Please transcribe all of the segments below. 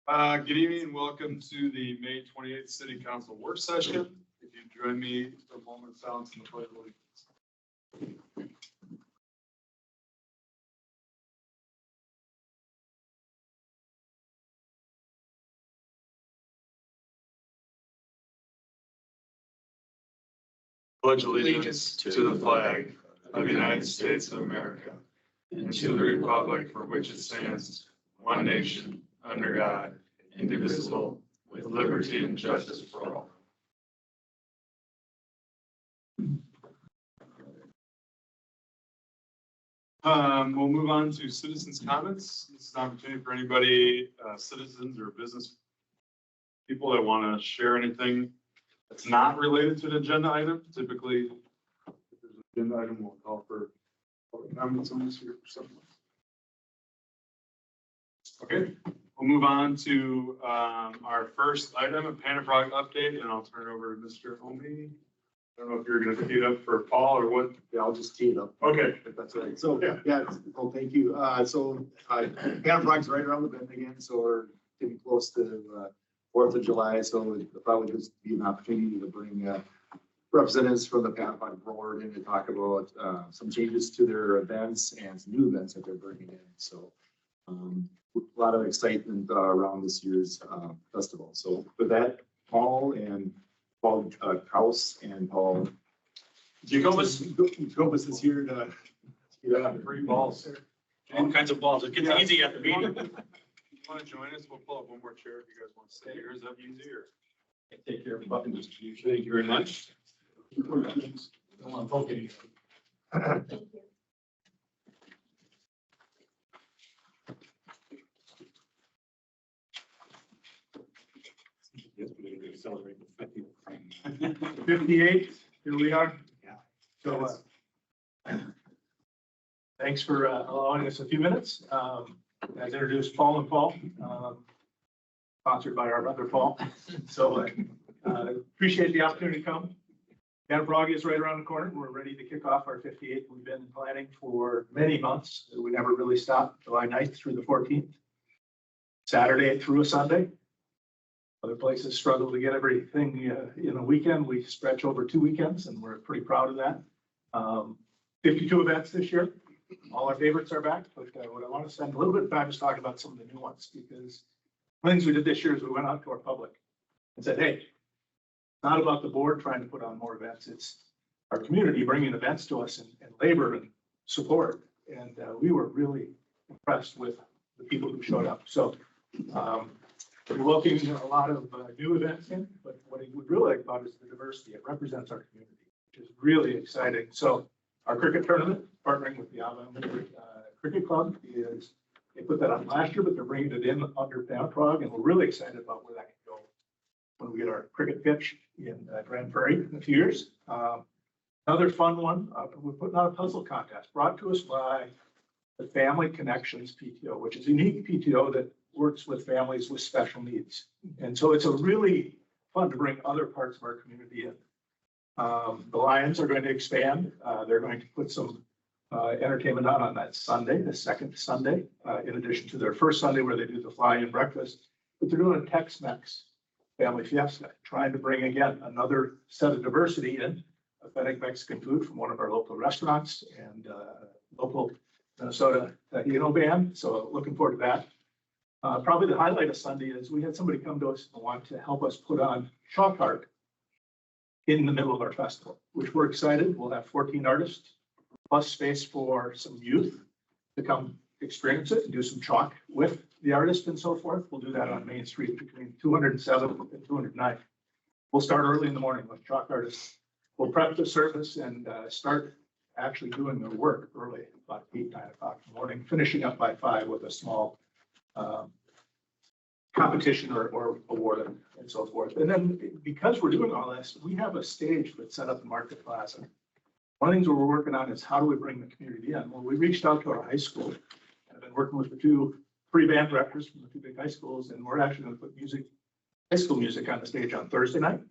Good evening and welcome to the May 28th City Council work session. If you join me for a moment of silence in the pledge of allegiance. Pledge allegiance to the flag of the United States of America and to the republic for which it stands, one nation, under God, indivisible, with liberty and justice for all. We'll move on to citizens' comments. This is an opportunity for anybody, citizens or business people that want to share anything that's not related to an agenda item. Typically, if there's an agenda item, we'll call for public comments on this here for something. Okay, we'll move on to our first item, a Pan-O-Prog update, and I'll turn it over to Mr. Homey. I don't know if you're going to tee it up for Paul or what. Yeah, I'll just tee it up. Okay. If that's right. So, yeah, well, thank you. Pan-O-Prog's right around the bend again, so we're getting close to 4th of July, so it'll probably just be an opportunity to bring representatives from the Pan-O-Prog board in to talk about some changes to their events and some new events that they're bringing in. So a lot of excitement around this year's festival. So with that, Paul Kraus and Paul Jacobus is here to Three balls. All kinds of balls. It gets easy at the meeting. If you want to join us, we'll pull up one more chair if you guys want to stay here. Is that easier? Take care of buttons distribution. Thank you very much. Celebrate the 50th. 58, here we are. Yeah. So, thanks for allowing us a few minutes. As introduced, Paul and Paul, sponsored by our brother Paul. So, appreciate the opportunity to come. Pan-O-Prog is right around the corner. We're ready to kick off our 58th. We've been planning for many months. We never really stopped. July 9th through the 14th. Saturday through a Sunday. Other places struggle to get everything in a weekend. We stretch over 2 weekends, and we're pretty proud of that. 52 events this year. All our favorites are back, but what I want to spend a little bit of time is talking about some of the new ones, because one of the things we did this year is we went out to our public and said, hey, it's not about the board trying to put on more events. It's our community bringing events to us and labor and support. And we were really impressed with the people who showed up. So, we're welcoming a lot of new events in, but what I would really like about it is the diversity. It represents our community, which is really exciting. So our cricket tournament, partnering with the Avon Cricket Club, they put that on last year, but they're bringing it in under Pan-O-Prog, and we're really excited about where that can go when we get our cricket pitch in Grand Prairie in a few years. Another fun one, we're putting out a puzzle contest brought to us by the Family Connections PTO, which is a unique PTO that works with families with special needs. And so it's a really fun to bring other parts of our community in. The Lions are going to expand. They're going to put some entertainment on that Sunday, the second Sunday, in addition to their first Sunday where they do the fly-in breakfast. But they're doing a Tex-Mex family fiesta, trying to bring, again, another set of diversity in, authentic Mexican food from one of our local restaurants and local Minnesota Taino band. So looking forward to that. Probably the highlight of Sunday is we had somebody come to us and want to help us put on chalk art in the middle of our festival, which we're excited. We'll have 14 artists, plus space for some youth to come experience it and do some chalk with the artist and so forth. We'll do that on Main Street between 207 and 209. We'll start early in the morning with chalk artists. We'll prep the service and start actually doing the work early, about 8, 9 o'clock in the morning, finishing up by 5 with a small competition or award and so forth. And then because we're doing all this, we have a stage that's set up in Market Plaza. One of the things we're working on is how do we bring the community in? Well, we reached out to our high school and have been working with the 3 band directors from the 2 big high schools, and we're actually going to put high school music on the stage on Thursday night.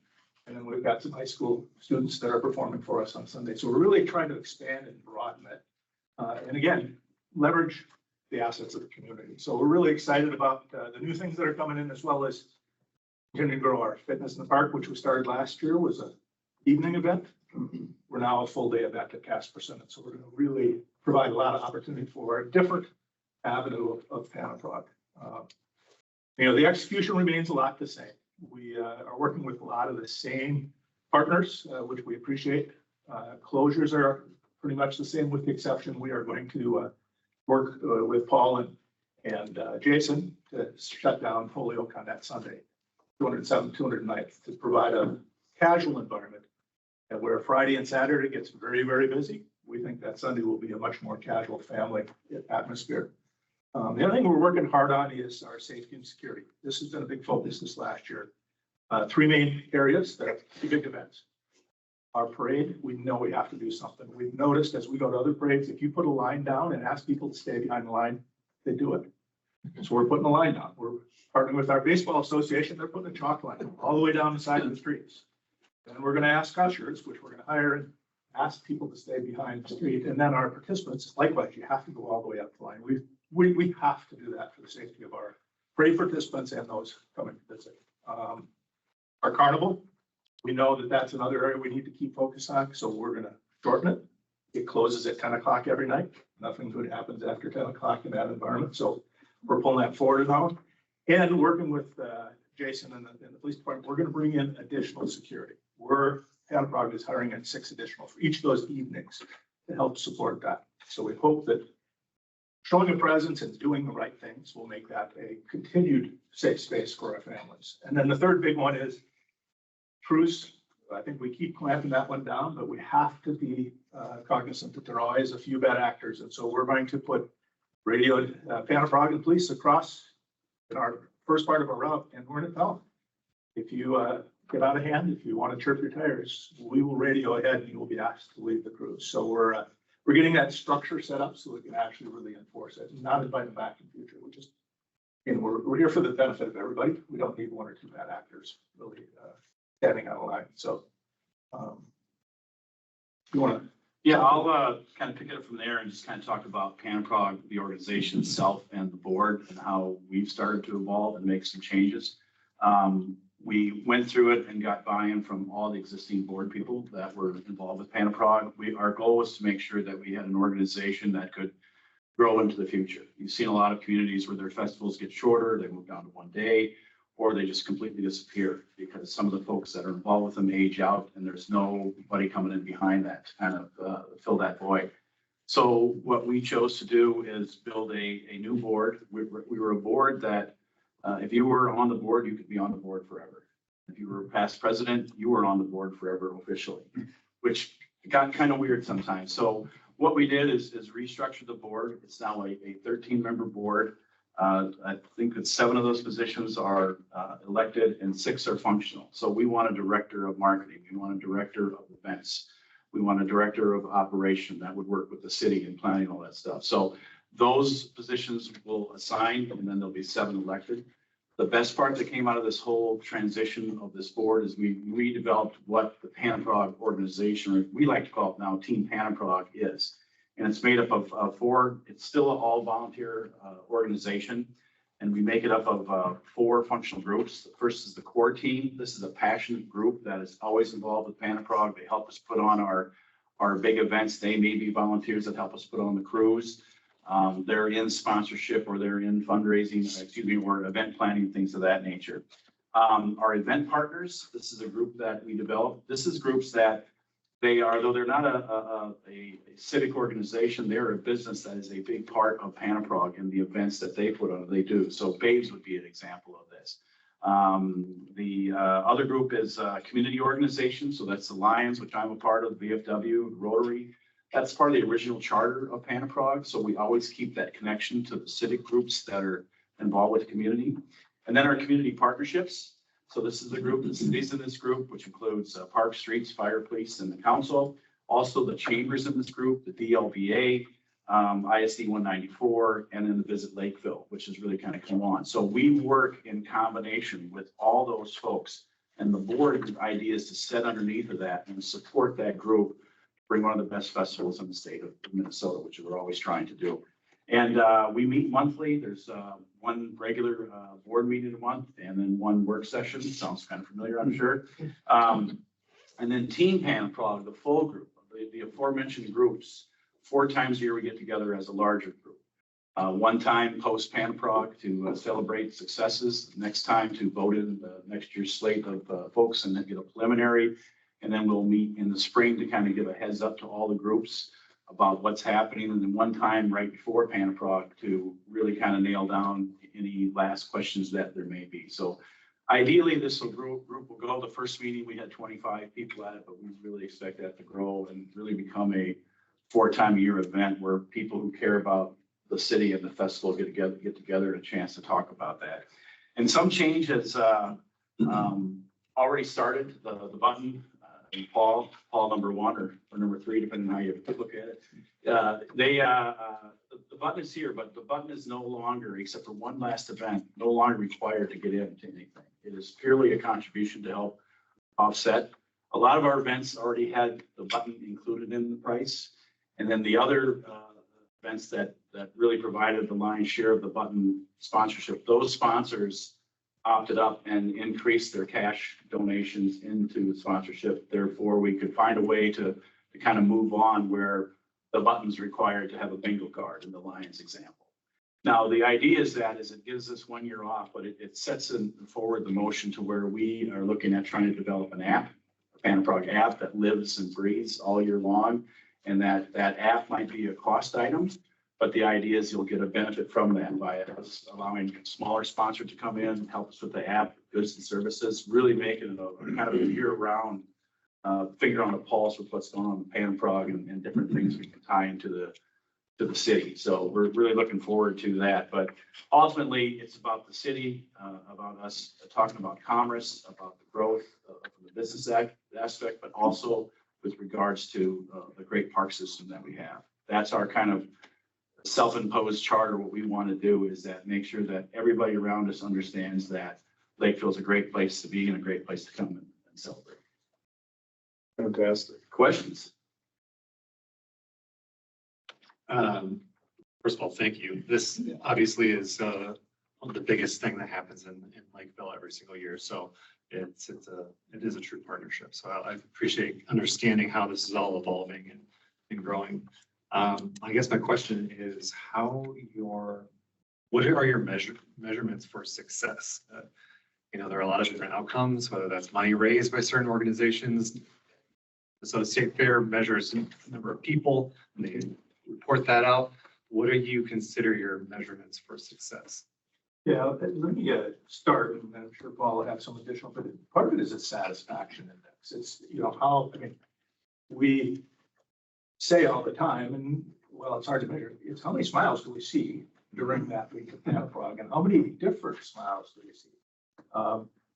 And then we've got some high school students that are performing for us on Sunday. So we're really trying to expand and broaden it. And again, leverage the assets of the community. So we're really excited about the new things that are coming in, as well as continuing to grow our fitness in the park, which we started last year, was an evening event. We're now a full day event at Casper Center. So we're going to really provide a lot of opportunity for a different avenue of Pan-O-Prog. The execution remains a lot the same. We are working with a lot of the same partners, which we appreciate. Closures are pretty much the same, with the exception we are going to work with Paul and Jason to shut down Holyoke on that Sunday, 207th, 209th, to provide a casual environment. And where Friday and Saturday gets very, very busy, we think that Sunday will be a much more casual family atmosphere. The other thing we're working hard on is our safety and security. This has been a big focus this last year. Three main areas that are big events. Our parade, we know we have to do something. We've noticed as we go to other parades, if you put a line down and ask people to stay behind the line, they do it. So we're putting a line down. We're partnering with our baseball association. They're putting a chalk line all the way down the side of the streets. And we're going to ask ushers, which we're going to hire, and ask people to stay behind the street. And then our participants, likewise, you have to go all the way up the line. We have to do that for the safety of our parade participants and those coming to visit. Our carnival, we know that that's another area we need to keep focus on, so we're going to shorten it. It closes at 10 o'clock every night. Nothing good happens after 10 o'clock in that environment, so we're pulling that forward now. And working with Jason and the police department, we're going to bring in additional security. Pan-O-Prog is hiring in 6 additional for each of those evenings to help support that. So we hope that showing a presence and doing the right things will make that a continued safe space for our families. And then the third big one is cruise. I think we keep clamping that one down, but we have to be cognizant that there are always a few bad actors. And so we're going to put radioed Pan-O-Prog and police across in our first part of our route, and we're going to tell them, if you get out of hand, if you want to chirp your tires, we will radio ahead and you will be asked to leave the cruise. So we're getting that structure set up so we can actually really enforce it and not invite them back in the future. We just, we're here for the benefit of everybody. We don't need 1 or 2 bad actors really standing on a line. So you want to? Yeah, I'll kind of pick it up from there and just kind of talk about Pan-O-Prog, the organization itself, and the board, and how we've started to evolve and make some changes. We went through it and got buy-in from all the existing board people that were involved with Pan-O-Prog. Our goal was to make sure that we had an organization that could grow into the future. You've seen a lot of communities where their festivals get shorter, they move down to 1 day, or they just completely disappear because some of the folks that are involved with them age out and there's nobody coming in behind that to kind of fill that void. So what we chose to do is build a new board. We were a board that if you were on the board, you could be on the board forever. If you were past president, you were on the board forever officially, which got kind of weird sometimes. So what we did is restructure the board. It's now a 13-member board. I think that 7 of those positions are elected and 6 are functional. So we want a director of marketing. We want a director of events. We want a director of operation that would work with the city and planning all that stuff. So those positions will assign, and then there'll be 7 elected. The best part that came out of this whole transition of this board is we redeveloped what the Pan-O-Prog organization, or we like to call it now Team Pan-O-Prog, is. And it's made up of 4, it's still an all volunteer organization. And we make it up of 4 functional groups. The first is the core team. This is a passionate group that is always involved with Pan-O-Prog. They help us put on our big events. They may be volunteers that help us put on the cruise. They're in sponsorship or they're in fundraising, or event planning, things of that nature. Our event partners, this is a group that we developed. This is groups that though they're not a civic organization, they're a business that is a big part of Pan-O-Prog and the events that they put on, they do. So Babes would be an example of this. The other group is community organization. So that's the Lions, which I'm a part of, VFW, Rotary. That's part of the original charter of Pan-O-Prog. So we always keep that connection to the civic groups that are involved with the community. And then our community partnerships. So this is the group, the cities in this group, which includes Park Streets, Fire Police, and the council. Also the chambers in this group, the DLBA, ISD 194, and then the Visit Lakeville, which is really kind of come on. So we work in combination with all those folks. And the board idea is to sit underneath of that and support that group, bring one of the best festivals in the state of Minnesota, which we're always trying to do. And we meet monthly. There's one regular board meeting a month and then one work session. Sounds kind of familiar, I'm sure. And then Team Pan-O-Prog, the full group, the aforementioned groups, 4 times a year we get together as a larger group. One time post Pan-O-Prog to celebrate successes, next time to vote in the next year's slate of folks and then get a preliminary. And then we'll meet in the spring to kind of give a heads up to all the groups about what's happening. And then one time right before Pan-O-Prog to really kind of nail down any last questions that there may be. So ideally, this group will go. The first meeting, we had 25 people at it, but we really expect that to grow and really become a 4-time-a-year event where people who care about the city and the festival get together and a chance to talk about that. And some change has already started. The button, Paul number 1 or number 3, depending on how you look at it. The button is here, but the button is no longer, except for one last event, no longer required to get into anything. It is purely a contribution to help offset. A lot of our events already had the button included in the price. And then the other events that really provided the lion's share of the button sponsorship, those sponsors opted up and increased their cash donations into sponsorship. Therefore, we could find a way to kind of move on where the button's required to have a bingo card in the Lions example. Now, the idea is it gives us 1 year off, but it sets forward the motion to where we are looking at trying to develop an app, a Pan-O-Prog app that lives and breathes all year long. And that app might be a cost item, but the idea is you'll get a benefit from that by us allowing smaller sponsors to come in, help us with the app, goods and services, really making it a kind of a year-round finger on the pulse with what's going on in Pan-O-Prog and different things we can tie into the city. So we're really looking forward to that. But ultimately, it's about the city, about us talking about commerce, about the growth of the business aspect, but also with regards to the great park system that we have. That's our kind of self-imposed charter. What we want to do is that make sure that everybody around us understands that Lakeville is a great place to be and a great place to come and celebrate. Fantastic. Questions? First of all, thank you. This obviously is the biggest thing that happens in Lakeville every single year. So it is a true partnership. So I appreciate understanding how this is all evolving and growing. I guess my question is what are your measurements for success? There are a lot of different outcomes, whether that's money raised by certain organizations. So the state fair measures the number of people, and they report that out. What do you consider your measurements for success? Yeah, let me start, and I'm sure Paul will have some additional, but part of it is a satisfaction index. It's, we say all the time, and well, it's hard to measure, it's how many smiles do we see during that week of Pan-O-Prog, and how many different smiles do we see?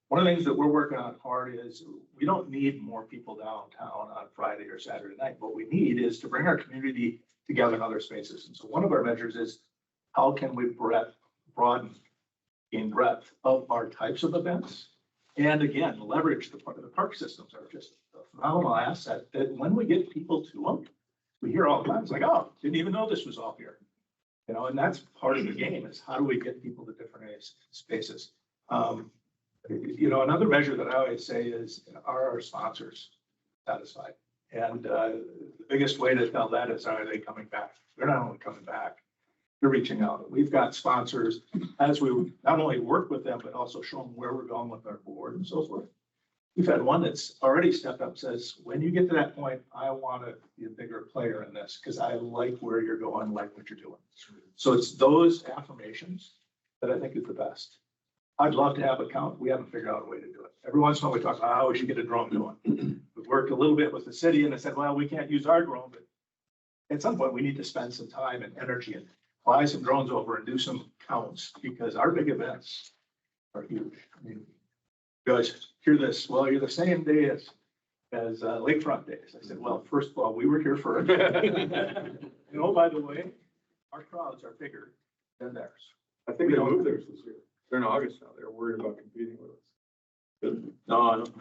One of the things that we're working on hard is we don't need more people downtown on Friday or Saturday night. What we need is to bring our community together in other spaces. And so one of our measures is how can we broaden in breadth of our types of events? And again, leverage the park systems are just a phenomenal asset that when we get people to them, we hear all the time, it's like, oh, didn't even know this was all here. And that's part of the game is how do we get people to different spaces? Another measure that I always say is, are our sponsors satisfied? And the biggest way to tell that is, are they coming back? They're not only coming back, they're reaching out. We've got sponsors as we not only work with them, but also show them where we're going with our board and so forth. We've had one that's already stepped up, says, when you get to that point, I want to be a bigger player in this because I like where you're going, like what you're doing. So it's those affirmations that I think is the best. I'd love to have a count. We haven't figured out a way to do it. Every once in a while we talk about how we should get a drone going. We've worked a little bit with the city and they said, well, we can't use our drone, but at some point we need to spend some time and energy and fly some drones over and do some counts because our big events are huge. You guys hear this, well, you're the same day as Lakefront Days. I said, well, first of all, we were here first. By the way, our crowds are bigger than theirs. I think they moved theirs this year. They're in August now. They're worried about competing with us. Good. No, I don't.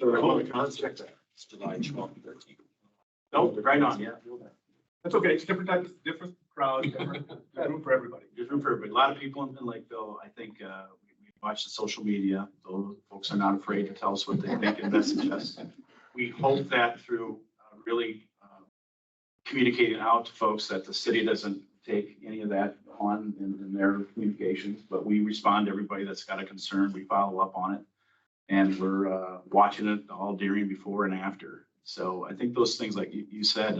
They're holding concept. It's July 12th, 13th. No, right on, yeah. That's okay. It's different types, different crowd, room for everybody. There's room for everybody. A lot of people in Lakeville, I think, we watch the social media. Those folks are not afraid to tell us what they think and message us. We hope that through really communicating out to folks that the city doesn't take any of that on in their communications, but we respond to everybody that's got a concern. We follow up on it. And we're watching it all during, before, and after. So I think those things, like you said,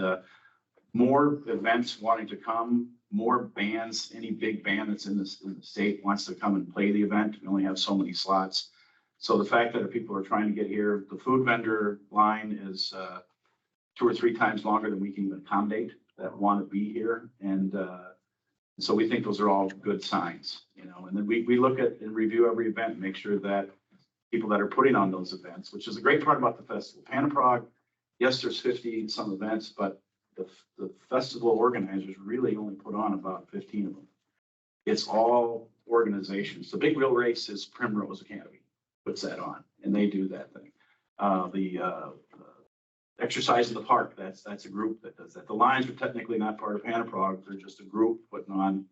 more events wanting to come, more bands, any big band that's in the state wants to come and play the event. We only have so many slots. So the fact that people are trying to get here, the food vendor line is 2 or 3 times longer than we can even accommodate that want to be here. And so we think those are all good signs, you know. And then we look at and review every event and make sure that people that are putting on those events, which is a great part about the festival. Pan-O-Prog, yes, there's 50 some events, but the festival organizers really only put on about 15 of them. It's all organizations. The big wheel race is Primrose Academy puts that on, and they do that thing. The exercise in the park, that's a group that does that. The Lions are technically not part of Pan-O-Prog. They're just a group putting on,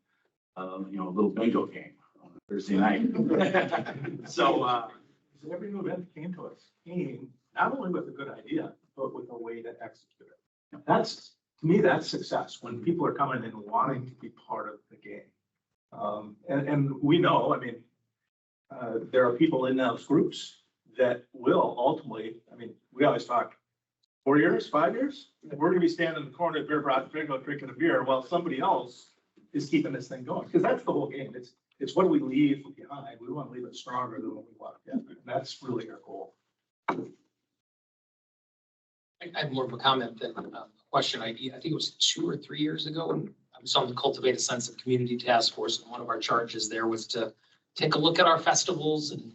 you know, a little bingo game on Thursday night. So every new event that came to us came not only with a good idea, but with a way to execute it. That's, to me, that's success, when people are coming in wanting to be part of the game. And we know, I mean, there are people in those groups that will ultimately, I mean, we always talk 4 years, 5 years, we're gonna be standing in the corner at Beer Broth, drinking a beer while somebody else is keeping this thing going. Because that's the whole game. It's what do we leave behind? We want to leave it stronger than what we walked in. And that's really our goal. I have more of a comment than a question. I think it was 2 or 3 years ago when I was on the Cultivate a Sense of Community Task Force, and one of our charges there was to take a look at our festivals and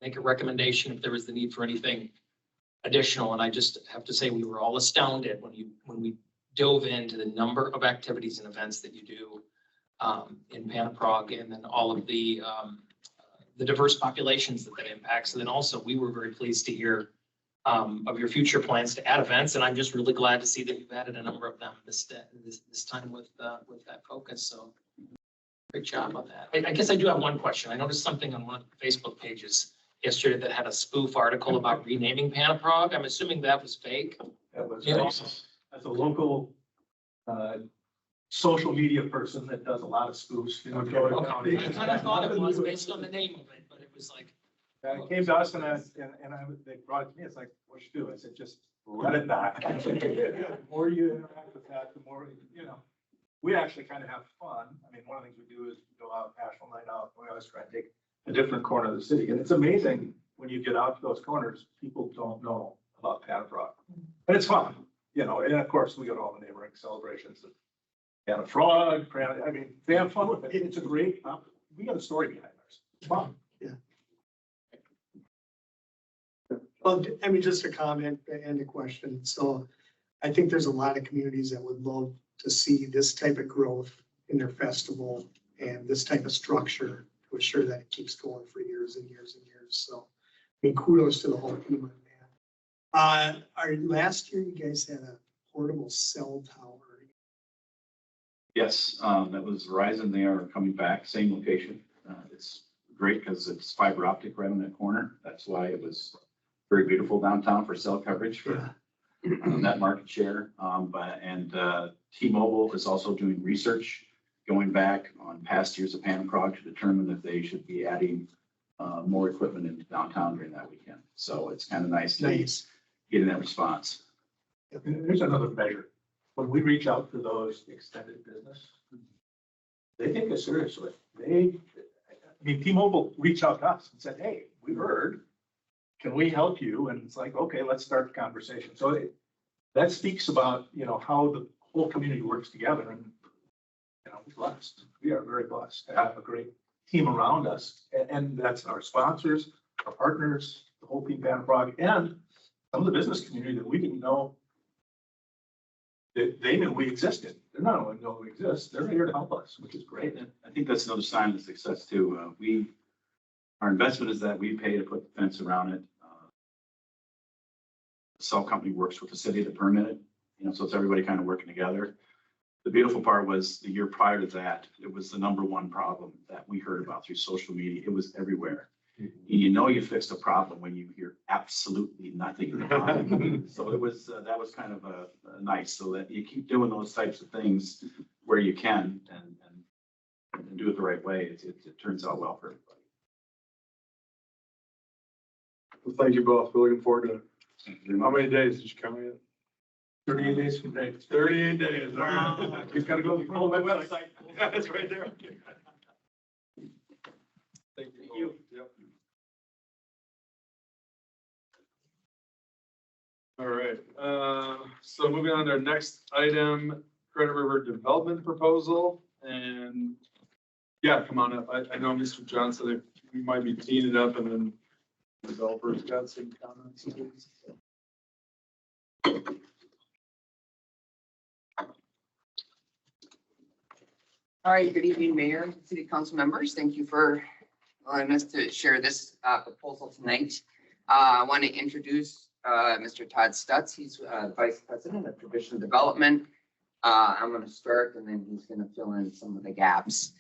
make a recommendation if there was the need for anything additional. And I just have to say, we were all astounded when we dove into the number of activities and events that you do in Pan-O-Prog, and then all of the diverse populations that impacts. And then also, we were very pleased to hear of your future plans to add events, and I'm just really glad to see that you've added a number of them this time with that focus. So great job on that. I guess I do have one question. I noticed something on one of the Facebook pages yesterday that had a spoof article about renaming Pan-O-Prog. I'm assuming that was fake. That was Yeah. as a local social media person that does a lot of spoofs. You know, Okay. I kind of thought it was based on the name of it, but it was like. It came to us and they brought it to me. It's like, what you do? I said, just let it die. The more you interact with that, the more, you know, we actually kind of have fun. I mean, one of the things we do is go out, National Night Out. We always try and take a different corner of the city. And it's amazing when you get out to those corners, people don't know about Pan-O-Prog. And it's fun, you know, and of course we go to all the neighboring celebrations of Pan-O-Prog. I mean, they have fun with it. It's a great, we got a story behind ours. It's fun. Well, I mean, just a comment and a question. So I think there's a lot of communities that would love to see this type of growth in their festival and this type of structure to ensure that it keeps going for years and years and years. So, I mean, kudos to the whole team on that. Last year, you guys had a portable cell tower. yes, that was Verizon. They are coming back, same location. It's great because it's fiber optic right on that corner. That's why it was very beautiful downtown for cell coverage for that market share. T-Mobile is also doing research, going back on past years of Pan-O-Prog to determine if they should be adding more equipment into downtown during that weekend. So it's kind of nice to getting that response. And there's another measure. When we reach out to those extended business, they take us seriously. I mean, T-Mobile reached out to us and said, hey, we heard, can we help you? And it's like, okay, let's start the conversation. So that speaks about, you know, how the whole community works together. And, you know, we're blessed. We are very blessed to have a great team around us. And that's our sponsors, our partners, the whole team Pan-O-Prog, and some of the business community that we didn't know that they knew we existed. They're not only know we exist, they're here to help us, which is great. And I think that's another sign of success too. Our investment is that we pay to put the fence around it. The cell company works with the city to permit it, you know, so it's everybody kind of working together. The beautiful part was the year prior to that, it was the number one problem that we heard about through social media. It was everywhere. You know you fixed a problem when you hear absolutely nothing about it. So it was, that was kind of a nice, so that you keep doing those types of things where you can and do it the right way. It turns out well for everybody. Well, thank you both. We're looking forward to it. How many days did you come in? 38 days from today. 38 days. All right. You've got to go to the website. Yeah, it's right there. Okay. Thank you. Yep. All right, so moving on to our next item, Credit River Development Proposal, and yeah, come on up. I know Mr. Johnson, we might be teeing it up, and then the developers got some comments. All right, good evening, Mayor, and City Council members. Thank you for allowing us to share this proposal tonight. I want to introduce Mr. Todd Stutz. He's Vice President of Traditional Development. I'm going to start, and then he's going to fill in some of the gaps.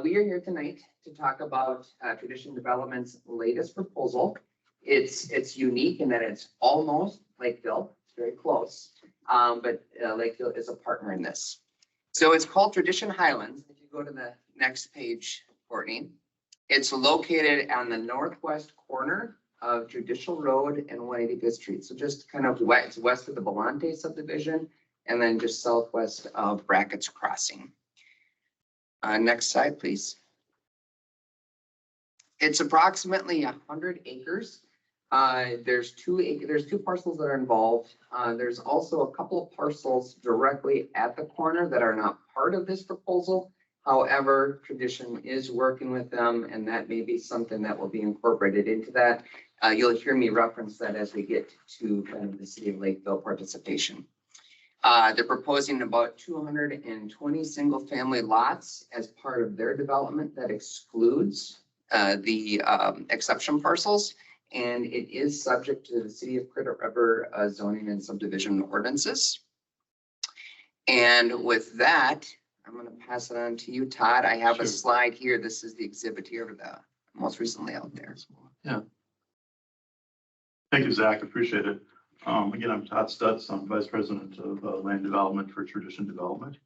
We are here tonight to talk about Tradition Development's latest proposal. It's unique in that it's almost Lakeville. It's very close, but Lakeville is a partner in this. So it's called Tradition Highlands. If you go to the next page, Courtney, it's located on the northwest corner of Judicial Road and 185th Street. So just kind of west of the Belmonte subdivision, and then just southwest of Brackett's Crossing. Next slide, please. It's approximately 100 acres. There's two parcels that are involved. There's also a couple of parcels directly at the corner that are not part of this proposal. However, Tradition is working with them, and that may be something that will be incorporated into that. You'll hear me reference that as we get to kind of the City of Lakeville participation. They're proposing about 220 single-family lots as part of their development that excludes the exception parcels. And it is subject to the City of Credit River zoning and subdivision ordinances. And with that, I'm going to pass it on to you, Todd. I have a slide here. This is the exhibit here, the most recently out there. Yeah. Thank you, Zach. Appreciate it. Again, I'm Todd Stutz. I'm Vice President of Land Development for Tradition Development.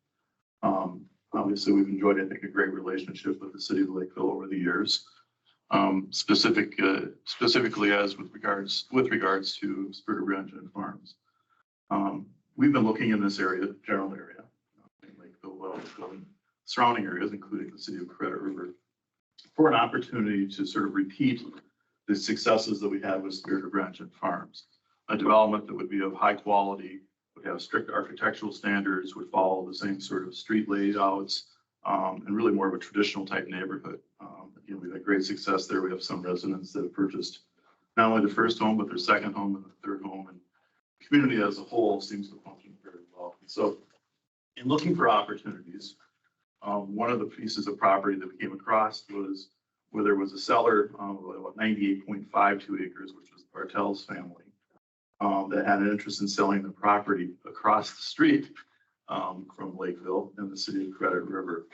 Obviously, we've enjoyed, I think, a great relationship with the City of Lakeville over the years. Specifically as with regards to Spirit of Ranch and Farms. We've been looking in this area, general area, in Lakeville, Wellsville, and surrounding areas, including the City of Credit River, for an opportunity to sort of repeat the successes that we had with Spirit of Ranch and Farms. A development that would be of high quality, would have strict architectural standards, would follow the same sort of street layouts, and really more of a traditional type neighborhood. Again, we've had great success there. We have some residents that have purchased not only the first home, but their second home and the third home, and the community as a whole seems to function very well. And so in looking for opportunities, one of the pieces of property that we came across was where there was a seller of about 98.52 acres, which was Bartel's family, that had an interest in selling the property across the street from Lakeville in the City of Credit River.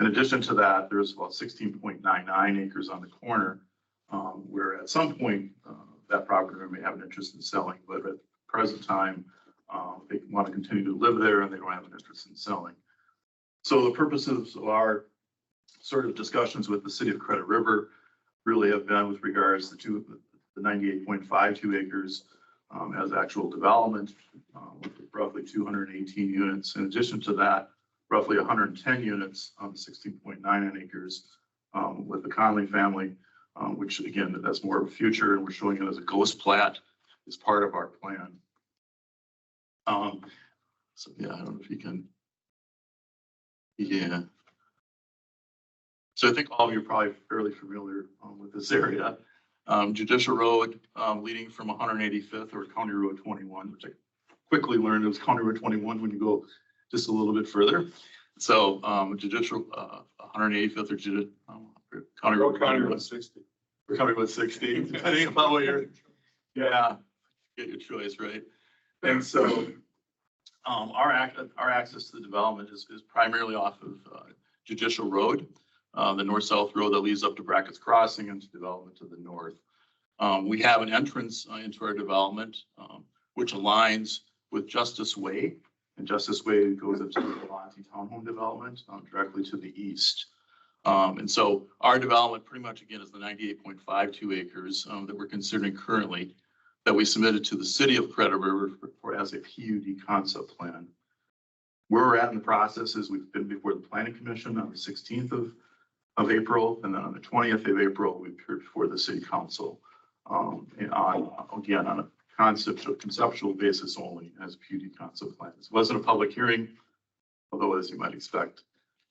In addition to that, there's about 16.99 acres on the corner, where at some point that property owner may have an interest in selling, but at the present time, they want to continue to live there and they don't have an interest in selling. So the purposes of our sort of discussions with the City of Credit River really have been with regards to the 98.52 acres as actual development, with roughly 218 units. In addition to that, roughly 110 units on the 16.99 acres with the Conley family, which again, that's more of a future, and we're showing it as a ghost plat as part of our plan. So yeah, I don't know if you can, yeah. So I think all of you are probably fairly familiar with this area. Judicial Road leading from 185th or County Road 21, which I quickly learned it was County Road 21 when you go just a little bit further. So Judicial 185th or County Road 60. Or County Road 60, depending upon what you're, yeah, get your choice, right? And so Our access to the development is primarily off of Judicial Road, the north-south road that leads up to Brackett's Crossing and to development to the north. We have an entrance into our development, which aligns with Justice Way. And Justice Way goes into the Levante Townhome development directly to the east. And so our development pretty much, again, is the 98.52 acres that we're considering currently that we submitted to the city of Credit River for as a PUD concept plan. Where we're at in the process is we've been before the Planning Commission on the 16th of April, and then on the 20th of April, we appeared before the City Council and on a conceptual basis only as PUD concept plan. This wasn't a public hearing, although as you might expect,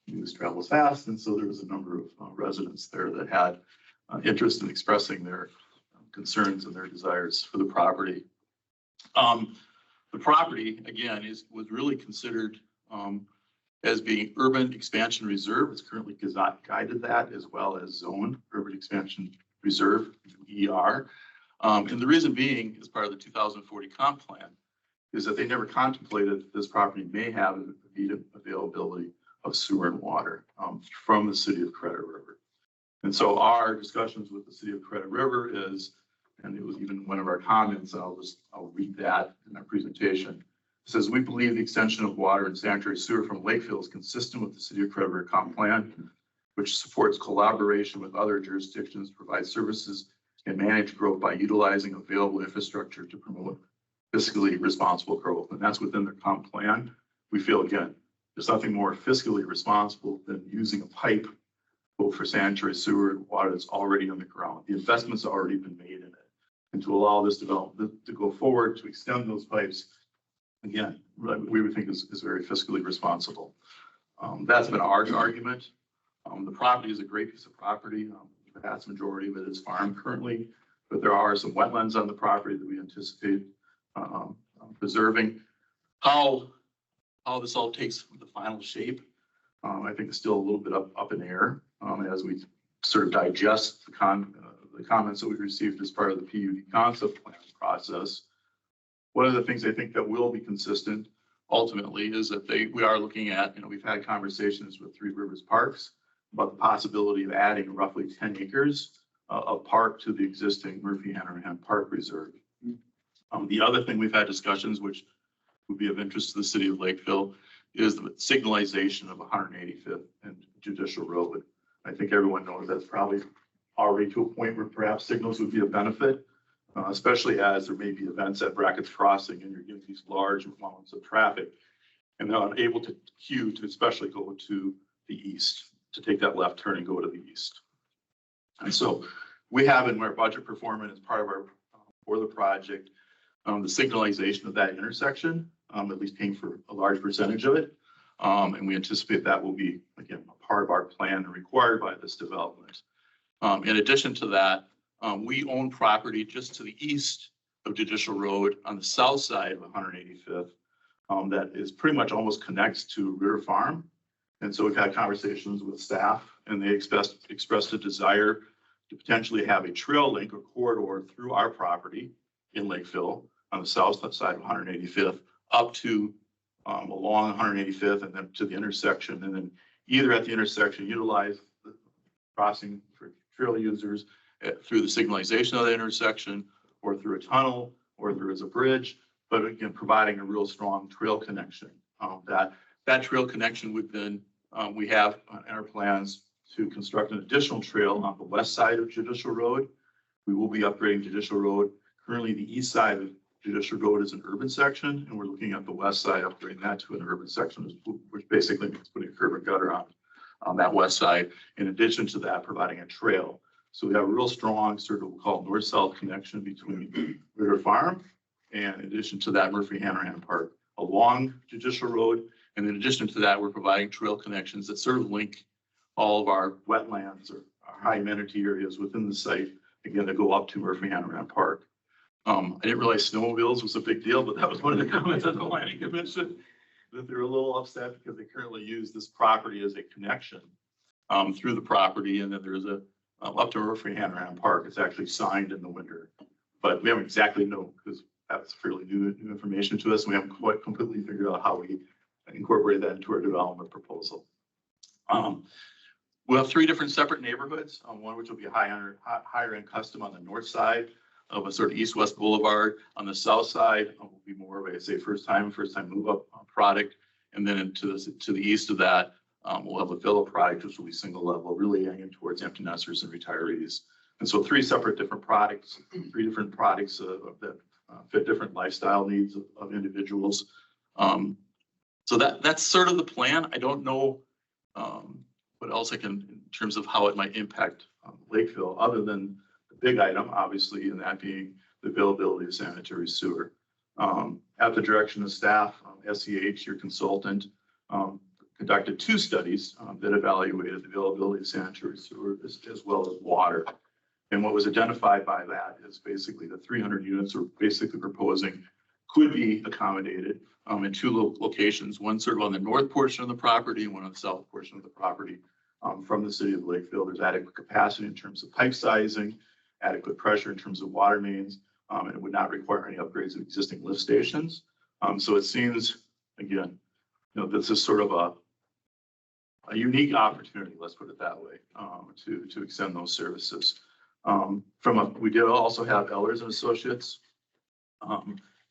news travels fast, and so there was a number of residents there that had interest in expressing their concerns and their desires for the property. The property, again, was really considered as being urban expansion reserve. It's currently guided that as well as zoned urban expansion reserve, ER. And the reason being, as part of the 2040 comp plan, is that they never contemplated that this property may have immediate availability of sewer and water from the city of Credit River. And so our discussions with the city of Credit River is, and it was even one of our comments, I'll read that in our presentation. It says, we believe the extension of water and sanitary sewer from Lakeville is consistent with the city of Credit River comp plan, which supports collaboration with other jurisdictions, provide services and manage growth by utilizing available infrastructure to promote fiscally responsible growth. And that's within their comp plan. We feel, again, there's nothing more fiscally responsible than using a pipe both for sanitary sewer and water that's already on the ground. The investment's already been made in it. And to allow this development to go forward, to extend those pipes, again, we would think is very fiscally responsible. That's been our argument. The property is a great piece of property. The vast majority of it is farmed currently, but there are some wetlands on the property that we anticipate preserving. How this all takes the final shape, I think is still a little bit up in the air as we sort of digest the comments that we received as part of the PUD concept plan process. One of the things I think that will be consistent ultimately is that we are looking at, we've had conversations with Three Rivers Parks about the possibility of adding roughly 10 acres of park to the existing Murphy-Hanrahan Park Reserve. The other thing we've had discussions, which would be of interest to the city of Lakeville, is the signalization of 185th and Judicial Road. I think everyone knows that's probably already to a point where perhaps signals would be a benefit, especially as there may be events at Brackett's Crossing and you're getting these large amounts of traffic and they're unable to queue to especially go to the east, to take that left turn and go to the east. And so we have in our budget performance as part of our, for the project, the signalization of that intersection, at least paying for a large percentage of it. And we anticipate that will be, again, a part of our plan and required by this development. In addition to that, we own property just to the east of Judicial Road on the south side of 185th that is pretty much almost connects to River Farm. And so we've had conversations with staff and they expressed a desire to potentially have a trail link or corridor through our property in Lakeville on the south side of 185th up to along 185th and then to the intersection. And then either at the intersection, utilize the crossing for trail users through the signalization of the intersection or through a tunnel or through as a bridge, but again, providing a real strong trail connection. That trail connection would then, we have in our plans to construct an additional trail on the west side of Judicial Road. We will be upgrading Judicial Road. Currently, the east side of Judicial Road is an urban section, and we're looking at the west side, upgrading that to an urban section, which basically means putting a curb and gutter on that west side. In addition to that, providing a trail. So we have a real strong sort of, we'll call it north-south connection between River Farm and in addition to that, Murphy-Hanrahan Park along Judicial Road. And in addition to that, we're providing trail connections that sort of link all of our wetlands or our high amenity areas within the site, again, to go up to Murphy-Hanrahan Park. I didn't realize snowmobiles was a big deal, but that was one of the comments at the Planning Commission, that they're a little upset because they currently use this property as a connection through the property. And then there's a up to Murphy-Hanrahan Park. It's actually signed in the winter, but we don't exactly know because that's fairly new information to us. We haven't quite completely figured out how we incorporate that into our development proposal. We'll have 3 different separate neighborhoods, one which will be higher end custom on the north side of a sort of east-west boulevard. On the south side will be more of a, say, first time move up product. And then to the east of that, we'll have a villa product, which will be single level, really hanging towards empty nesters and retirees. And so 3 separate different products, 3 different products that fit different lifestyle needs of individuals. So that's sort of the plan. I don't know what else I can, in terms of how it might impact Lakeville, other than the big item, obviously, and that being the availability of sanitary sewer. At the direction of staff, SEH, your consultant, conducted 2 studies that evaluated the availability of sanitary sewer as well as water. And what was identified by that is basically the 300 units we're basically proposing could be accommodated in 2 locations, one sort of on the north portion of the property and one on the south portion of the property. From the city of Lakeville, there's adequate capacity in terms of pipe sizing, adequate pressure in terms of water mains, and it would not require any upgrades of existing lift stations. So it seems, again, this is sort of a unique opportunity, let's put it that way, to extend those services. We did also have Ehlers and Associates,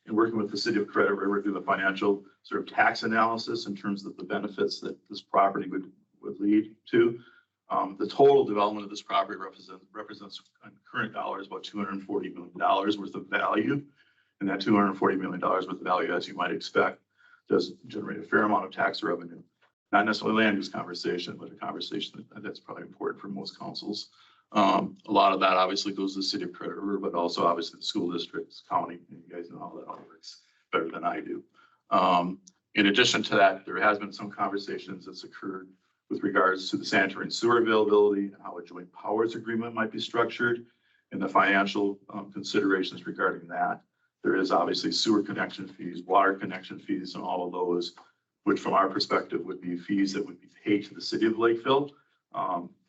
in working with the city of Credit River, do the financial sort of tax analysis in terms of the benefits that this property would lead to. The total development of this property represents in current dollars about $240 million worth of value. And that $240 million worth of value, as you might expect, does generate a fair amount of tax revenue. Not necessarily land use conversation, but a conversation that's probably important for most councils. A lot of that obviously goes to the city of Credit River, but also obviously the school districts, county, and you guys know how that all works better than I do. In addition to that, there has been some conversations that's occurred with regards to the sanitary and sewer availability, how a joint powers agreement might be structured, and the financial considerations regarding that. There is obviously sewer connection fees, water connection fees, and all of those, which from our perspective would be fees that would be paid to the city of Lakeville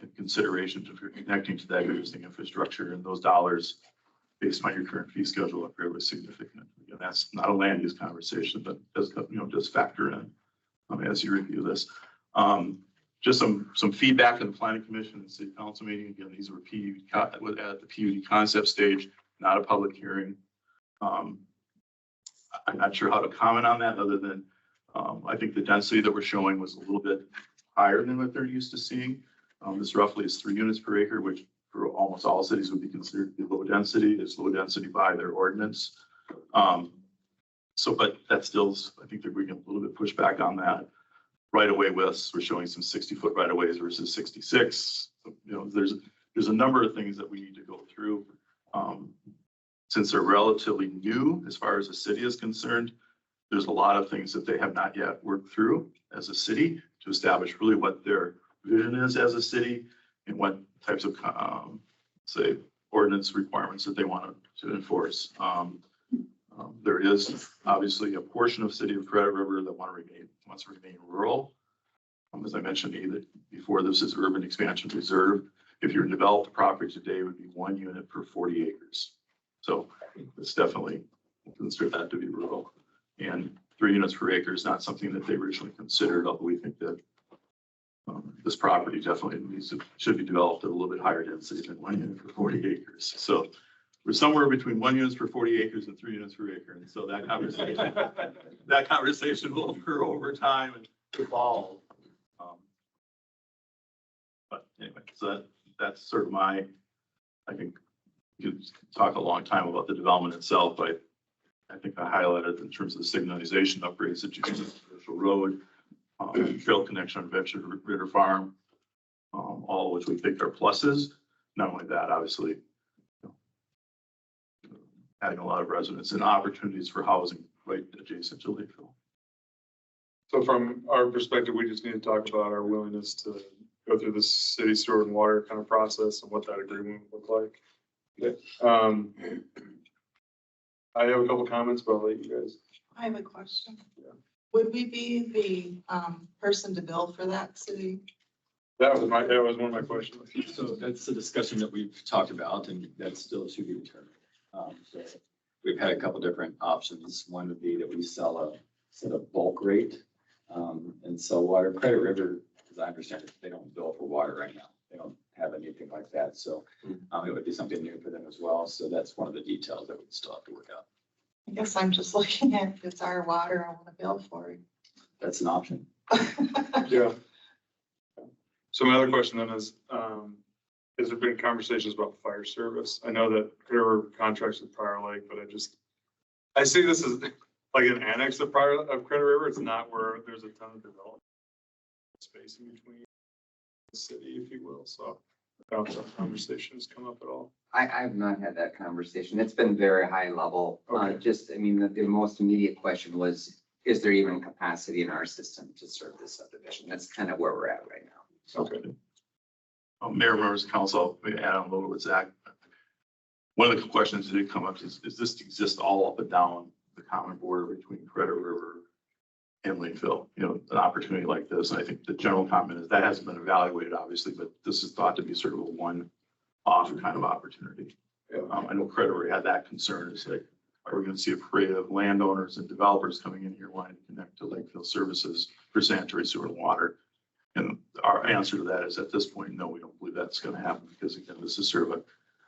in consideration for connecting to that existing infrastructure, and those dollars based on your current fee schedule are fairly significant. Again, that's not a land use conversation, but does factor in as you review this. Just some feedback from the planning commission and city council meeting. Again, these were at the PUD concept stage, not a public hearing. I'm not sure how to comment on that other than I think the density that we're showing was a little bit higher than what they're used to seeing. This roughly is 3 units per acre, which for almost all cities would be considered to be low density. It's low density by their ordinance. But that still, I think that we can a little bit push back on that. Right away widths, we're showing some 60-foot right of ways versus 66. There's a number of things that we need to go through. Since they're relatively new as far as the city is concerned, there's a lot of things that they have not yet worked through as a city to establish really what their vision is as a city and what types of, say, ordinance requirements that they want to enforce. There is obviously a portion of city of Credit River that wants to remain rural. As I mentioned before, this is urban expansion reserve. If you're developed property today, it would be 1 unit per 40 acres. So it's definitely consider that to be rural. And 3 units per acre is not something that they originally considered, although we think that this property definitely should be developed at a little bit higher density than 1 unit per 40 acres. So we're somewhere between 1 unit per 40 acres and 3 units per acre. And so that conversation will occur over time and evolve. But anyway, so that's sort of I think you could talk a long time about the development itself, but I think I highlighted in terms of the signalization upgrades that you do to Commercial Road, trail connection on Venture Ritter Farm, all of which we think are pluses. Not only that, obviously, adding a lot of residents and opportunities for housing right adjacent to Lakeville. So from our perspective, we just need to talk about our willingness to go through the city sewer and water kind of process and what that agreement would look like. I have a couple comments, but I'll let you guys. I have a question. Yeah. Would we be the person to bill for that city? That was one of my questions. So that's the discussion that we've talked about, and that's still to be determined. So we've had a couple different options. One would be that we sell a sort of bulk rate and sell water. Credit River, as I understand it, they don't bill for water right now. They don't have anything like that. So it would be something new for them as well. So that's one of the details that we still have to work out. I guess I'm just looking at if it's our water, I want to bill for it. That's an option. Yeah. So my other question then is there been conversations about fire service? I know that there were contracts with Prior Lake, but I see this as like an annex of Credit River. It's not where there's a ton of development space in between the city, if you will. So I don't know if that conversation has come up at all. I have not had that conversation. It's been very high level. Okay. The most immediate question was, is there even capacity in our system to serve this subdivision? That's kind of where we're at right now. Okay. Mayor, members of council, we add on a little with Zach. One of the questions that did come up is this exist all up and down the common border between Credit River and Lakeville? You know, an opportunity like this. And I think the general comment is that hasn't been evaluated, obviously, but this is thought to be sort of a one-off kind of opportunity. I know Credit River had that concern. It's like, are we going to see a parade of landowners and developers coming in here wanting to connect to Lakeville services for sanitary sewer and water? And our answer to that is at this point, no, we don't believe that's going to happen because again, this is sort of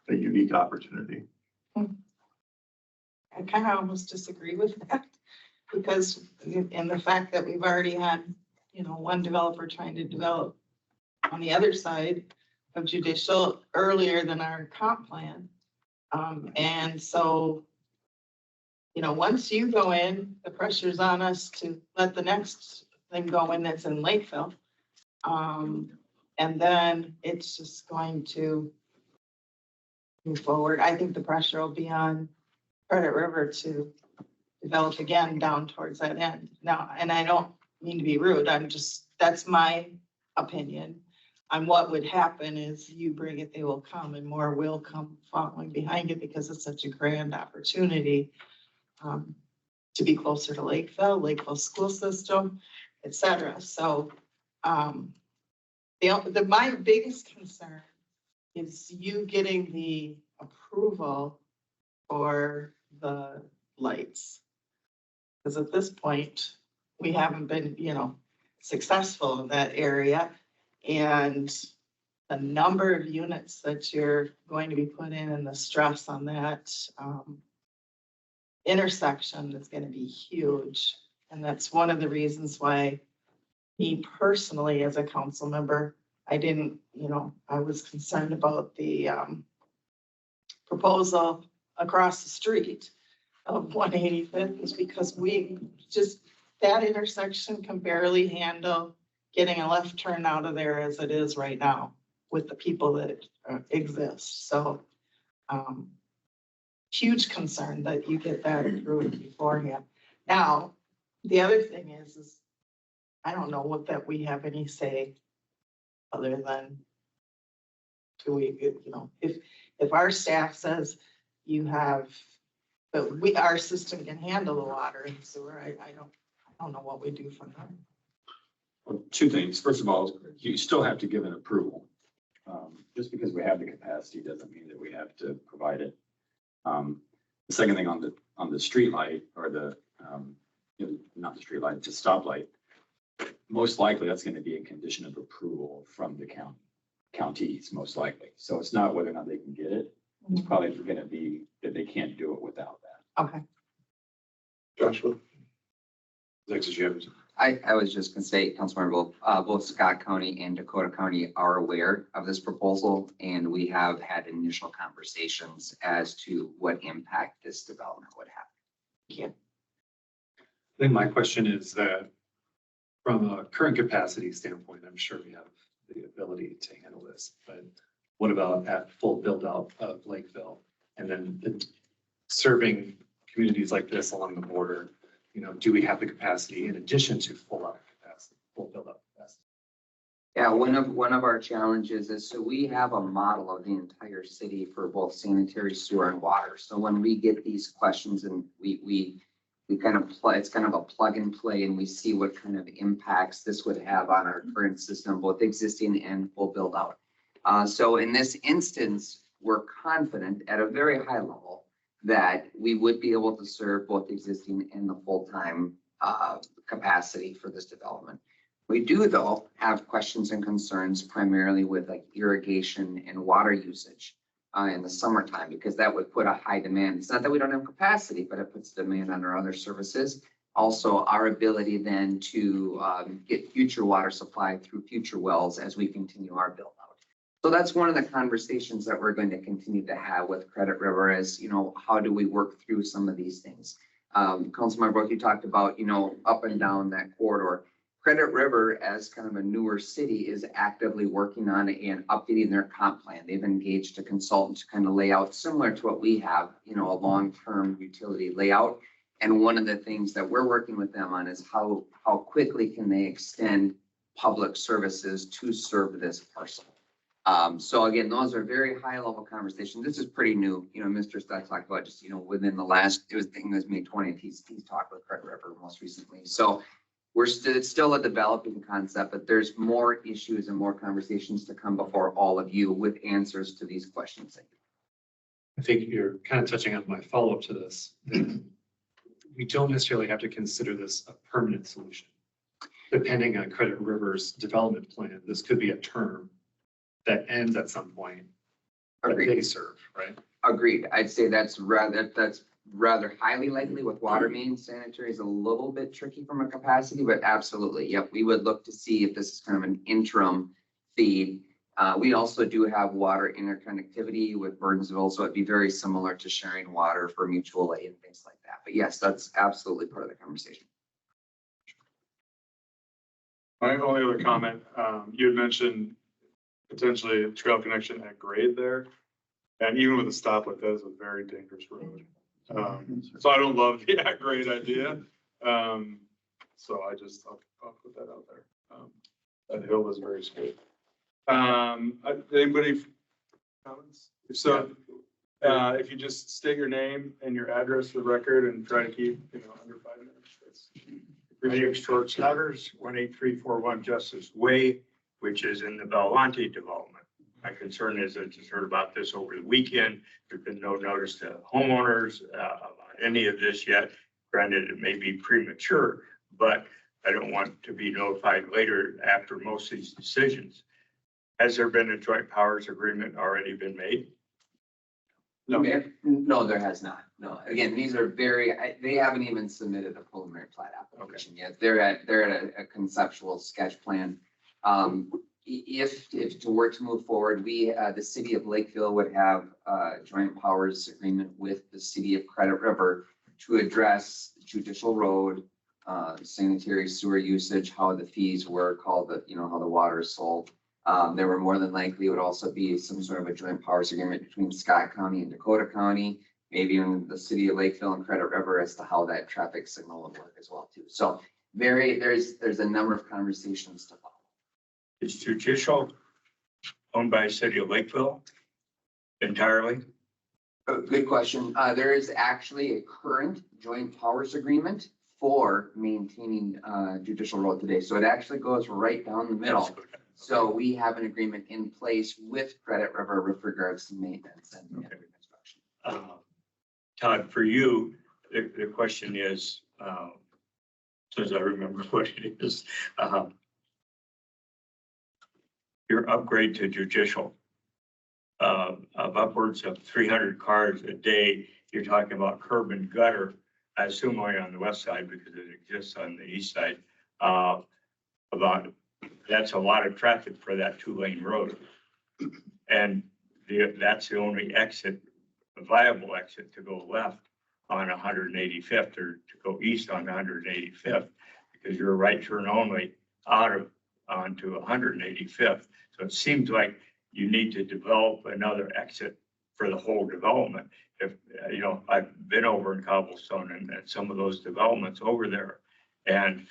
a unique opportunity. I kind of almost disagree with that because in the fact that we've already had, one developer trying to develop on the other side of judicial earlier than our comp plan. And so, once you go in, the pressure's on us to let the next thing go in that's in Lakeville. And then it's just going to move forward. I think the pressure will be on Credit River to develop again down towards that end. Now, and I don't mean to be rude, that's my opinion on what would happen is you bring it, they will come and more will come following behind it because it's such a grand opportunity to be closer to Lakeville school system, et cetera. So my biggest concern is you getting the approval for the lights. Because at this point, we haven't been, successful in that area. And the number of units that you're going to be put in and the stress on that intersection is going to be huge. And that's one of the reasons why me personally, as a council member, I didn't, I was concerned about the proposal across the street of 185th is because that intersection can barely handle getting a left turn out of there as it is right now with the people that exist. So huge concern that you get that approved beforehand. Now, the other thing is I don't know that we have any say other than if our staff says you have, but our system can handle the water and sewer, I don't know what we do from there. Well, two things. First of all, you still have to give an approval. Just because we have the capacity doesn't mean that we have to provide it. The second thing on the street light or not the street light, just stoplight, most likely that's going to be a condition of approval from the counties, most likely. So it's not whether or not they can get it. It's probably going to be that they can't do it without that. Okay. Joshua? I was just going to say, Councilmember, both Scott County and Dakota County are aware of this proposal, and we have had initial conversations as to what impact this development would have. Thank you. I think my question is that from a current capacity standpoint, I'm sure we have the ability to handle this, but what about at full build out of Lakeville? And then serving communities like this along the border, do we have the capacity in addition to full build out capacity? Yeah, one of our challenges is, so we have a model of the entire city for both sanitary sewer and water. So when we get these questions and we kind of it's kind of a plug and play, and we see what kind of impacts this would have on our current system, both existing and full build out. So in this instance, we're confident at a very high level that we would be able to serve both existing and the full-time capacity for this development. We do, though, have questions and concerns primarily with like irrigation and water usage in the summertime, because that would put a high demand. It's not that we don't have capacity, but it puts demand on our other services. Also, our ability then to get future water supply through future wells as we continue our build out. So that's one of the conversations that we're going to continue to have with Credit River is, you know, how do we work through some of these things? Councilmember Brooke, you talked about, you know, up and down that corridor. Credit River, as kind of a newer city, is actively working on and updating their comp plan. They've engaged a consultant to kind of lay out similar to what we have, you know, a long-term utility layout. And one of the things that we're working with them on is how quickly can they extend public services to serve this parcel. So again, those are very high level conversations. This is pretty new. You know, Mr. Stott talked about just, you know, within the last, I think it was May 20th, he's talked with Credit River most recently. So it's still a developing concept, but there's more issues and more conversations to come before all of you with answers to these questions. I think you're kind of touching on my follow-up to this. We don't necessarily have to consider this a permanent solution. Depending on Credit River's development plan, this could be a term that ends at some point that they serve, right? Agreed. I'd say that's rather highly likely. With water main sanitary is a little bit tricky from a capacity, but absolutely. Yep. We would look to see if this is kind of an interim feed. We also do have water interconnectivity with Burnsville, so it'd be very similar to sharing water for mutual aid and things like that. But yes, that's absolutely part of the conversation. My only other comment, you had mentioned potentially a trail connection at grade there. And even with a stop like that, is a very dangerous road. So I don't love the at grade idea. So I'll put that out there. That hill is very steep. Anybody comments? If so, if you just state your name and your address for the record and try to keep, you know, under 5 minutes. My name is George Snuggers, 18341 Justice Way, which is in the Belmonte development. My concern is I just heard about this over the weekend. There's been no notice to homeowners about any of this yet. Granted, it may be premature, but I don't want to be notified later after most of these decisions. Has there been a joint powers agreement already been made? No, there has not. No, again, these are they haven't even submitted a preliminary plat application yet. They're at a conceptual sketch plan. If to work to move forward, the city of Lakeville would have a joint powers agreement with the city of Credit River to address judicial road, sanitary sewer usage, how the fees work, how the water is sold. There were more than likely would also be some sort of a joint powers agreement between Scott County and Dakota County, maybe in the city of Lakeville and Credit River as to how that traffic signal would work as well too. So there's a number of conversations to follow. Is judicial owned by the city of Lakeville entirely? Good question. There is actually a current joint powers agreement for maintaining judicial road today. So it actually goes right down the middle. So we have an agreement in place with Credit River with regards to maintenance and construction. Todd, for you, the question is, since I remember what it is, your upgrade to judicial of upwards of 300 cars a day, you're talking about curb and gutter, I assume only on the west side because it exists on the east side. That's a lot of traffic for that 2-lane road. And that's the only exit, a viable exit to go left on 185th or to go east on 185th, because you're a right turn only onto 185th. So it seems like you need to develop another exit for the whole development. If you know, I've been over in Cobblestone and some of those developments over there, and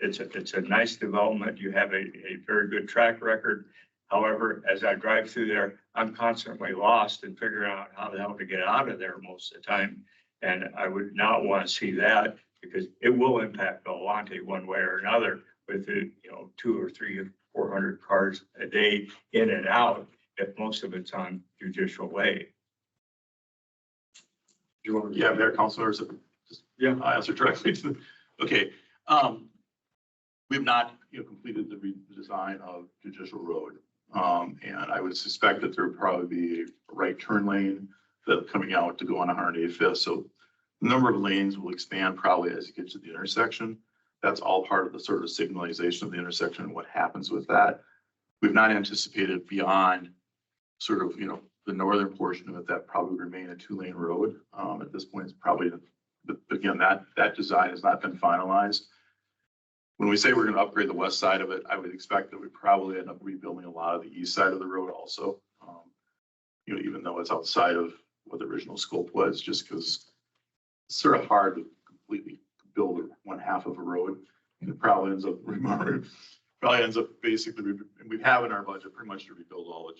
it's a nice development. You have a very good track record. However, as I drive through there, I'm constantly lost in figuring out how the hell to get out of there most of the time. And I would not want to see that, because it will impact Belmonte one way or another with the, 200 or 300 or 400 cars a day in and out, if most of it's on Judicial Way. You want to? Yeah, Mayor, council members, just, Yeah. I'll answer directly to the, okay. We've not, completed the redesign of Judicial Road. And I would suspect that there would probably be a right turn lane that coming out to go on 185th. So the number of lanes will expand probably as you get to the intersection. That's all part of the sort of signalization of the intersection and what happens with that. We've not anticipated beyond sort of, the northern portion of it, that probably remain a 2-lane road. At this point, it's probably, but again, that design has not been finalized. When we say we're going to upgrade the west side of it, I would expect that we probably end up rebuilding a lot of the east side of the road also. Even though it's outside of what the original scope was, just because it's sort of hard to completely build one half of a road. And it probably ends up basically, and we have in our budget pretty much to rebuild all of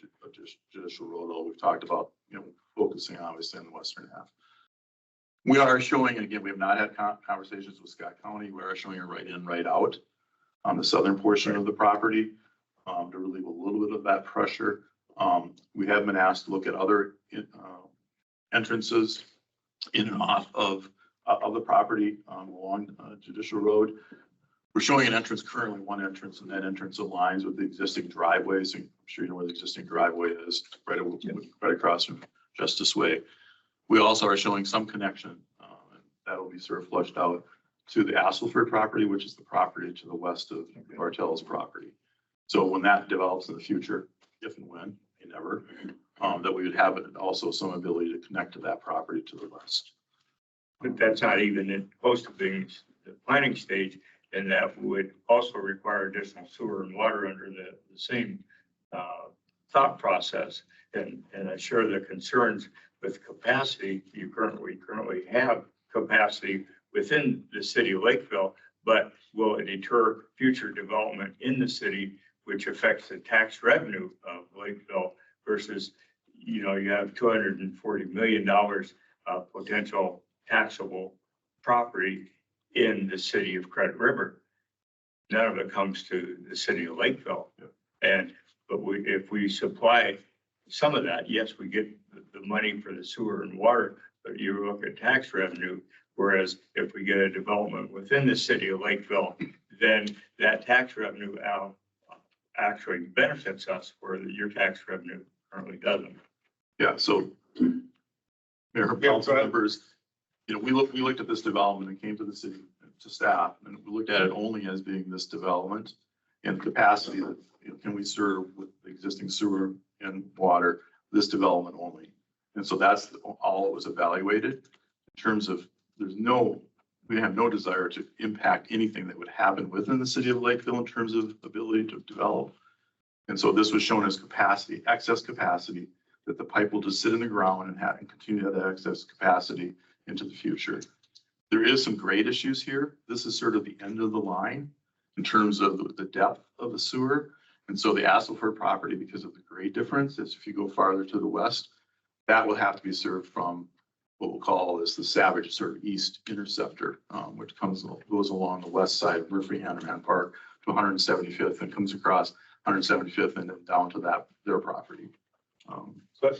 Judicial Road, all we've talked about, focusing obviously on the western half. We are showing, and again, we have not had conversations with Scott County. We are showing a right in, right out on the southern portion of the property to relieve a little bit of that pressure. We have been asked to look at other entrances in and off of the property along Judicial Road. We're showing an entrance, currently one entrance, and that entrance aligns with the existing driveways. I'm sure you know where the existing driveway is, right across from Justice Way. We also are showing some connection, and that'll be sort of flushed out to the Asselford property, which is the property to the west of Bartell's property. So when that develops in the future, if and when, never, that we would have also some ability to connect to that property to the west. But that's not even close to being the planning stage, and that would also require additional sewer and water under the same thought process. And I share the concerns with capacity. You currently have capacity within the city of Lakeville, but will it deter future development in the city, which affects the tax revenue of Lakeville versus, you have $240 million of potential taxable property in the city of Credit River. None of it comes to the city of Lakeville. But if we supply some of that, yes, we get the money for the sewer and water, but you look at tax revenue. Whereas if we get a development within the city of Lakeville, then that tax revenue actually benefits us, where your tax revenue currently doesn't. Yeah, so Mayor, council members, we looked at this development and came to the city, to staff, and we looked at it only as being this development and capacity that, can we serve with the existing sewer and water, this development only. And so that's all it was evaluated in terms of, we have no desire to impact anything that would happen within the city of Lakeville in terms of ability to develop. And so this was shown as capacity, excess capacity, that the pipe will just sit in the ground and continue to have that excess capacity into the future. There is some grade issues here. This is sort of the end of the line in terms of the depth of the sewer. And so the Asselford property, because of the grade difference, is if you go farther to the west, that will have to be served from what we'll call is the Savage sort of east interceptor, which goes along the west side of Murphy-Hanneman Park to 175th and comes across 175th and then down to their property.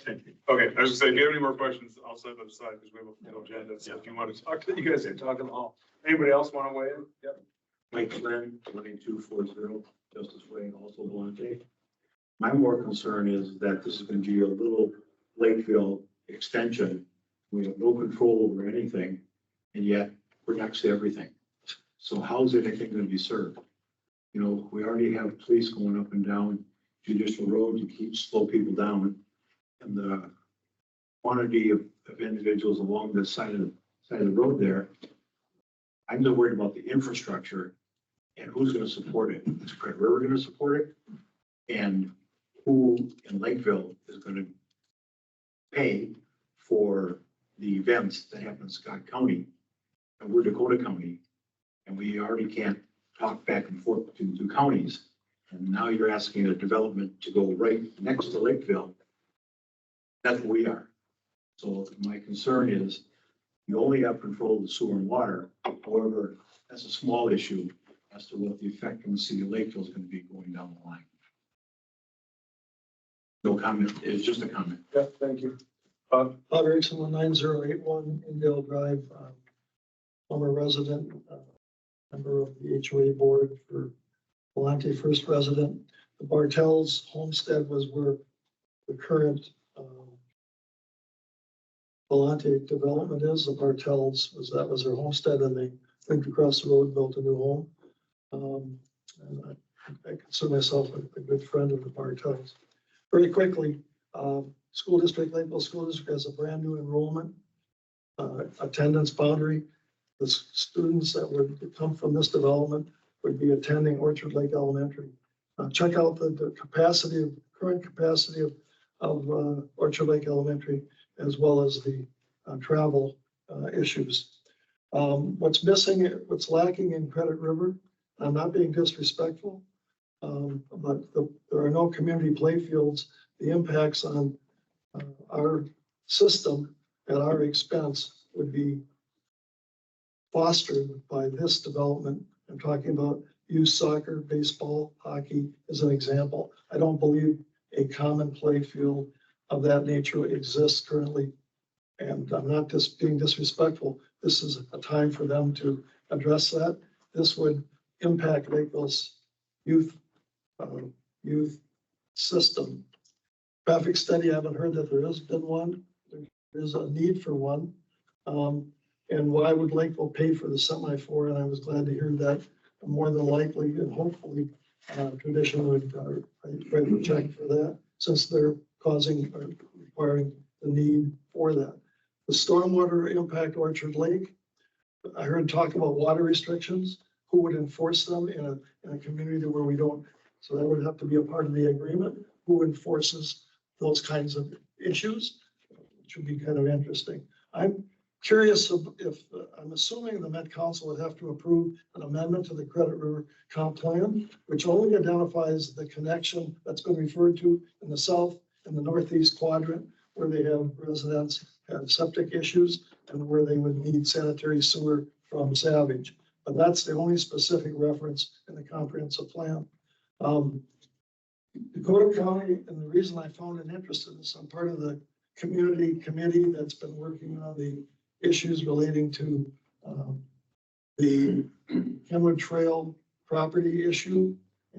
Thank you. Okay, I was just saying, if you have any more questions, I'll set them aside because we have a full agenda. So if you want to talk to, you guys can talk in the hall. Anybody else want to weigh in? Yep. Mike Flynn, 2240 Justice Way, also Volante. My more concern is that this is going to be a little Lakeville extension. We have no control over anything, and yet we're next to everything. So how's anything going to be served? We already have police going up and down Judicial Road to slow people down. And the quantity of individuals along the side of the road there, I'm not worried about the infrastructure and who's going to support it. Is Credit River going to support it? And who in Lakeville is going to pay for the events that happen in Scott County? And we're Dakota County, and we already can't talk back and forth between the two counties. And now you're asking a development to go right next to Lakeville. That's what we are. So my concern is you only have control of the sewer and water. However, that's a small issue as to what the effect on the city of Lakeville is going to be going down the line. No comment. It's just a comment. Yeah, thank you. Bob? Bob Erickson, 19081 Indale Drive. I'm a resident, member of the HOA board for Volante First Resident. The Bartels homestead was where the current Volante development is. The Bartels that was their homestead, and they moved across the road and built a new home. And I consider myself a good friend of the Bartels. Very quickly, school district, Lakeville School District has a brand new enrollment attendance boundary. The students that would come from this development would be attending Orchard Lake Elementary. Check out the current capacity of Orchard Lake Elementary, as well as the travel issues. What's missing, what's lacking in Credit River, I'm not being disrespectful, but there are no community play fields. The impacts on our system at our expense would be fostered by this development. I'm talking about youth soccer, baseball, hockey as an example. I don't believe a common play field of that nature exists currently. And I'm not just being disrespectful. This is a time for them to address that. This would impact Lakeville's youth system. Traffic study, I haven't heard that there has been one. There is a need for one. And why would Lakeville pay for the semaphore? And I was glad to hear that. More than likely and hopefully Tradition would write a check for that, since they're requiring the need for that. The stormwater impact Orchard Lake. I heard talk about water restrictions. Who would enforce them in a community where we don't? So that would have to be a part of the agreement. Who enforces those kinds of issues? Which would be kind of interesting. I'm curious if I'm assuming the Met Council would have to approve an amendment to the Credit River Comp Plan, which only identifies the connection that's been referred to in the south and the northeast quadrant, where they have residents have septic issues and where they would need sanitary sewer from Savage. But that's the only specific reference in the comprehensive plan. Dakota County, and the reason I found it interesting is I'm part of the community committee that's been working on the issues relating to the Kenwood Trail property issue.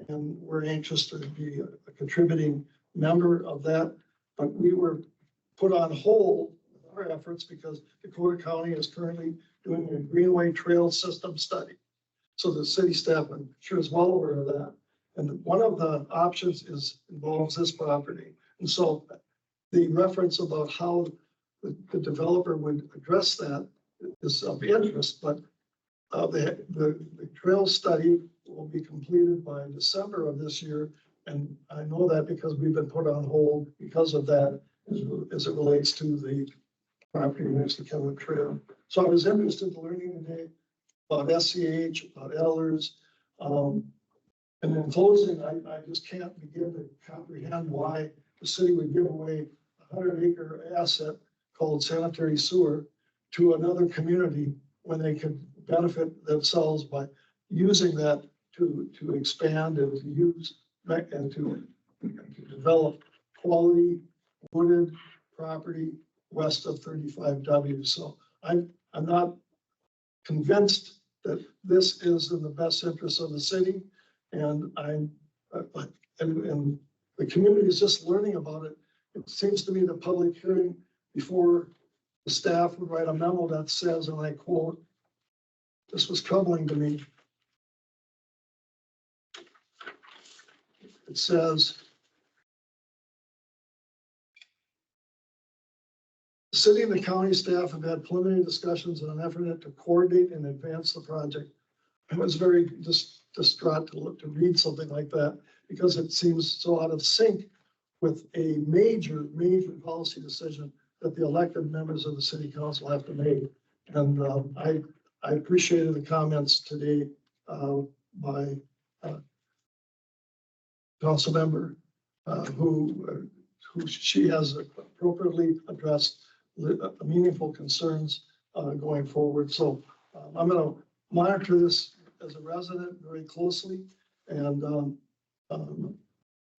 And we're anxious to be a contributing member of that. But we were put on hold with our efforts because Dakota County is currently doing a Greenway Trail System study. So the city staff, I'm sure, is well aware of that. And one of the options involves this property. And so the reference about how the developer would address that is of interest, but the trail study will be completed by December of this year. And I know that because we've been put on hold because of that as it relates to the property next to Kenwood Trail. So I was interested in learning today about SCH, about Ehlers. And in closing, I just can't begin to comprehend why the city would give away a 100-acre asset called sanitary sewer to another community when they could benefit themselves by using that to expand and to use and to develop quality wooded property west of 35W. So I'm not convinced that this is in the best interest of the city, and and the community is just learning about it. It seems to me the public hearing before the staff would write a memo that says, and I quote, "This was troubling to me." It says, "The city and the county staff have had preliminary discussions in an effort to coordinate and advance the project." I was very distraught to read something like that because it seems so out of sync with a major policy decision that the elected members of the city council have to make. And I appreciated the comments today by council member who she has appropriately addressed meaningful concerns going forward. So I'm going to monitor this as a resident very closely, and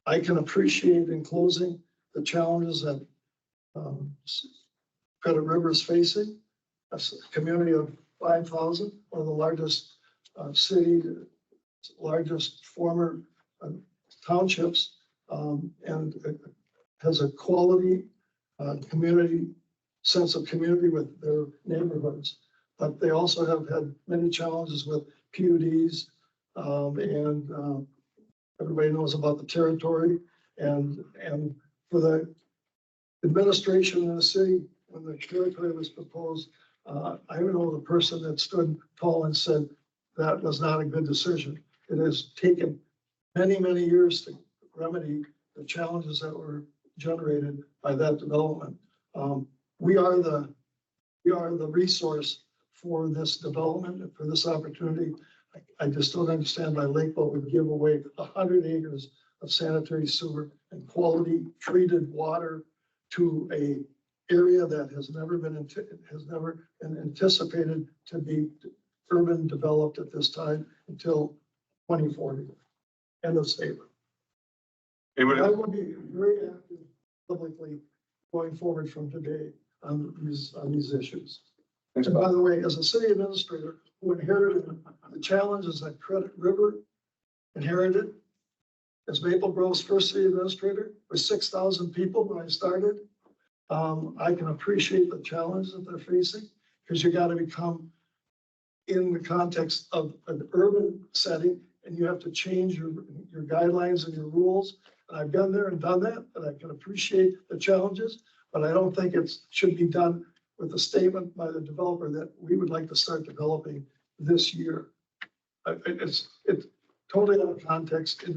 I can appreciate in closing the challenges that Credit River is facing. A community of 5,000, one of the largest city, largest former townships, and it has a quality community, sense of community with their neighborhoods. But they also have had many challenges with PUDs, and everybody knows about the territory. And for the administration in the city, when the territory was proposed, I know the person that stood tall and said that was not a good decision. It has taken many, many years to remedy the challenges that were generated by that development. We are the resource for this development and for this opportunity. I just don't understand why Lakeville would give away 100 acres of sanitary sewer and quality treated water to a area that has never been anticipated to be urban developed at this time until 2040. End of statement. Anybody I else? will be very active publicly going forward from today on these issues. And by the way, as a city administrator who inherited the challenges that Credit River inherited, as Maple Grove's first city administrator, with 6,000 people when I started, I can appreciate the challenges that they're facing, because you got to become in the context of an urban setting, and you have to change your guidelines and your rules. And I've been there and done that, and I can appreciate the challenges, but I don't think it should be done with a statement by the developer that we would like to start developing this year. It's totally out of context in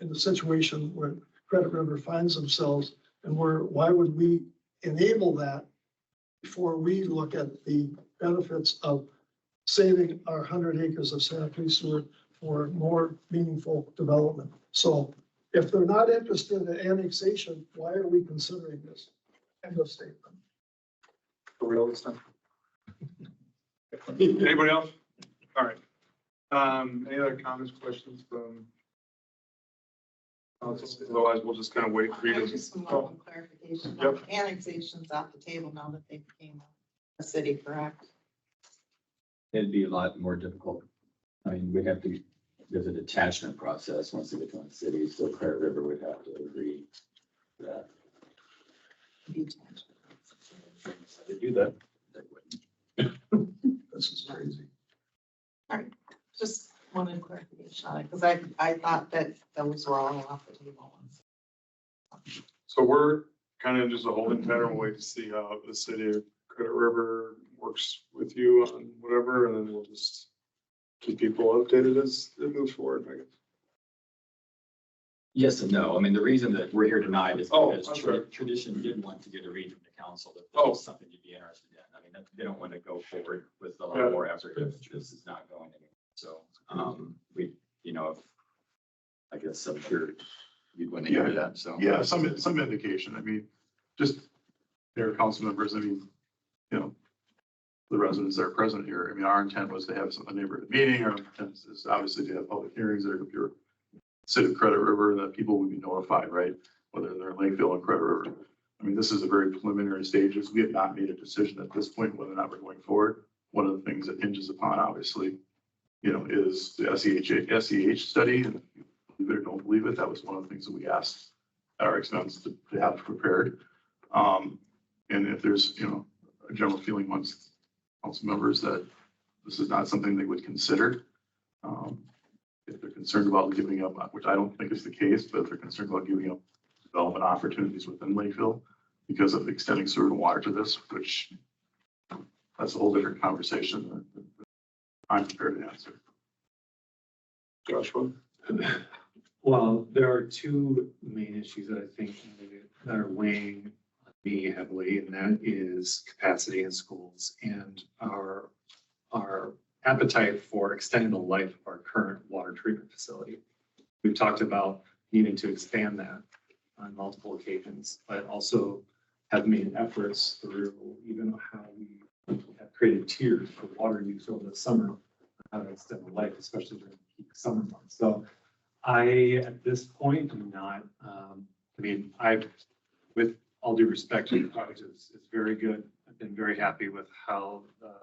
the situation where Credit River finds themselves, and why would we enable that before we look at the benefits of saving our 100 acres of sanitary sewer for more meaningful development. So if they're not interested in annexation, why are we considering this? End of statement. Anybody else? All right. Any other comments, questions from? Otherwise, we'll just kind of wait for you I to. just want one clarification. Yep. Annexation's off the table now that they became a city, correct? It'd be a lot more difficult. I mean, we'd have to, there's a detachment process once they become a city, so Credit River would have to agree to that. They do that. This is crazy. All right, just wanted clarification on it, because I thought that those were all off the table. So we're kind of just a holding pattern, we'll wait to see how the city of Credit River works with you on whatever, and then we'll just keep people updated as it moves forward, I guess. Yes and no. I mean, the reason that we're here tonight is Oh, because I'm sorry. tradition did want to get a read from the council that Oh. this was something you'd be interested in. I mean, they don't want to go forward with a lot more effort if this is not going anywhere. So, we, if, I guess I'm sure you'd want to hear that, so. Yeah, some indication. I mean, just their council members, I mean, the residents that are present here. I mean, our intent was to have a neighborhood meeting. Our intent is obviously to have public hearings that are pure city of Credit River, that people would be notified, right? Whether they're in Lakeville or Credit River. I mean, this is a very preliminary stages. We have not made a decision at this point whether or not we're going forward. One of the things that hinges upon, obviously, is the SEH study. And if you believe it or don't believe it, that was one of the things that we asked at our expense to have prepared. And if there's, a general feeling amongst council members that this is not something they would consider. If they're concerned about giving up, which I don't think is the case, but if they're concerned about giving up development opportunities within Lakeville because of extending sewer and water to this, which that's a whole different conversation that I'm prepared to answer. Joshua? Well, there are two main issues that I think that are weighing on me heavily, and that is capacity in schools and our appetite for extending the life of our current water treatment facility. We've talked about needing to expand that on multiple occasions, but also have made efforts through even how we have created tiers for water use over the summer, how to extend the life, especially during peak summer months. So I, at this point, am not, with all due respect to the project, is very good. I've been very happy with how the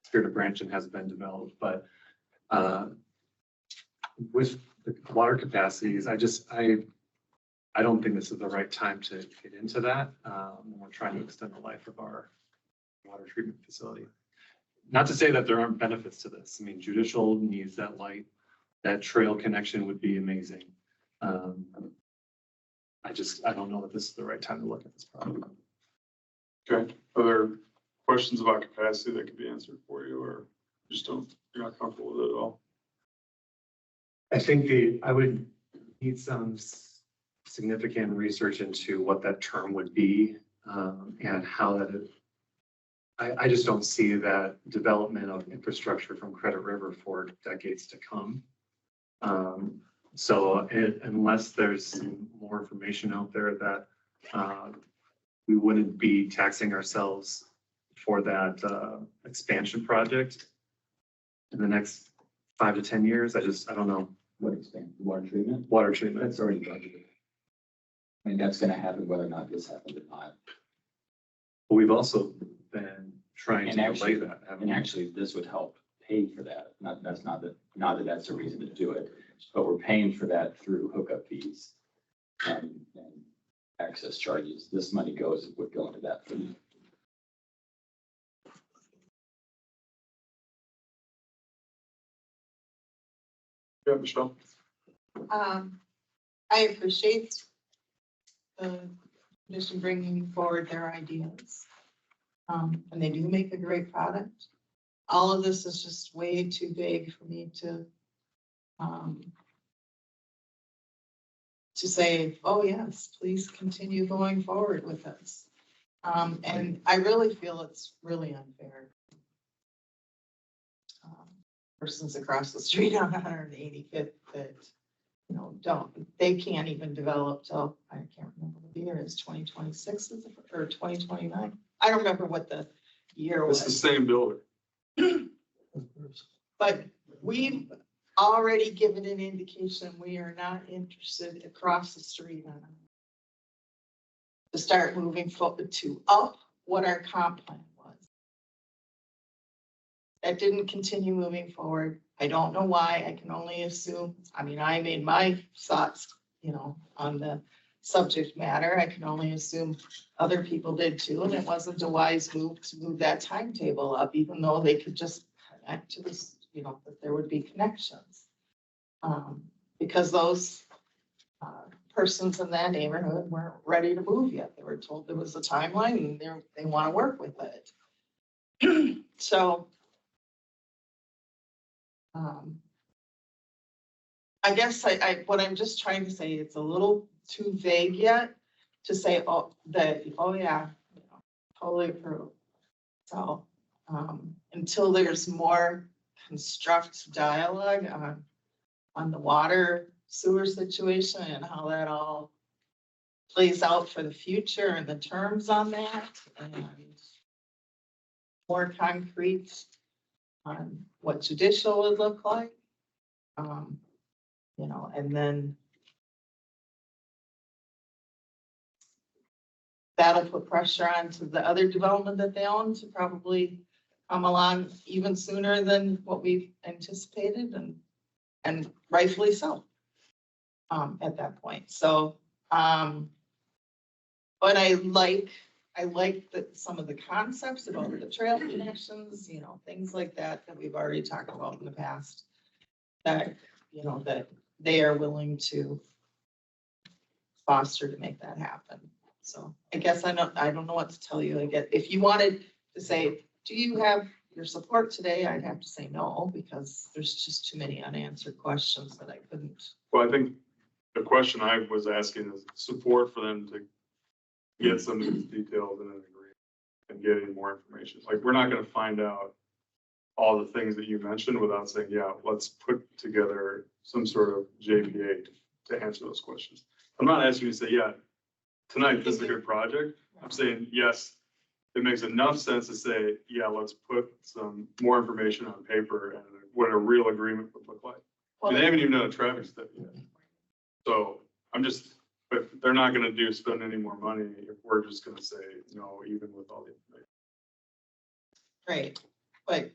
Spirit of Branson has been developed, but with the water capacities, I don't think this is the right time to get into that. When we're trying to extend the life of our water treatment facility. Not to say that there aren't benefits to this. I mean, Judicial needs that light, that trail connection would be amazing. I don't know that this is the right time to look at this problem. Okay, are there questions about capacity that could be answered for you, or you're not comfortable with it at all? I think I would need some significant research into what that term would be, and how that I just don't see that development of infrastructure from Credit River for decades to come. So unless there's more information out there that we wouldn't be taxing ourselves for that expansion project in the next 5 to 10 years, I don't know. What extent? Water treatment? Water treatment. That's already budgeted. I mean, that's gonna happen whether or not this happens or not. But we've also been trying And to actually, delay that. haven't and we? actually, this would help pay for that. Not that that's a reason to do it, but we're paying for that through hookup fees and access charges. This money would go into that fee. Yeah, Michelle? I appreciate the commission bringing forward their ideas. And they do make a great product. All of this is just way too vague for me to say, oh yes, please continue going forward with this. And I really feel it's really unfair. Persons across the street on 185th that, they can't even develop till, I can't remember what the year is, 2026 or 2029. I don't remember what the year It's the was. same builder. But we've already given an indication we are not interested across the street on to start moving forward to up what our comp plan was. That didn't continue moving forward. I don't know why. I can only assume. I mean, I made my thoughts, on the subject matter. I can only assume other people did too, and it wasn't a wise move to move that timetable up, even though they could just connect to this, that there would be connections. Because those persons in that neighborhood weren't ready to move yet. They were told there was a timeline and they want to work with it. So I guess what I'm just trying to say, it's a little too vague yet to say, oh yeah, totally approve. So, until there's more constructive dialogue on the water sewer situation and how that all plays out for the future and the terms on that, and more concrete on what judicial would look like, and then that'll put pressure onto the other development that they own to probably come along even sooner than what we've anticipated, and rightfully so at that point. So, but I like that some of the concepts about the trail connections, things like that we've already talked about in the past, that, that they are willing to foster to make that happen. So I guess I don't know what to tell you. I guess if you wanted to say, do you have your support today? I'd have to say no, because there's just too many unanswered questions that I couldn't. Well, I think the question I was asking is support for them to get some of these details in an agreement and getting more information. Like, we're not gonna find out all the things that you mentioned without saying, yeah, let's put together some sort of JPA to answer those questions. I'm not asking you to say, yeah, tonight, this is a good project. I'm saying, yes, it makes enough sense to say, yeah, let's put some more information on paper and what a real agreement would look like. I mean, they haven't even done a traffic study yet. So I'm just, But they're not gonna spend any more money if we're just gonna say, no, even with all the information. Right, but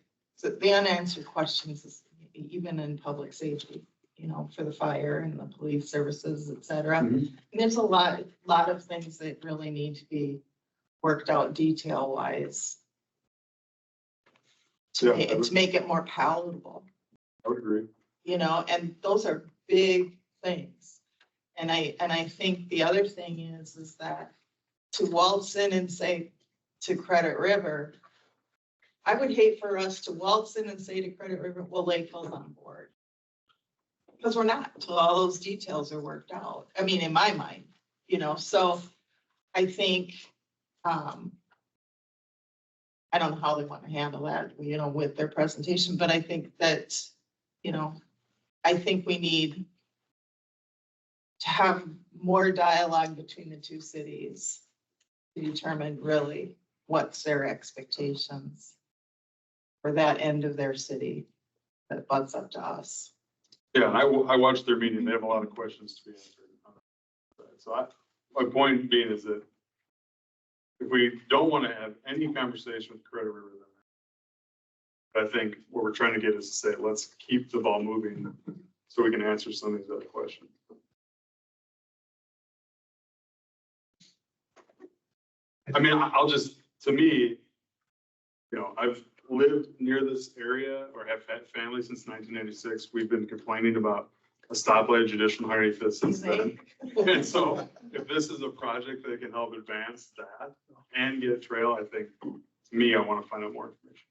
the unanswered questions is even in public safety, for the fire and the police services, et cetera. Mhm. And there's a lot of things that really need to be worked out detail wise Yeah, I would- to make it more palatable, I would agree. and those are big things. And I think the other thing is that to waltz in and say to Credit River, I would hate for us to waltz in and say to Credit River, well, Lakeville's on board. Because we're not, until all those details are worked out. I mean, in my mind, so I think, I don't know how they want to handle that, with their presentation, but I think that, I think we need to have more dialogue between the two cities to determine really what's their expectations for that end of their city that butts up to us. Yeah, and I watched their meeting. They have a lot of questions to be answered. So my point being is that if we don't want to have any conversation with Credit River, then I think what we're trying to get is to say, let's keep the ball moving so we can answer some of these other questions. I mean, to me, I've lived near this area or have had family since 1996. We've been complaining about a stoplight Judicial 185th since then. And so if this is a project that can help advance that and get a trail, I think, to me, I want to find out more information.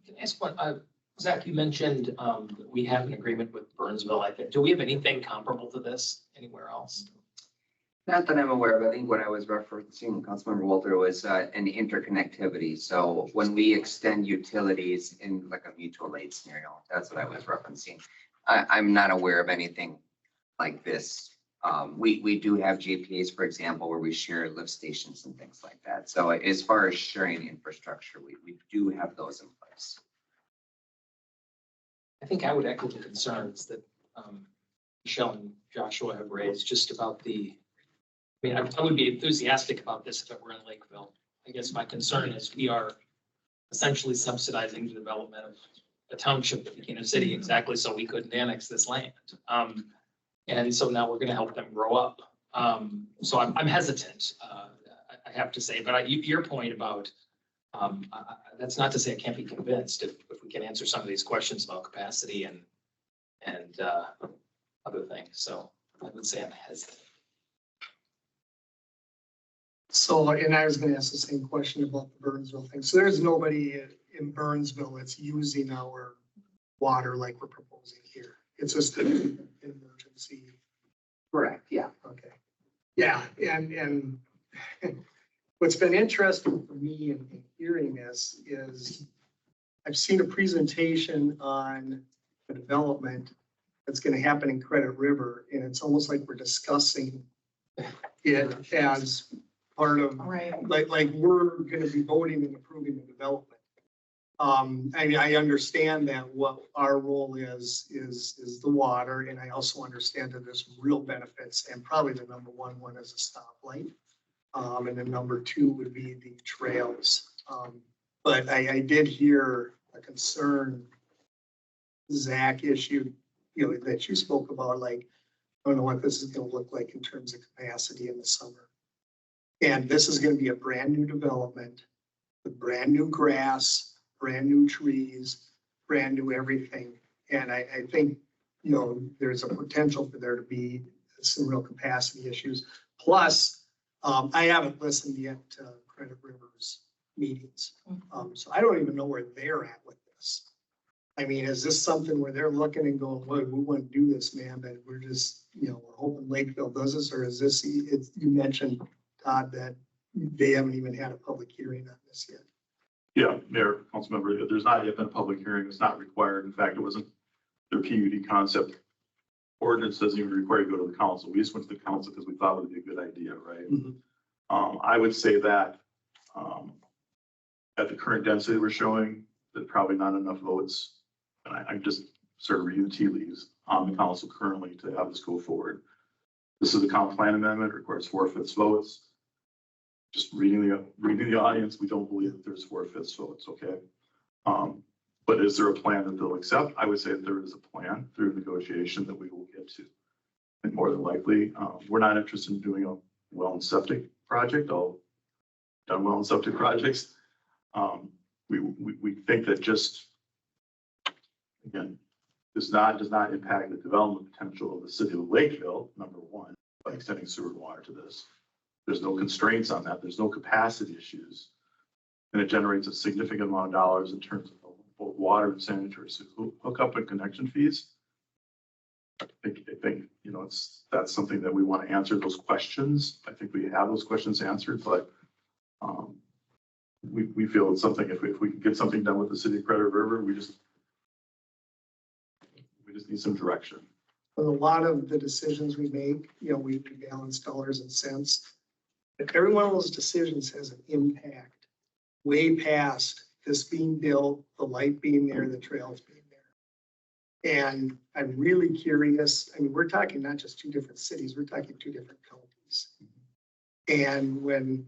Can I ask one, Zach, you mentioned that we have an agreement with Burnsville, I think. Do we have anything comparable to this anywhere else? Not that I'm aware of. I think what I was referencing, Councilmember Walter, was an interconnectivity. So when we extend utilities in like a mutual aid scenario, that's what I was referencing. I'm not aware of anything like this. We do have JPAs, for example, where we share lift stations and things like that. So as far as sharing infrastructure, we do have those in place. I think I would echo the concerns that Michelle and Joshua have raised just about I would be enthusiastic about this if it were in Lakeville. I guess my concern is we are essentially subsidizing the development of a township in a city exactly so we couldn't annex this land. And so now we're going to help them grow up. So I'm hesitant, I have to say, but your point about, that's not to say I can't be convinced if we can answer some of these questions about capacity and other things. So I would say I'm hesitant. So, and I was gonna ask the same question about the Burnsville thing. So there's nobody in Burnsville that's using our water like we're proposing here. It's just an emergency. Correct, yeah. Okay. Yeah, and what's been interesting for me in hearing this is I've seen a presentation on the development that's gonna happen in Credit River, and it's almost like we're discussing it as part of, Right. like we're gonna be voting and approving the development. I understand that what our role is the water, and I also understand that there's real benefits, and probably the number one is a stoplight. And then number two would be the trails. But I did hear a concern Zach issued, that you spoke about, like, I don't know what this is gonna look like in terms of capacity in the summer. And this is gonna be a brand new development with brand new grass, brand new trees, brand new everything. And I think, there's a potential for there to be some real capacity issues. Plus, I haven't listened yet to Credit River's meetings. So I don't even know where they're at with this. I mean, is this something where they're looking and going, well, we want to do this, man, but we're just, we're hoping Lakeville does this, or is this, you mentioned, Todd, that they haven't even had a public hearing on this yet. Yeah, Mayor, Councilmember, there's not yet been a public hearing. It's not required. In fact, it wasn't their PUD concept. Ordinance doesn't even require you to go to the council. We just went to the council because we thought it would be a good idea, right? Mm-hmm. I would say that at the current density we're showing, that probably not enough votes. And I'm just sort of reading the tea leaves on the council currently to have this go forward. This is the comp plan amendment, requires 4/5 votes. Just reading the audience, we don't believe that there's 4/5 votes, okay? But is there a plan that they'll accept? I would say that there is a plan through negotiation that we will get to. And more than likely, we're not interested in doing a well and septic project, all done well and septic projects. We think that just, again, does not impact the development potential of the city of Lakeville, number one, by extending sewer and water to this. There's no constraints on that. There's no capacity issues. And it generates a significant amount of dollars in terms of both water and sanitary hookup and connection fees. I think, you know, that's something that we want to answer those questions. I think we have those questions answered, but we feel it's something, if we can get something done with the city of Credit River, we just need some direction. But a lot of the decisions we make, you know, we balance dollars and cents. But every one of those decisions has an impact way past this being built, the light being there, the trails being there. And I'm really curious, I mean, we're talking not just two different cities, we're talking two different counties. And when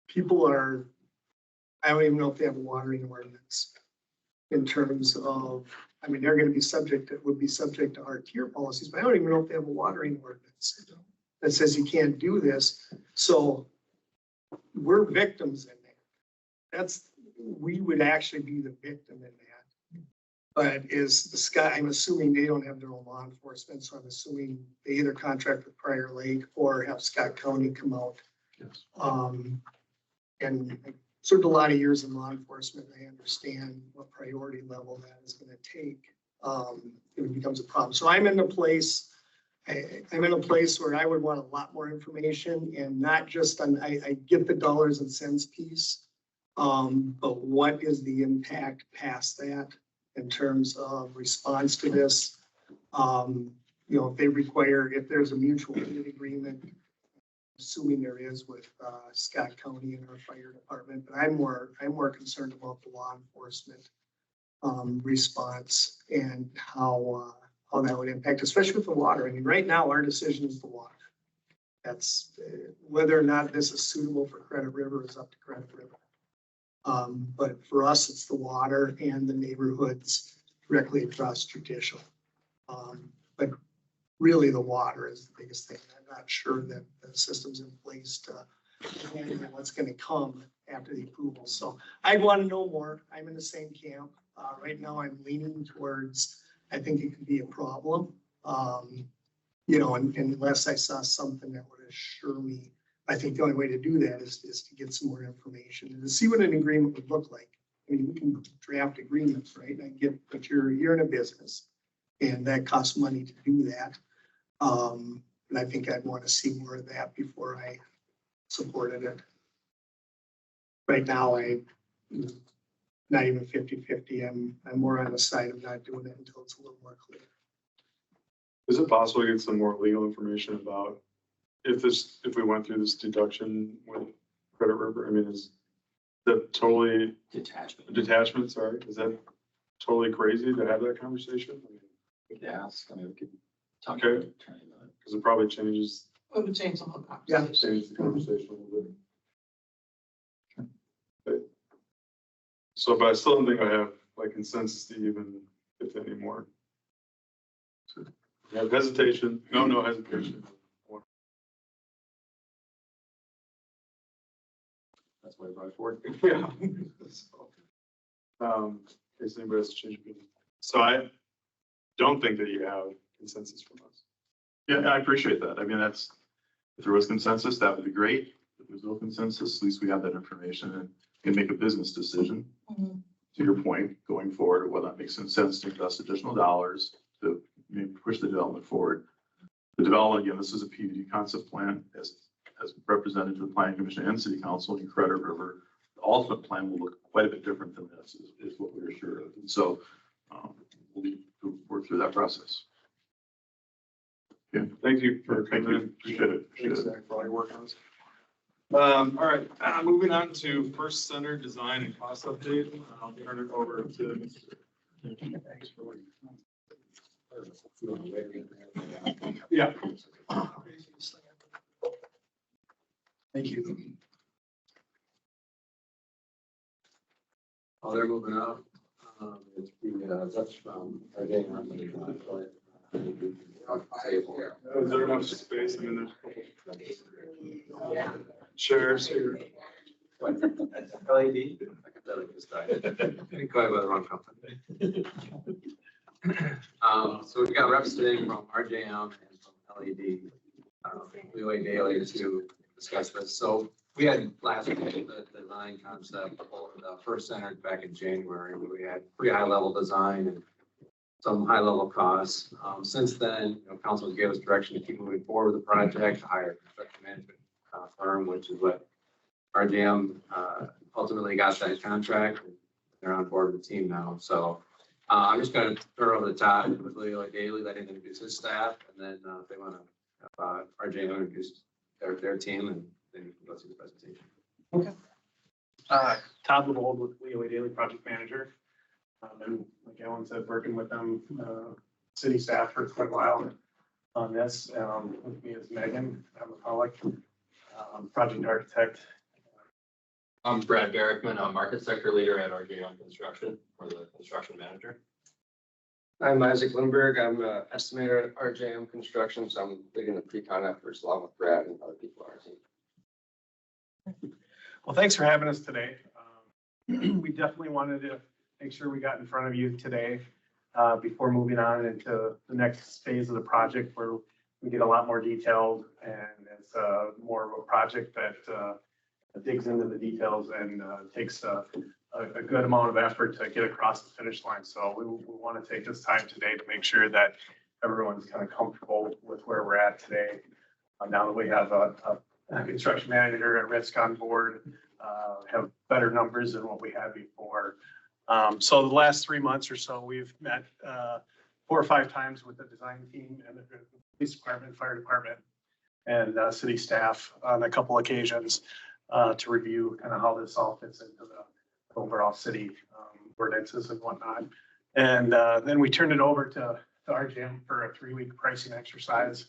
people are, I don't even know if they have a watering ordinance in terms of, I mean, they're gonna be subject, it would be subject to our tier policies, but I don't even know if they have a watering ordinance that says you can't do this. So we're victims in that. We would actually be the victim in that. But is the sky, I'm assuming they don't have their own law enforcement, so I'm assuming they either contract with Prior Lake or have Scott County come out. Yes. And I served a lot of years in law enforcement. I understand what priority level that is gonna take. If it becomes a problem. So I'm in a place where I would want a lot more information and not just on, I get the dollars and cents piece. But what is the impact past that in terms of response to this? You know, if they require, if there's a mutual aid agreement, assuming there is with Scott County and our fire department, but I'm more concerned about the law enforcement response and how that would impact, especially with the water. I mean, right now our decision is the water. That's whether or not this is suitable for Credit River is up to Credit River. But for us, it's the water and the neighborhoods directly across judicial. But really the water is the biggest thing. I'm not sure that the system's in place to handle what's gonna come after the approval. So I want to know more. I'm in the same camp. Right now I'm leaning towards, I think it could be a problem. You know, and unless I saw something that would assure me, I think the only way to do that is to get some more information and to see what an agreement would look like. I mean, we can draft agreements, right? I get that you're in a business and that costs money to do that. And I think I'd want to see more of that before I supported it. Right now, I'm not even 50-50. I'm more on the side of not doing it until it's a little more clear. Is it possible to get some more legal information about if we went through this deduction with Credit River? I mean, is that totally detachment, sorry, is that totally crazy to have that conversation? I mean, We could ask, I mean, we could talk. Okay. to the attorney about it. because it probably changes, It would change the whole Yeah. conversation. changes the conversation a little bit. Okay. So, but I still don't think I have like consensus to even get anymore. So, I have hesitation, no hesitation. That's why I brought it forward. Yeah. So, in case anybody has to change opinion. So I don't think that you have consensus from us. Yeah, I appreciate that. I mean, if there was consensus, that would be great. If there's no consensus, at least we have that information and can make a business decision. Mhm. To your point, going forward, whether that makes some sense to invest additional dollars to maybe push the development forward. The development, again, this is a PUD concept plan as represented to the Planning Commission and City Council in Credit River. The ultimate plan will look quite a bit different than this is what we're sure of. And so we'll need to work through that process. Yeah, thank you for Thank coming you. in. Appreciate it. Thanks, Zach, for all your work on this. All right, moving on to First Center Design and Cost Update. I'll turn it over to Mr. Yeah. Thank you. Oh, they're moving up. It's that's from our day on the table. Is there enough space? I mean, there's a couple chairs here. LED? Quite by the wrong company. So we've got reps today from RJM and from LED, Leeway Daily to discuss this. So we had last week the design concept for the first center back in January, where we had pretty high level design and some high level costs. Since then, council gave us direction to keep moving forward with the project, to hire a construction management firm, which is what RJM ultimately got that contract. They're on board with the team now. So I'm just going to turn over the top with Leo Daly, let him introduce his staff, and then if they want to have RJM introduce their team, and then you can go through the presentation. Okay. Todd LeBold with Leo Daily Project Manager. And like Alan said, working with them, city staff for quite a while on this. With me is Megan, I'm a colleague, project architect. I'm Brad Barrickman. I'm market sector leader at RJM Construction, or the construction manager. I'm Isaac Lindberg. I'm an estimator at RJM Construction, so I'm leading the pre-con efforts along with Brad and other people on our team. Well, thanks for having us today. We definitely wanted to make sure we got in front of you today before moving on into the next phase of the project, where we get a lot more detailed, and it's more of a project that digs into the details and takes a good amount of effort to get across the finish line. So we want to take this time today to make sure that everyone's kind of comfortable with where we're at today. Now that we have a construction manager at risk on board, have better numbers than what we had before. So the last 3 months or so, we've met 4 or 5 times with the design team and the police department, fire department, and city staff on a couple occasions to review kind of how this all fits into the overall city ordinances and whatnot. And then we turned it over to RJM for a 3-week pricing exercise.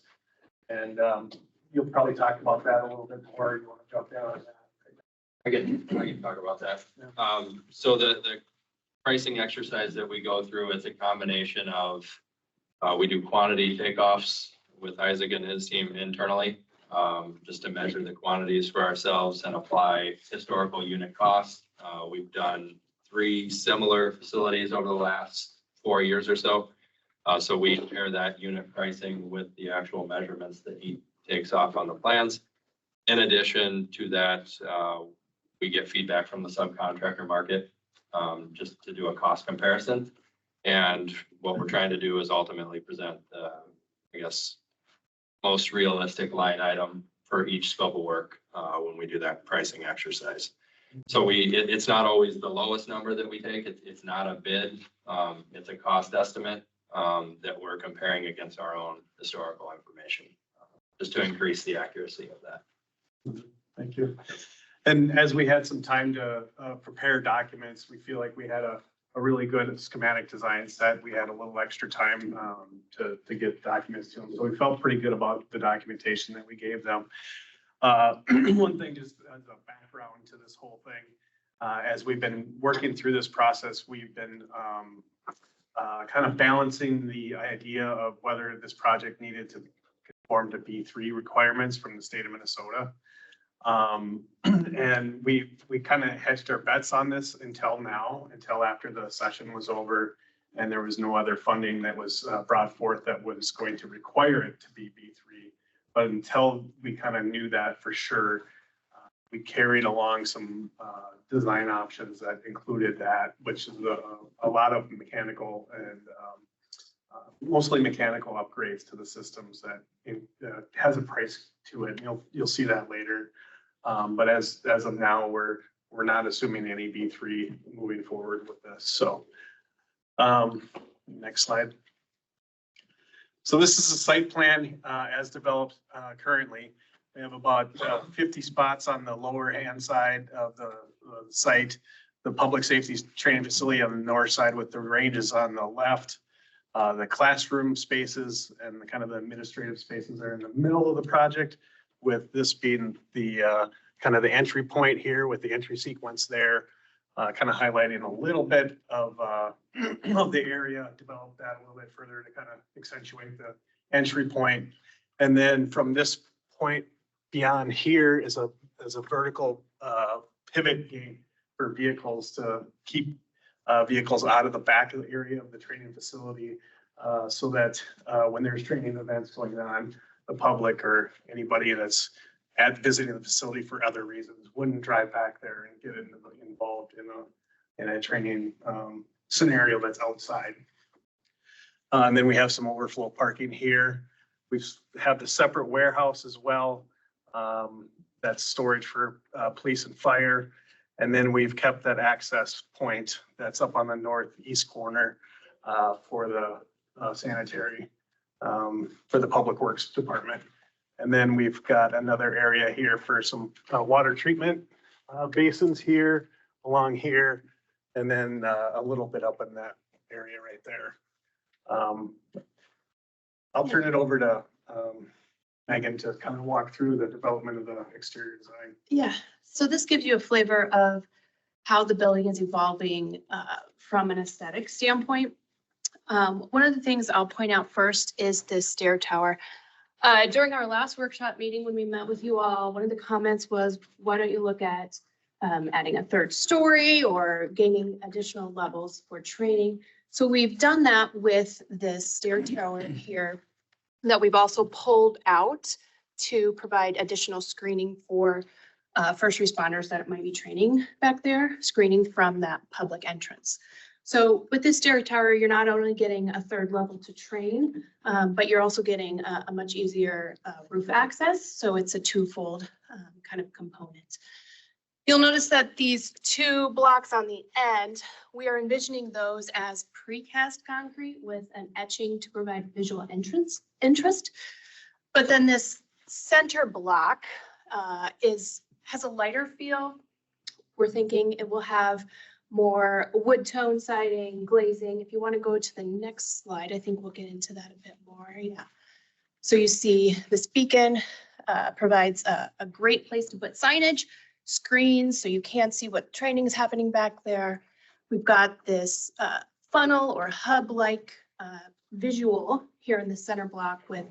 And you'll probably talk about that a little bit more. You want to jump in on that? I can talk about that. So the pricing exercise that we go through is a combination of, we do quantity takeoffs with Isaac and his team internally, just to measure the quantities for ourselves and apply historical unit costs. We've done 3 similar facilities over the last 4 years or so. So we compare that unit pricing with the actual measurements that he takes off on the plans. In addition to that, we get feedback from the subcontractor market, just to do a cost comparison. And what we're trying to do is ultimately present the, I guess, most realistic line item for each scope of work when we do that pricing exercise. So it's not always the lowest number that we take. It's not a bid. It's a cost estimate that we're comparing against our own historical information, just to increase the accuracy of that. Thank you. And as we had some time to prepare documents, we feel like we had a really good schematic design set. We had a little extra time to get documents to them. So we felt pretty good about the documentation that we gave them. One thing, just as a background to this whole thing, as we've been working through this process, we've been kind of balancing the idea of whether this project needed to conform to B3 requirements from the state of Minnesota. And we kind of hedged our bets on this until after the session was over and there was no other funding that was brought forth that was going to require it to be B3. But until we kind of knew that for sure, we carried along some design options that included that, which is a lot of mechanical and mostly mechanical upgrades to the systems that has a price to it. You'll see that later. But as of now, we're not assuming any B3 moving forward with this. So next slide. So this is a site plan as developed currently. We have about 50 spots on the lower hand side of the site the public safety training facility on the north side with the ranges on the left. The classroom spaces and the kind of the administrative spaces are in the middle of the project, with this being the kind of the entry point here with the entry sequence there, kind of highlighting a little bit of the area, develop that a little bit further to kind of accentuate the entry point. And then from this point beyond here is a vertical pivot gate for vehicles to keep vehicles out of the back of the area of the training facility, so that when there's training events going on, the public or anybody that's visiting the facility for other reasons wouldn't drive back there and get involved in a training scenario that's outside. And then we have some overflow parking here. We have the separate warehouse as well. That's storage for police and fire. And then we've kept that access point that's up on the northeast corner for the sanitary, for the Public Works Department. And then we've got another area here for some water treatment basins here, along here, and then a little bit up in that area right there. I'll turn it over to Megan to kind of walk through the development of the exterior design. Yeah, so this gives you a flavor of how the building is evolving from an aesthetic standpoint. One of the things I'll point out first is this stair tower. During our last workshop meeting, when we met with you all, one of the comments was, why don't you look at adding a third story or gaining additional levels for training? So we've done that with this stair tower here that we've also pulled out to provide additional screening for first responders that might be training back there, screening from that public entrance. So with this stair tower, you're not only getting a third level to train, but you're also getting a much easier roof access. So it's a twofold kind of component. You'll notice that these two blocks on the end, we are envisioning those as precast concrete with an etching to provide visual interest. But then this center block has a lighter feel. We're thinking it will have more wood tone siding, glazing. If you want to go to the next slide, I think we'll get into that a bit more. Yeah. So you see this beacon provides a great place to put signage, screens, so you can't see what training is happening back there. We've got this funnel or hub-like visual here in the center block with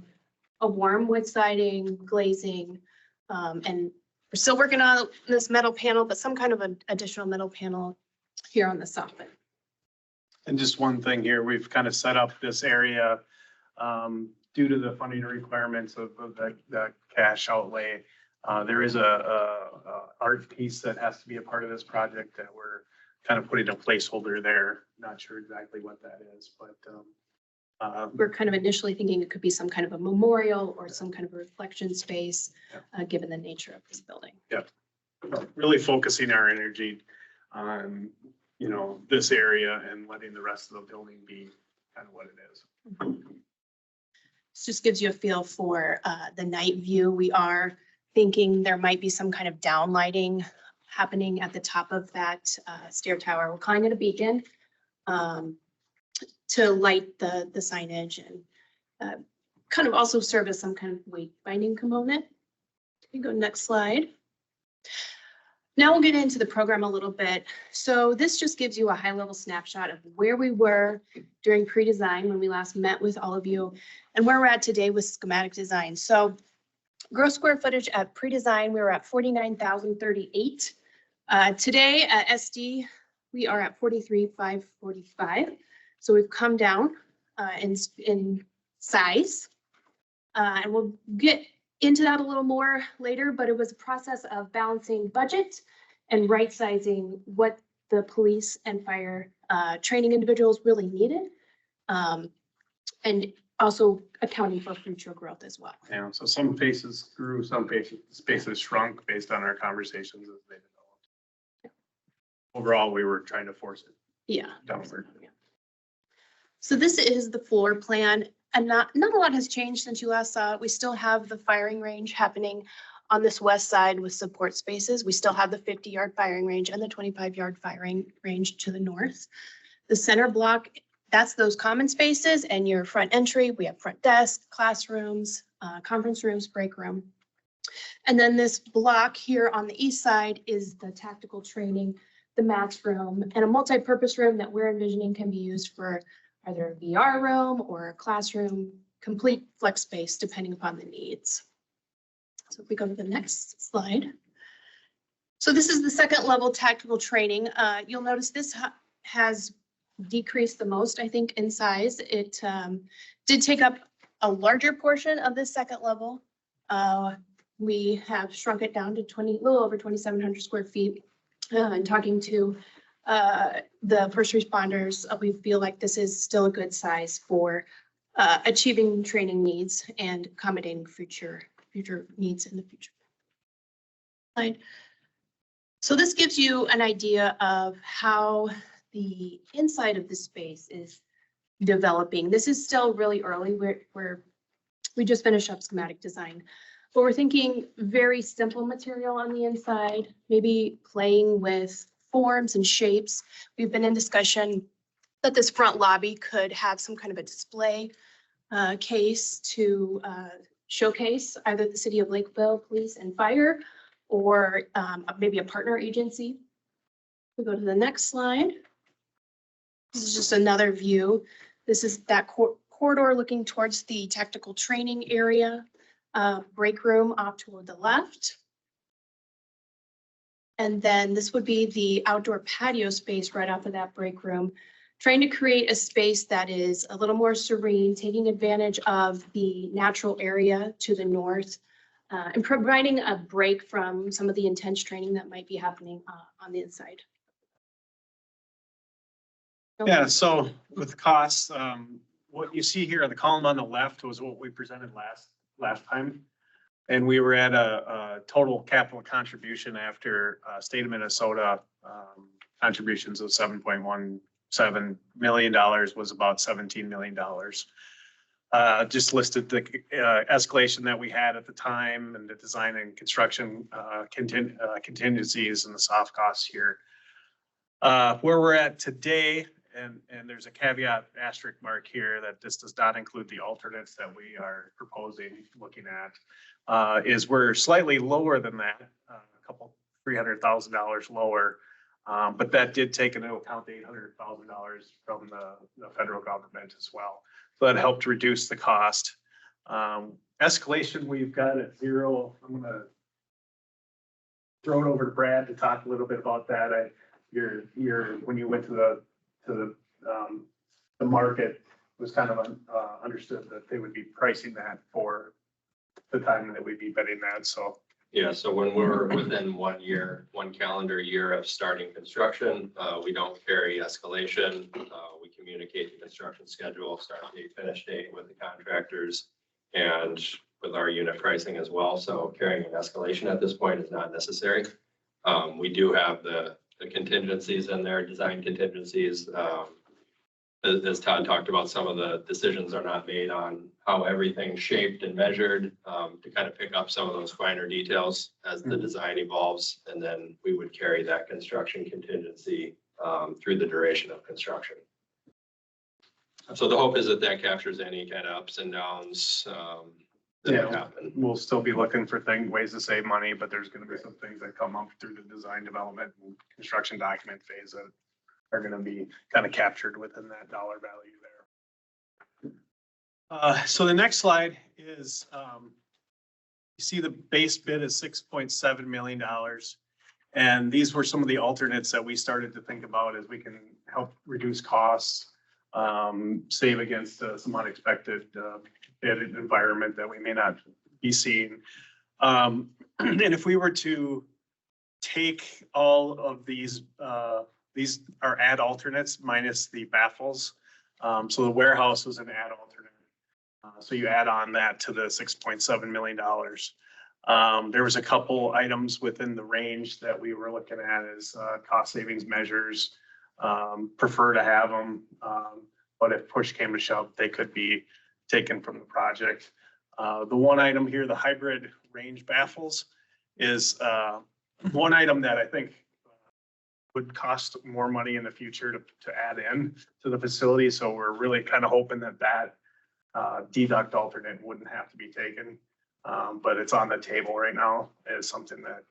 a warm wood siding, glazing, and we're still working on this metal panel, but some kind of an additional metal panel here on the soffit. And just one thing here, we've kind of set up this area due to the funding requirements of the cash outlay. There is a art piece that has to be a part of this project that we're kind of putting a placeholder there. Not sure exactly what that is, but we're kind of initially thinking it could be some kind of a memorial or some kind of a reflection space, given the nature of this building. Yeah, really focusing our energy on, you know, this area and letting the rest of the building be kind of what it is. This just gives you a feel for the night view. We are thinking there might be some kind of downlighting happening at the top of that stair tower. We're calling it a beacon to light the signage and kind of also serve as some kind of weight binding component. You go next slide. Now we'll get into the program a little bit. So this just gives you a high level snapshot of where we were during pre-design when we last met with all of you and where we're at today with schematic design. So gross square footage at pre-design, we were at 49,038. Today at SD, we are at 43,545. So we've come down in size, and we'll get into that a little more later, but it was a process of balancing budget and right sizing what the police and fire training individuals really needed, and also accounting for future growth as well. Yeah, so some spaces grew, some spaces shrunk based on our conversations as they developed. Yeah. Overall, we were trying to force it. Yeah. Downward. Yeah. So this is the floor plan, and not a lot has changed since you last saw it. We still have the firing range happening on this west side with support spaces. We still have the 50-yard firing range and the 25-yard firing range to the north. The center block, that's those common spaces and your front entry. We have front desk, classrooms, conference rooms, break room. And then this block here on the east side is the tactical training, the mats room, and a multi-purpose room that we're envisioning can be used for either a VR room or a classroom, complete flex space depending upon the needs. So if we go to the next slide. So this is the second level tactical training. You'll notice this has decreased the most, I think, in size. It did take up a larger portion of this second level. We have shrunk it down to a little over 2,700 square feet. And talking to the first responders, we feel like this is still a good size for achieving training needs and accommodating future needs in the future. Slide. So this gives you an idea of how the inside of the space is developing. This is still really early. We just finished up schematic design, but we're thinking very simple material on the inside, maybe playing with forms and shapes. We've been in discussion that this front lobby could have some kind of a display case to showcase either the City of Lakeville Police and Fire or maybe a partner agency. We go to the next slide. This is just another view. This is that corridor looking towards the tactical training area, break room off toward the left. And then this would be the outdoor patio space right off of that break room, trying to create a space that is a little more serene, taking advantage of the natural area to the north, and providing a break from some of the intense training that might be happening on the inside. Yeah, so with the costs, what you see here, the column on the left was what we presented last time. And we were at a total capital contribution after state of Minnesota contributions of $7.17 million was about $17 million. Just listed the escalation that we had at the time and the design and construction contingencies and the soft costs here. Where we're at today, and there's a caveat asterisk mark here that this does not include the alternates that we are proposing, looking at, is we're slightly lower than that, a couple $300,000 lower. But that did take into account the $800,000 from the federal government as well. So that helped reduce the cost. Escalation, we've got at zero. I'm gonna throw it over to Brad to talk a little bit about that. When you went to the market, it was kind of understood that they would be pricing that for the time that we'd be bidding that, so. Yeah, so when we're within 1 year, 1 calendar year of starting construction, we don't carry escalation. We communicate the construction schedule, start date, finish date with the contractors and with our unit pricing as well. So carrying an escalation at this point is not necessary. We do have the contingencies in there, design contingencies. As Todd talked about, some of the decisions are not made on how everything's shaped and measured, to kind of pick up some of those finer details as the design evolves. And then we would carry that construction contingency through the duration of construction. So the hope is that that captures any kind of ups and downs that happen. We'll still be looking for ways to save money, but there's going to be some things that come up through the design development and construction document phase that are going to be kind of captured within that dollar value there. So the next slide is, you see the base bid is $6.7 million. And these were some of the alternates that we started to think about as we can help reduce costs, save against some unexpected bid environment that we may not be seeing. And if we were to take all of these are add alternates minus the baffles. So the warehouse was an add alternate. So you add on that to the $6.7 million. There was a couple items within the range that we were looking at as cost savings measures. Prefer to have them, but if push came to shove, they could be taken from the project. The one item here, the hybrid range baffles, is one item that I think would cost more money in the future to add in to the facility. So we're really kind of hoping that deduct alternate wouldn't have to be taken. But it's on the table right now as something that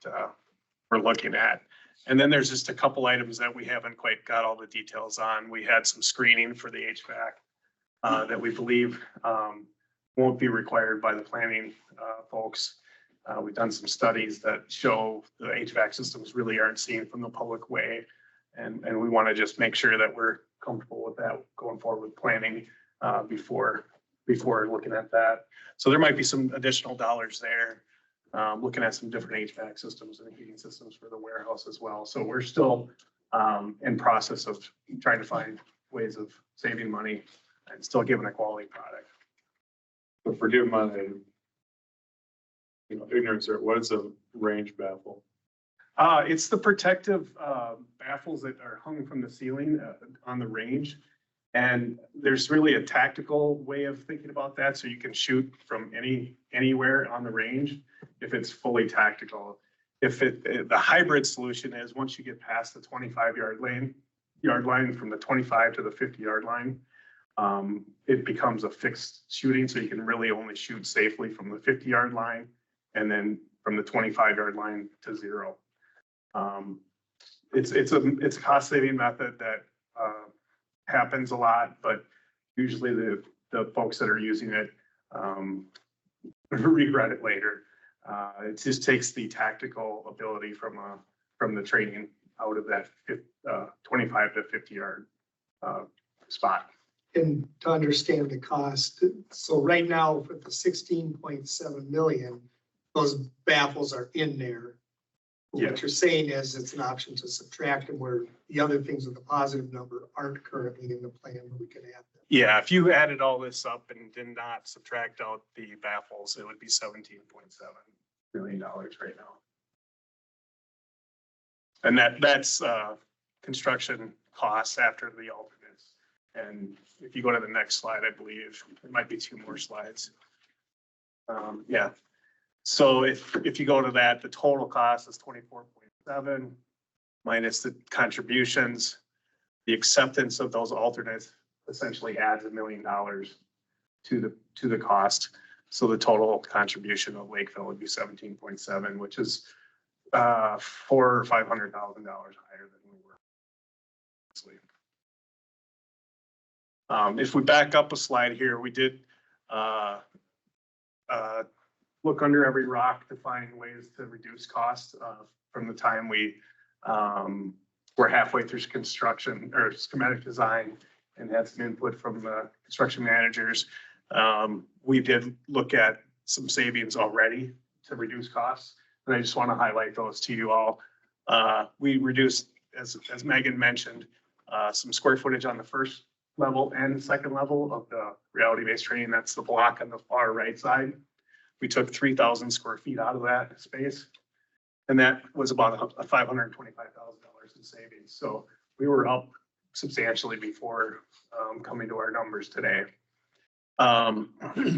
we're looking at. And then there's just a couple items that we haven't quite got all the details on. We had some screening for the HVAC that we believe won't be required by the planning folks. We've done some studies that show the HVAC systems really aren't seen from the public way. And we want to just make sure that we're comfortable with that going forward with planning before looking at that. So there might be some additional dollars there, looking at some different HVAC systems and heating systems for the warehouse as well. So we're still in process of trying to find ways of saving money and still giving a quality product. But forgive my, ignorance, or what is a range baffle? It's the protective baffles that are hung from the ceiling on the range. And there's really a tactical way of thinking about that. So you can shoot from anywhere on the range if it's fully tactical. The hybrid solution is once you get past the 25-yard line from the 25 to the 50-yard line, it becomes a fixed shooting. So you can really only shoot safely from the 50-yard line and then from the 25-yard line to 0. It's a cost saving method that happens a lot, but usually the folks that are using it regret it later. It just takes the tactical ability from the training out of that 25 to 50-yard spot. And to understand the cost, so right now with the 16.7 million, those baffles are in there. Yeah. What you're saying is it's an option to subtract them where the other things with the positive number aren't currently in the plan, but we can add them. Yeah, if you added all this up and did not subtract out the baffles, it would be $17.7 million right now. And that's construction costs after the alternates. And if you go to the next slide, I believe there might be 2 more slides. Yeah. So if you go to that, the total cost is 24.7 minus the contributions. The acceptance of those alternates essentially adds $1 million to the cost. So the total contribution of Lakeville would be 17.7, which is $400,000 or $500,000 higher than we were. If we back up a slide here, we did look under every rock to find ways to reduce costs from the time we were halfway through construction or schematic design and had some input from the construction managers. We did look at some savings already to reduce costs. And I just want to highlight those to you all. We reduced, as Megan mentioned, some square footage on the first level and second level of the reality-based training. That's the block on the far right side. We took 3,000 square feet out of that space. And that was about $525,000 in savings. So we were up substantially before coming to our numbers today.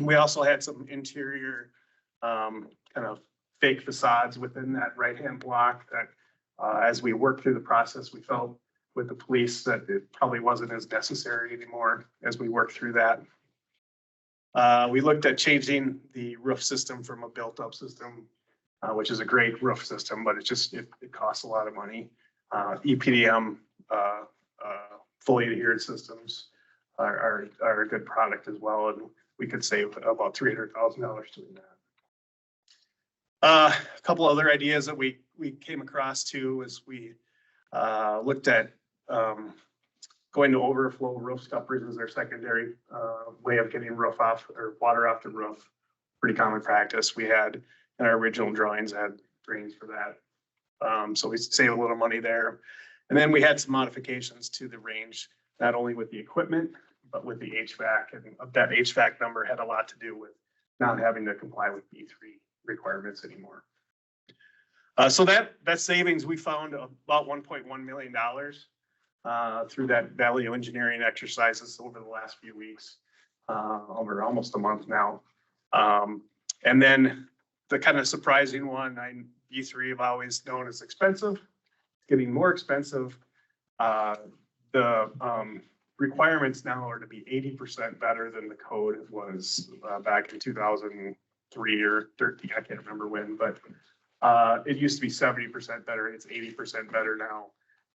We also had some interior kind of fake facades within that right-hand block that as we worked through the process, we felt with the police that it probably wasn't as necessary anymore as we worked through that. We looked at changing the roof system from a built-up system, which is a great roof system, but it costs a lot of money. EPDM fully adhered systems are a good product as well, and we could save about $300,000 doing that. A couple other ideas that we came across too is we looked at going to overflow roof scuppers as our secondary way of getting roof off or water off the roof. Pretty common practice. We had in our original drawings had drains for that. So we save a little money there. And then we had some modifications to the range, not only with the equipment, but with the HVAC. And that HVAC number had a lot to do with not having to comply with B3 requirements anymore. So that savings, we found about $1.1 million through that value engineering exercises over the last few weeks, over almost a month now. And then the kind of surprising one, B3 have always known as expensive. It's getting more expensive. The requirements now are to be 80% better than the code was back in 2003 or 13. I can't remember when, but it used to be 70% better. It's 80% better now.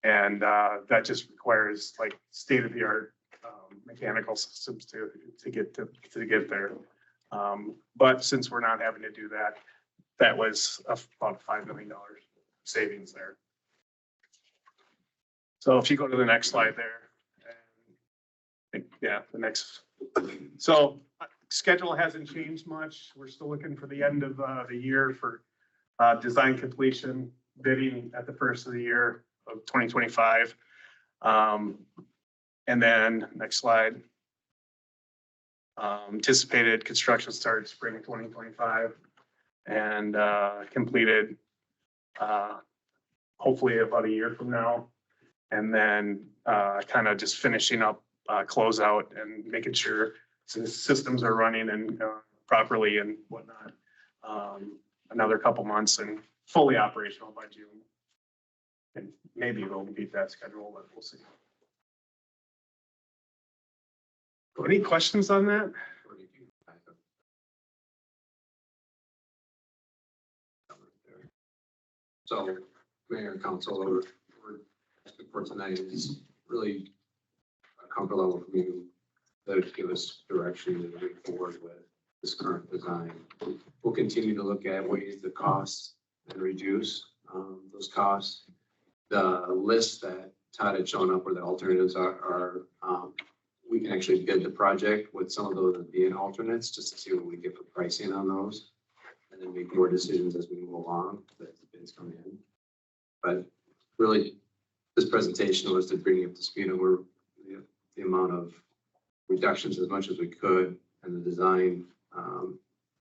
And that just requires like state-of-the-art mechanical systems to get there. But since we're not having to do that, that was about $5 million savings there. So if you go to the next slide there, and yeah, the next. So schedule hasn't changed much. We're still looking for the end of the year for design completion, bidding at the first of the year of 2025. And then next slide. Anticipated construction start spring 2025 and completed hopefully about a year from now. And then kind of just finishing up closeout and making sure the systems are running and properly and whatnot. Another couple months and fully operational by June. And maybe we'll beat that schedule, but we'll see. Any questions on that? So, Mayor and Council, we're asking for tonight is really a comfort level from you that give us direction to move forward with this current design. We'll continue to look at ways to cost and reduce those costs. The list that Todd had shown up where the alternatives are we can actually bid the project with some of those being alternates just to see what we get for pricing on those. And then make more decisions as we move along as the bids come in. But really, this presentation was to bring you up to speed on the amount of reductions as much as we could in the design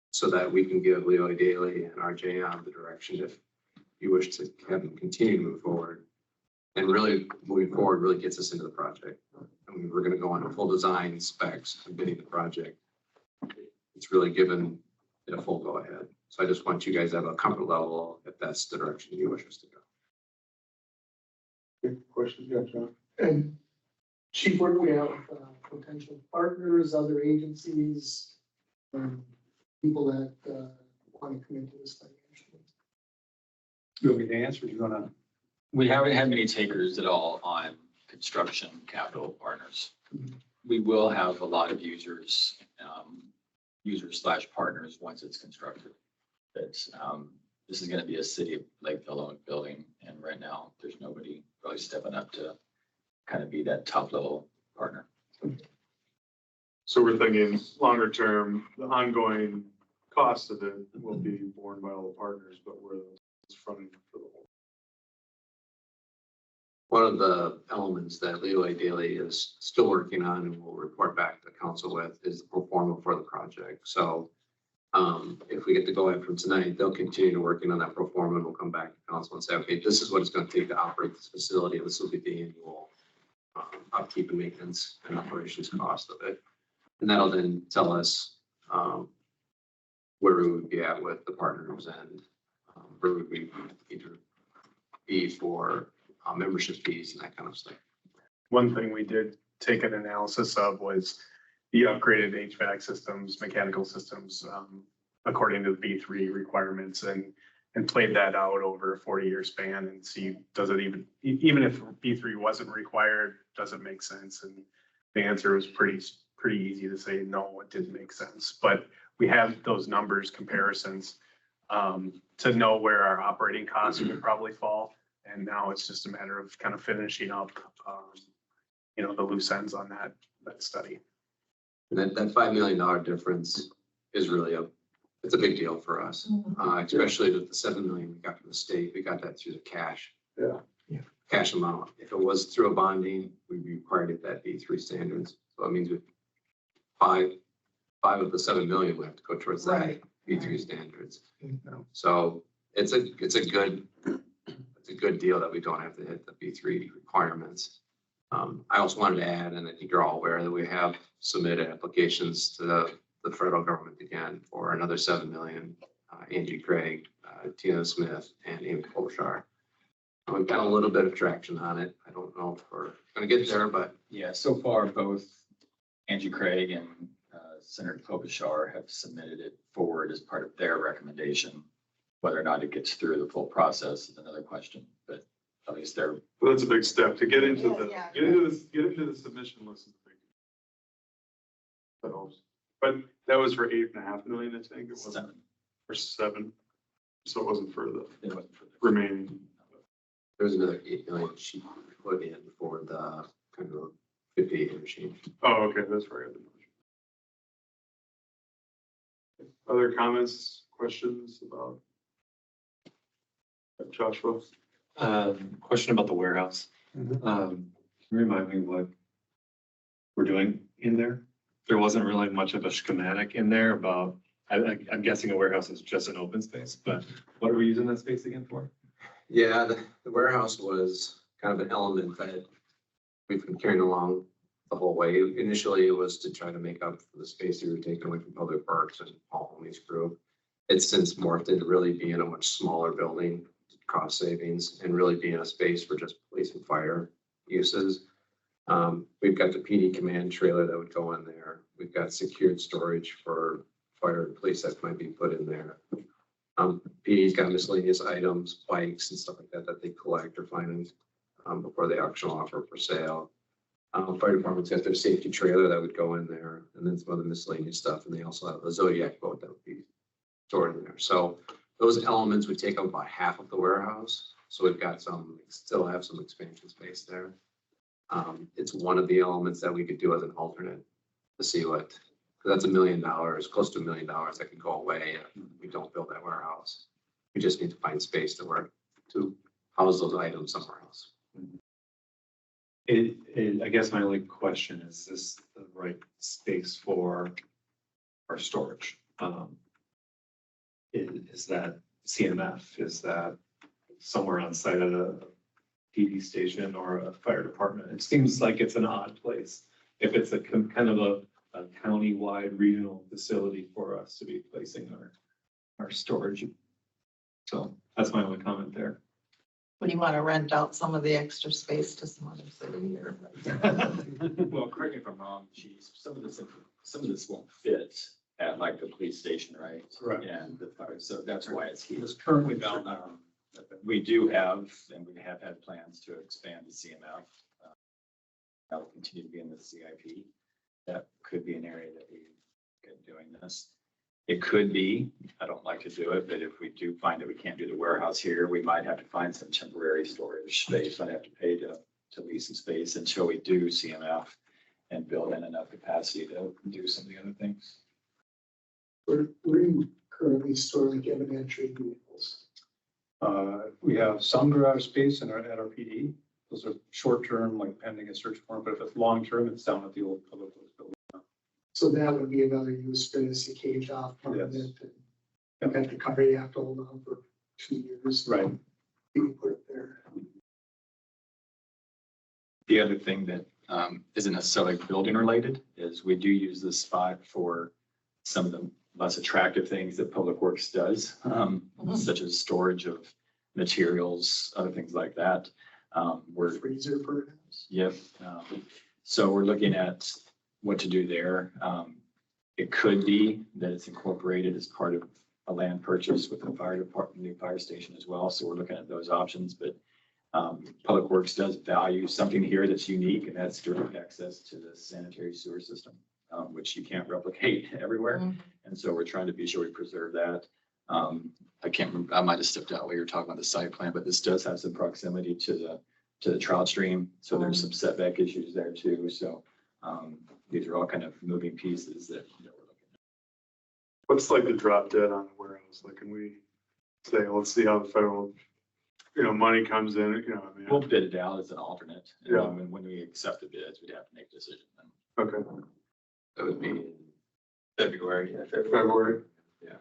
so that we can give Leo Daly and RJ on the direction if you wish to have them continue to move forward. And really moving forward really gets us into the project. And we're going to go on a full design specs and bidding the project. It's really given it a full go ahead. So I just want you guys to have a comfort level if that's the direction you wish us to go. Good questions, yeah, John. And Chief, where do we have potential partners, other agencies, people that want to commit to this financially? You want me to answer? You want to? We haven't had many takers at all on construction capital partners. We will have a lot of users / partners once it's constructed. It's, this is going to be a city of Lakeville owned building. And right now there's nobody really stepping up to kind of be that top level partner. So we're thinking longer term, the ongoing cost of it will be borne by all the partners, but we're the funding for the whole. One of the elements that Leeway Daily is still working on and will report back to council with is the pro forma for the project. So if we get to go ahead from tonight, they'll continue to working on that pro forma and we'll come back to council and say, okay, this is what it's going to take to operate this facility. And this will be the annual upkeep and maintenance and operations cost of it. And that'll then tell us where we would be at with the partners and where would we either be for membership fees and that kind of stuff. One thing we did take an analysis of was the upgraded HVAC systems, mechanical systems, according to the B3 requirements and played that out over a 40-year span and see, does it even if B3 wasn't required, does it make sense? And the answer was pretty easy to say, no, it didn't make sense. But we have those numbers comparisons to know where our operating costs would probably fall. And now it's just a matter of kind of finishing up, the loose ends on that study. And that $5 million difference is really it's a big deal for us, especially with the $7 million we got from the state. We got that through the cash. Yeah. Cash amount. If it was through a bonding, we'd be required to get that B3 standards. So it means with five of the $7 million, we have to go towards that B3 standards. So it's a good deal that we don't have to hit the B3 requirements. I also wanted to add, and I think you're all aware that we have submitted applications to the federal government again for another $7 million. Angie Craig Tina Smith and Amy Klobuchar. We've got a little bit of traction on it. I don't know if we're gonna get there, but Yeah, so far, both Angie Craig and Senator Klobuchar have submitted it forward as part of their recommendation. Whether or not it gets through the full process is another question, but at least they're. Well, that's a big step to get into Yeah. get into the submission list. Is big. That helps. But that was for 8.5 million, I think it was. 7. For 7. So it wasn't for the It wasn't for the remaining. there's another 8 million she put in for the kind of 58 interchange. Oh, okay, that's where I got the motion. Other comments, questions about Joshua? Question about the warehouse. Can you remind me what we're doing in there? There wasn't really much of a schematic in there about, I'm guessing a warehouse is just an open space, but what are we using that space again for? Yeah, the warehouse was kind of an element that we've been carrying along the whole way. Initially, it was to try to make up for the space we were taking away from Public Works and Paul Holmes' group. It's since morphed into really being a much smaller building, cost savings, and really being a space for just police and fire uses. We've got the PD command trailer that would go in there. We've got secured storage for fire and police that might be put in there. PD's got miscellaneous items, bikes and stuff like that that they collect or find before they auction offer for sale. Fire department's got their safety trailer that would go in there, and then some other miscellaneous stuff. And they also have a Zodiac boat that would be stored in there. So those elements would take up about half of the warehouse. So we've got still have some expansion space there. It's one of the elements that we could do as an alternate to see what, that's $1 million, close to $1 million that could go away if we don't build that warehouse. We just need to find space to house those items somewhere else. I guess my only question is this the right space for our storage? Is that CMF? Is that somewhere on site at a PD station or a fire department? It seems like it's an odd place. If it's a kind of a county-wide regional facility for us to be placing our storage. So that's my only comment there. Would you want to rent out some of the extra space to some other city or? Well, correct me if I'm wrong, Chief, some of this won't fit at like the police station, right? Correct. And the fire, so that's why it's here. It's currently down there. We do have, and we have had plans to expand the CMF. That will continue to be in the CIP. That could be an area that we get doing this. It could be, I don't like to do it, but if we do find that we can't do the warehouse here, we might have to find some temporary storage space. I'd have to pay to lease some space until we do CMF and build in enough capacity to do some of the other things. Where do you currently store like evidentiary vehicles? We have some garage space at our PD. Those are short-term, like pending a search warrant, but if it's long-term, it's down at the old public works building. So that would be another use for this cage off part of it. I've got the car you have to hold on for 2 years. Right. You can put it there. The other thing that isn't necessarily building related is we do use this spot for some of the less attractive things that Public Works does, such as storage of materials, other things like that. Freezer perhaps. Yep. So we're looking at what to do there. It could be that it's incorporated as part of a land purchase with the fire department, new fire station as well. So we're looking at those options, but Public Works does value something here that's unique, and that's direct access to the sanitary sewer system, which you can't replicate everywhere. And so we're trying to be sure we preserve that. I can't remember, I might have stepped out while you were talking about the site plan, but this does have some proximity to the trout stream. So there's some setback issues there too. So these are all kind of moving pieces that we're looking at. What's like the drop dead on the warehouse? Like, can we say, let's see how the federal, money comes in, I mean. We'll bid it out as an alternate. And Yeah. then when we accept the bids, we'd have to make a decision then. Okay. That would be in February. Yeah, February. Yeah.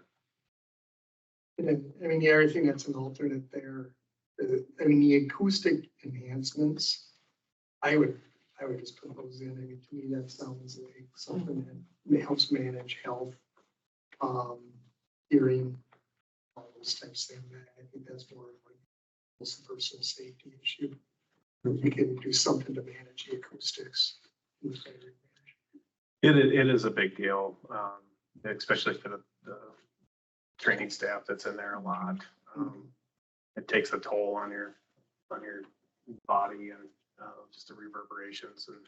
And then, I mean, everything that's an alternate there, the acoustic enhancements, I would just put those in. I mean, to me, that sounds like something that helps manage health, hearing, all those types of things. I think that's more like a personal safety issue. If you can do something to manage the acoustics. It is a big deal, especially for the training staff that's in there a lot. It takes a toll on your body and just the reverberations. And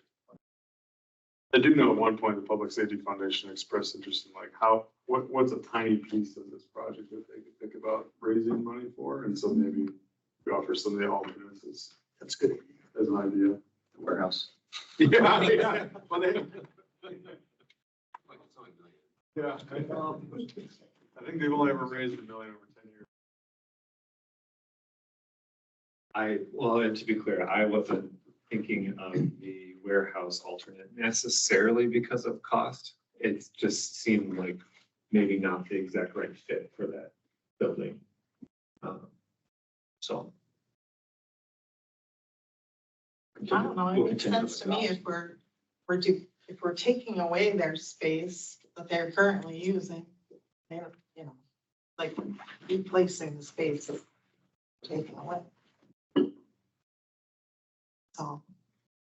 I do know at one point the Public Safety Foundation expressed interest in like what's a tiny piece of this project that they could think about raising money for, and so maybe we offer some of the alternates. That's good as an idea. The warehouse. Yeah. Well, Yeah. I think they've only ever raised $1 million over 10 years. Well, and to be clear, I wasn't thinking of the warehouse alternate necessarily because of cost. It just seemed like maybe not the exact right fit for that building. So. I don't know, it We'll makes continue sense with to me that. if we're taking away their space that they're currently using, they're, like replacing the space that's taken away. So,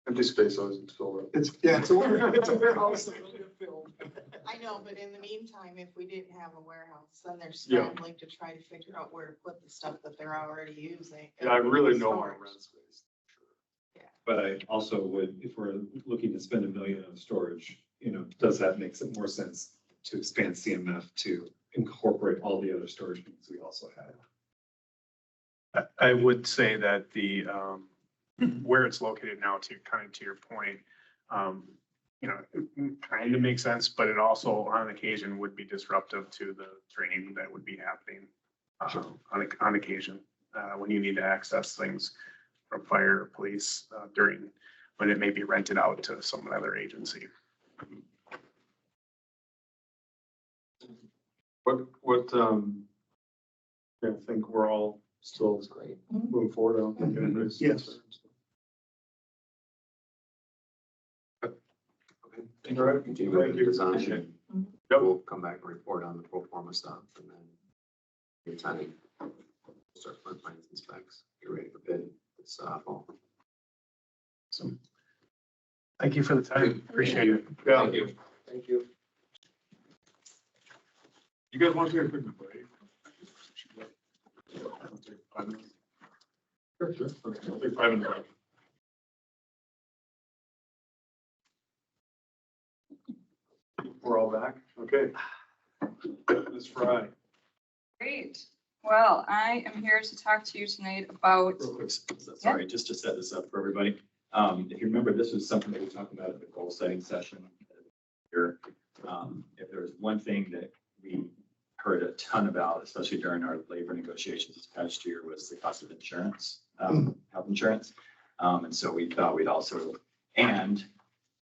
Empty space always gets filled up. It's a warehouse. that will get filled. I know, but in the meantime, if we didn't have a warehouse, then they're scrambling to try to figure out where to put the stuff that they're already using. Yeah, I really know our Storage. rent space. But I also would, if we're looking to spend $1 million on storage, does that make some more sense to expand CMF to incorporate all the other storage needs we also have? I would say that the, where it's located now, to your point, it kind of makes sense, but it also on occasion would be disruptive to the training that would be happening on occasion, when you need to access things from fire or police, when it may be rented out to some other agency. I think we're all still Great. moving forward. I don't think anybody's Yes. concerned. Thank All right. Continue with Thank the you. design. Yep. We'll come back and report on the pro forma stuff and then your timing. Start putting plans and specs. Get ready for bid this fall. So, thank you for the time. Appreciate it. Yeah. Thank you. Thank you. You guys want to take a quick break? Sure. Okay, I'll take 5 minutes. We're all back? Okay. Ms. Fry. Great. Well, I am here to talk to you tonight about, Real quick, sorry, just to set this up for everybody. If you remember, this was something that we talked about at the goal setting session here. If there was one thing that we heard a ton about, especially during our labor negotiations this past year, was the cost of insurance, health insurance. And so we thought we'd also, and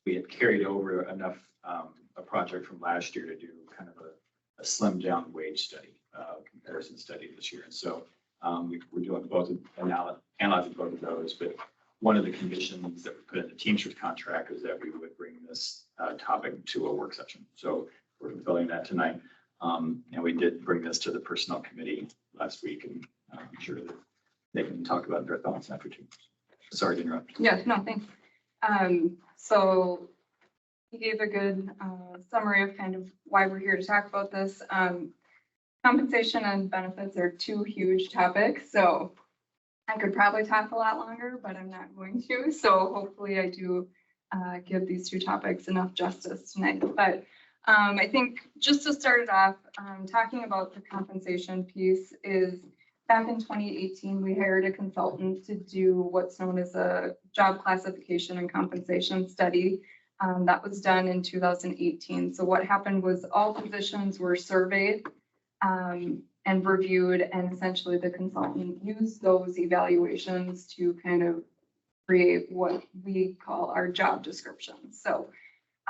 we had carried over enough, a project from last year to do kind of a slimmed down wage study, comparison study this year. And so we're doing both, analyzing both of those, but one of the conditions that we put in the Teamsters contract is that we would bring this topic to a work session. So we're fulfilling that tonight. And we did bring this to the personnel committee last week, and I'm sure that they can talk about their thoughts after too. Sorry to interrupt. yeah, no, thanks. So he gave a good summary of kind of why we're here to talk about this. Compensation and benefits are two huge topics, so I could probably talk a lot longer, but I'm not going to. So hopefully I do give these two topics enough justice tonight. But I think just to start it off, talking about the compensation piece is back in 2018, we hired a consultant to do what's known as a job classification and compensation study. That was done in 2018. So what happened was all positions were surveyed and reviewed, and essentially the consultant used those evaluations to kind of create what we call our job descriptions. So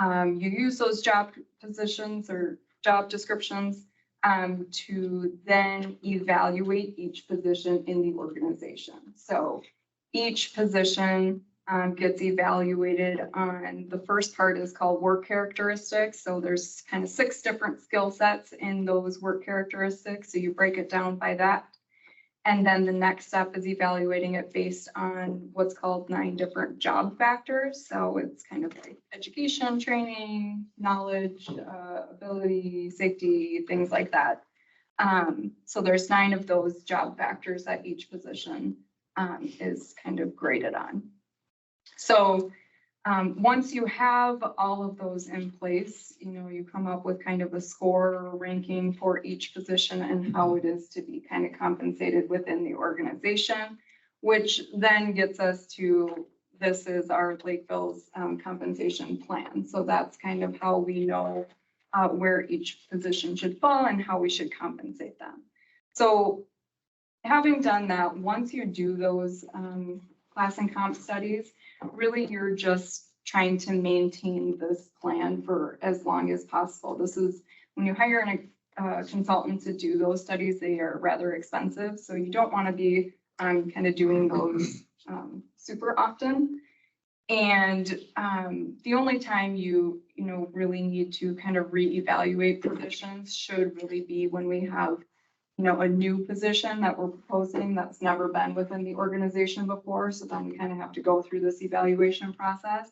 you use those job positions or job descriptions to then evaluate each position in the organization. So each position gets evaluated on, the first part is called work characteristics. So there's kind of 6 different skill sets in those work characteristics. So you break it down by that. And then the next step is evaluating it based on what's called 9 different job factors. So it's kind of like education, training, knowledge, ability, safety, things like that. So there's 9 of those job factors that each position is kind of graded on. So once you have all of those in place, you come up with kind of a score or ranking for each position and how it is to be kind of compensated within the organization, which then gets us to, this is our Lakeville's compensation plan. So that's kind of how we know where each position should fall and how we should compensate them. So having done that, once you do those class and comp studies, really you're just trying to maintain this plan for as long as possible. This is when you hire a consultant to do those studies, they are rather expensive. So you don't want to be kind of doing those super often. And the only time you really need to kind of reevaluate positions should really be when we have a new position that we're proposing that's never been within the organization before. So then we kind of have to go through this evaluation process.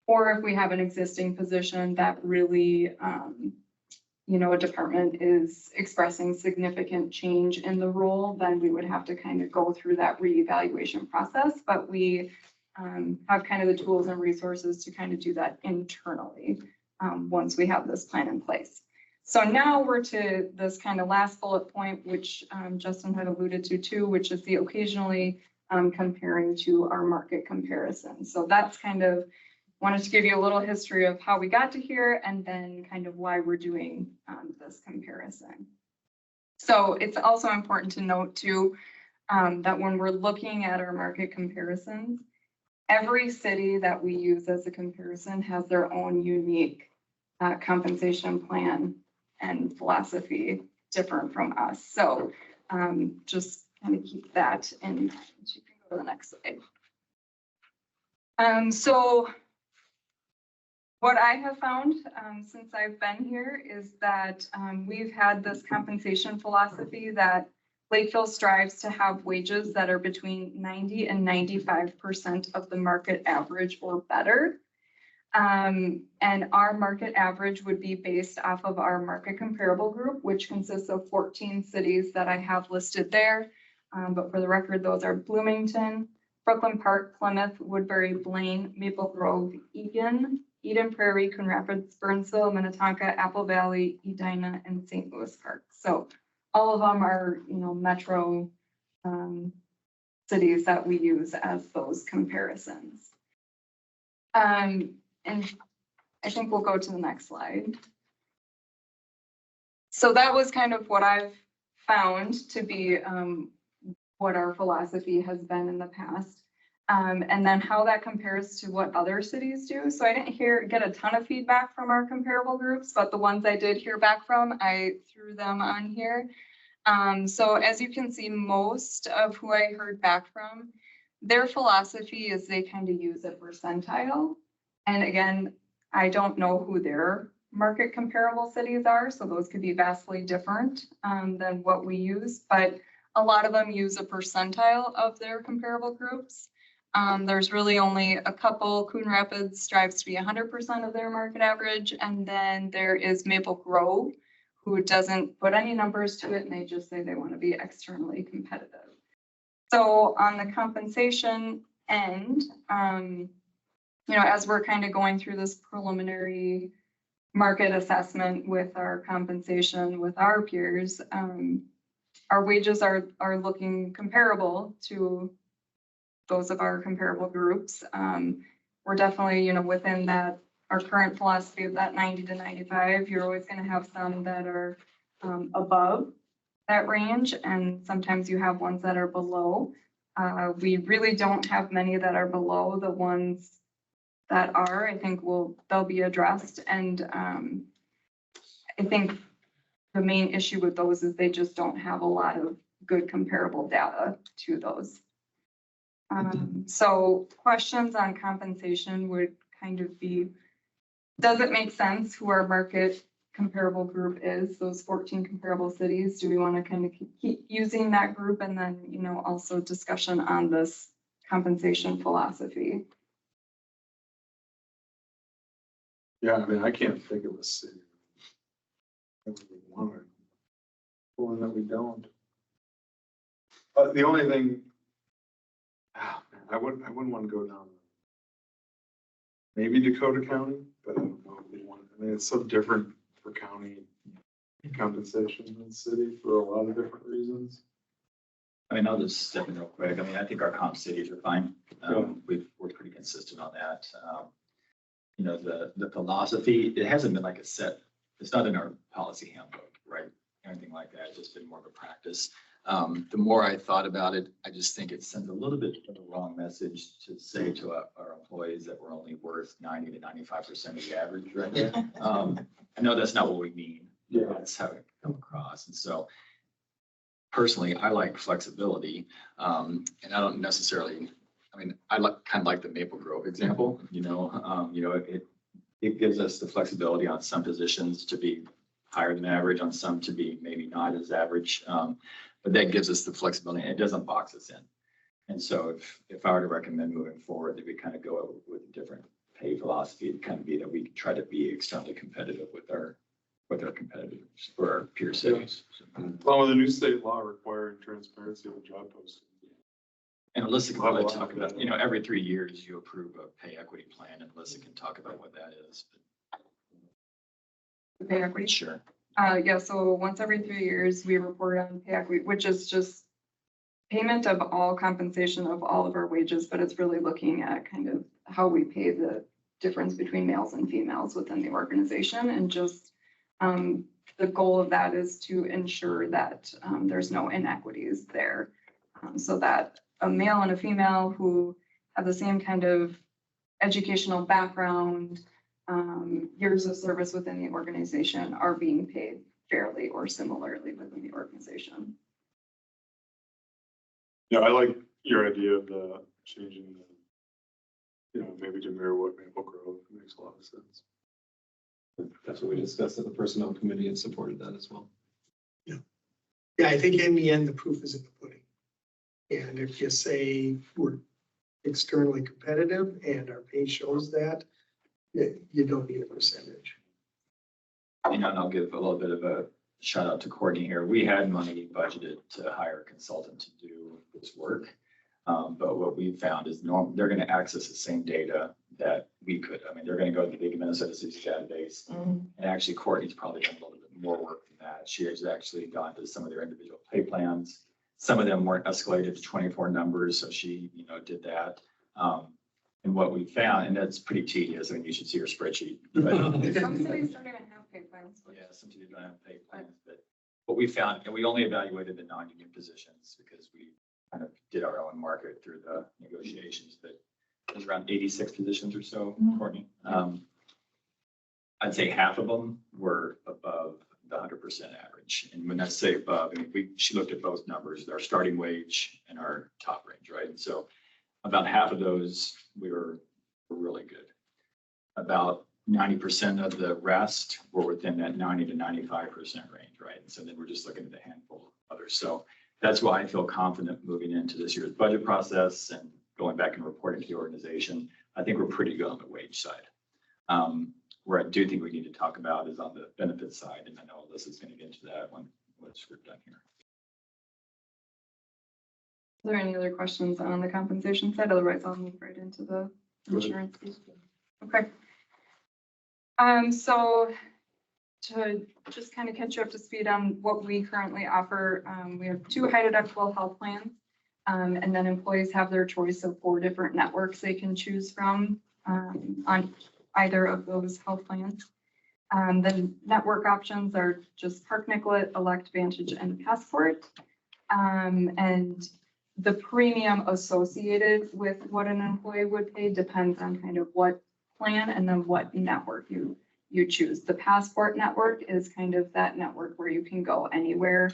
Or if we have an existing position that really, a department is expressing significant change in the role, then we would have to kind of go through that reevaluation process. But we have kind of the tools and resources to kind of do that internally once we have this plan in place. So now we're to this kind of last bullet point, which Justin had alluded to too, which is the occasionally comparing to our market comparison. So that's kind of, wanted to give you a little history of how we got to here and then kind of why we're doing this comparison. So it's also important to note too, that when we're looking at our market comparisons, every city that we use as a comparison has their own unique compensation plan and philosophy different from us. So just kind of keep that in mind. You can go to the next slide. So what I have found since I've been here is that we've had this compensation philosophy that Lakeville strives to have wages that are between 90 and 95% of the market average or better. And our market average would be based off of our market comparable group, which consists of 14 cities that I have listed there. But for the record, those are Bloomington, Brooklyn Park, Plymouth, Woodbury, Blaine, Maple Grove, Egan, Eden Prairie, Coon Rapids, Burnsville, Minnetonka, Apple Valley, Edina, and St. Louis Park. So all of them are, metro cities that we use as those comparisons. And I think we'll go to the next slide. So that was kind of what I've found to be what our philosophy has been in the past. And then how that compares to what other cities do. So I didn't get a ton of feedback from our comparable groups, but the ones I did hear back from, I threw them on here. So as you can see, most of who I heard back from, their philosophy is they kind of use a percentile. And again, I don't know who their market comparable cities are, so those could be vastly different than what we use, but a lot of them use a percentile of their comparable groups. There's really only a couple. Coon Rapids strives to be 100% of their market average, and then there is Maple Grove, who doesn't put any numbers to it, and they just say they want to be externally competitive. So on the compensation end, as we're kind of going through this preliminary market assessment with our compensation with our peers, our wages are looking comparable to those of our comparable groups. We're definitely, within that, our current philosophy of that 90 to 95, you're always going to have some that are above that range, and sometimes you have ones that are below. We really don't have many that are below. The ones that are, I think they'll be addressed. And I think the main issue with those is they just don't have a lot of good comparable data to those. So questions on compensation would kind of be, does it make sense who our market comparable group is, those 14 comparable cities? Do we want to kind of keep using that group? And then, you know, also discussion on this compensation philosophy. Yeah, I mean, I can't think of a city that we want to, one that we don't. The only thing, man, I wouldn't want to go down. Maybe Dakota County, but I don't know if we want, I mean, it's so different for county compensation than city for a lot of different reasons. I mean, I'll just step in real quick. I mean, I think our comp cities are fine. We're pretty consistent on that. You know, the philosophy, it hasn't been like a set, it's not in our policy handbook, right? Anything like that, it's just been more of a practice. The more I thought about it, I just think it sends a little bit of the wrong message to say to our employees that we're only worth 90 to 95% of the average right now. I know that's not what we mean. Yeah, that's how it come across. And so personally, I like flexibility. And I don't necessarily, I mean, I kind of like the Maple Grove example, you know, it gives us the flexibility on some positions to be higher than average, on some to be maybe not as average. But that gives us the flexibility and it doesn't box us in. And so if I were to recommend moving forward, that we kind of go with a different pay philosophy, it'd kind of be that we try to be extremely competitive with our competitors or our peer cities. Well, with the new state law requiring transparency of the job posting. And Alyssa can probably talk about, you know, every 3 years you approve a pay equity plan and Alyssa can talk about what that is. Pay equity? Sure. Yeah, so once every 3 years, we report on pay equity, which is just payment of all compensation of all of our wages, but it's really looking at kind of how we pay the difference between males and females within the organization. And just the goal of that is to ensure that there's no inequities there. So that a male and a female who have the same kind of educational background, years of service within the organization are being paid fairly or similarly within the organization. Yeah, I like your idea of the changing the, you know, maybe to mirror what Maple Grove makes a lot of sense. That's what we discussed at the personnel committee and supported that as well. Yeah, I think in the end, the proof is in the pudding. And if you say we're externally competitive and our pay shows that, you don't need a percentage. You know, and I'll give a little bit of a shout out to Courtney here. We had money budgeted to hire a consultant to do this work. But what we found is they're going to access the same data that we could. I mean, they're going to go to the big Minnesota Cities database. And actually, Courtney's probably done a little bit more work than that. She has actually gone to some of their individual pay plans. Some of them weren't escalated to 24 numbers. So she, you know, did that. And what we found, and that's pretty tedious. I mean, you should see her spreadsheet. But, Some cities don't even have pay plans. yeah, some cities don't have pay plans. But what we found, and we only evaluated the non-union positions because we kind of did our own market through the negotiations, but there's around 86 positions or so, Courtney. I'd say half of them were above the 100% average. And when I say above, I mean, she looked at both numbers, our starting wage and our top range, right? And so about half of those we were really good. About 90% of the rest were within that 90 to 95% range, right? And so then we're just looking at a handful of others. So that's why I feel confident moving into this year's budget process and going back and reporting to the organization. I think we're pretty good on the wage side. Where I do think we need to talk about is on the benefit side. And I know Alyssa's going to get into that once we're done here. Are there any other questions on the compensation side? Otherwise, I'll move right into the insurance piece. Okay. So to just kind of catch you up to speed on what we currently offer, we have 2 high deductible health plans. And then employees have their choice of 4 different networks they can choose from on either of those health plans. The network options are just Park Nicollet, Elect, Vantage, and Passport. And the premium associated with what an employee would pay depends on kind of what plan and then what network you choose. The Passport network is kind of that network where you can go anywhere.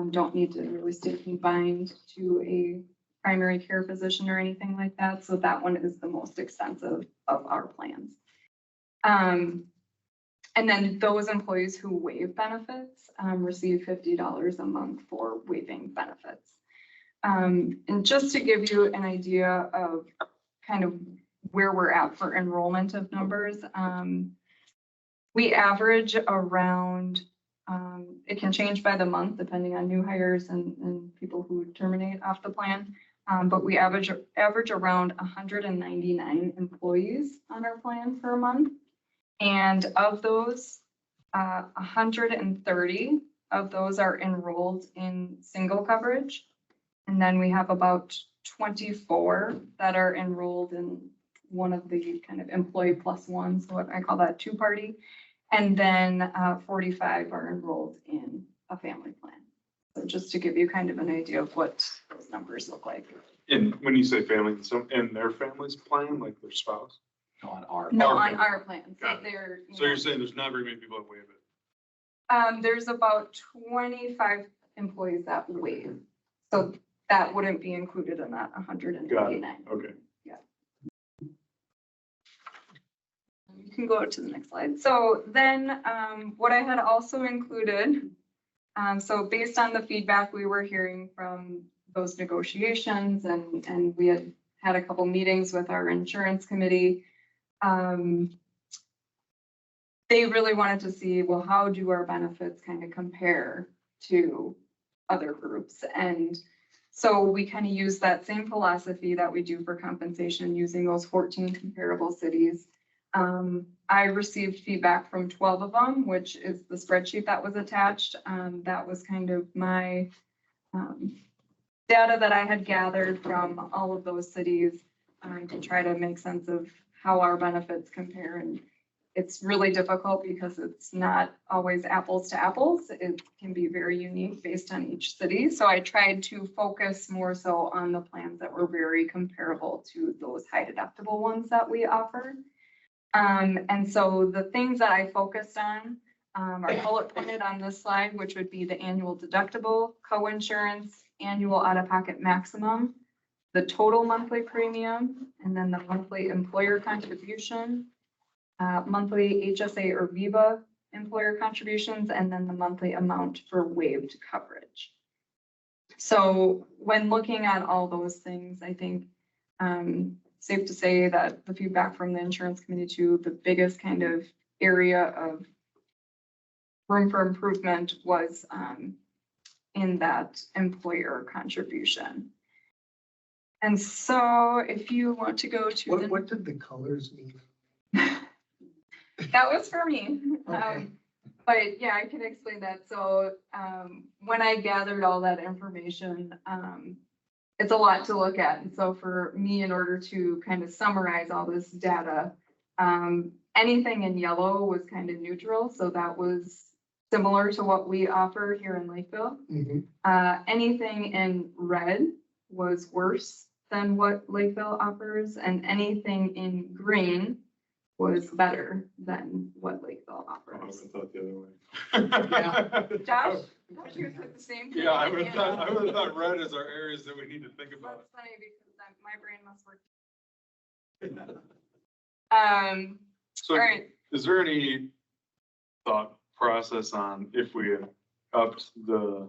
Don't need to really stay confined to a primary care physician or anything like that. So that one is the most expensive of our plans. And then those employees who waive benefits receive $50 a month for waiving benefits. And just to give you an idea of kind of where we're at for enrollment of numbers, we average around, it can change by the month depending on new hires and people who terminate off the plan. But we average around 199 employees on our plan per month. And of those, 130 of those are enrolled in single coverage. And then we have about 24 that are enrolled in one of the kind of employee plus one, so I call that two-party. And then 45 are enrolled in a family plan. So just to give you kind of an idea of what those numbers look like. And when you say family, so in their family's plan, like their spouse? On our. No, on our plan. So Got it. they're. So you're saying there's not very many people that waive it? There's about 25 employees that waive. So that wouldn't be included in that 189. Okay. You can go to the next slide. So then what I had also included, so based on the feedback we were hearing from those negotiations and we had a couple meetings with our insurance committee, they really wanted to see, well, how do our benefits kind of compare to other groups? And so we kind of use that same philosophy that we do for compensation using those 14 comparable cities. I received feedback from 12 of them, which is the spreadsheet that was attached. That was kind of my data that I had gathered from all of those cities to try to make sense of how our benefits compare. And it's really difficult because it's not always apples to apples. It can be very unique based on each city. So I tried to focus more so on the plans that were very comparable to those high deductible ones that we offer. And so the things that I focused on are bullet pointed on this slide, which would be the annual deductible, co-insurance, annual out-of-pocket maximum, the total monthly premium, and then the monthly employer contribution, monthly HSA or VIVA employer contributions, and then the monthly amount for waived coverage. So when looking at all those things, I think safe to say that the feedback from the insurance committee too, the biggest kind of area of room for improvement was in that employer contribution. And so if you want to go to what did the colors mean? That was for me. Okay. But yeah, I can explain that. So when I gathered all that information, it's a lot to look at. And so for me, in order to kind of summarize all this data, anything in yellow was kind of neutral. So that was similar to what we offer here in Lakeville. Mm-hmm. Anything in red was worse than what Lakeville offers, and anything in green was better than what Lakeville I would offers. have thought the other way. Josh, you said the same thing. Yeah, I would have thought red is our areas that we need to think about. That's funny because my brain must work. So All right. is there any thought process on if we had upped the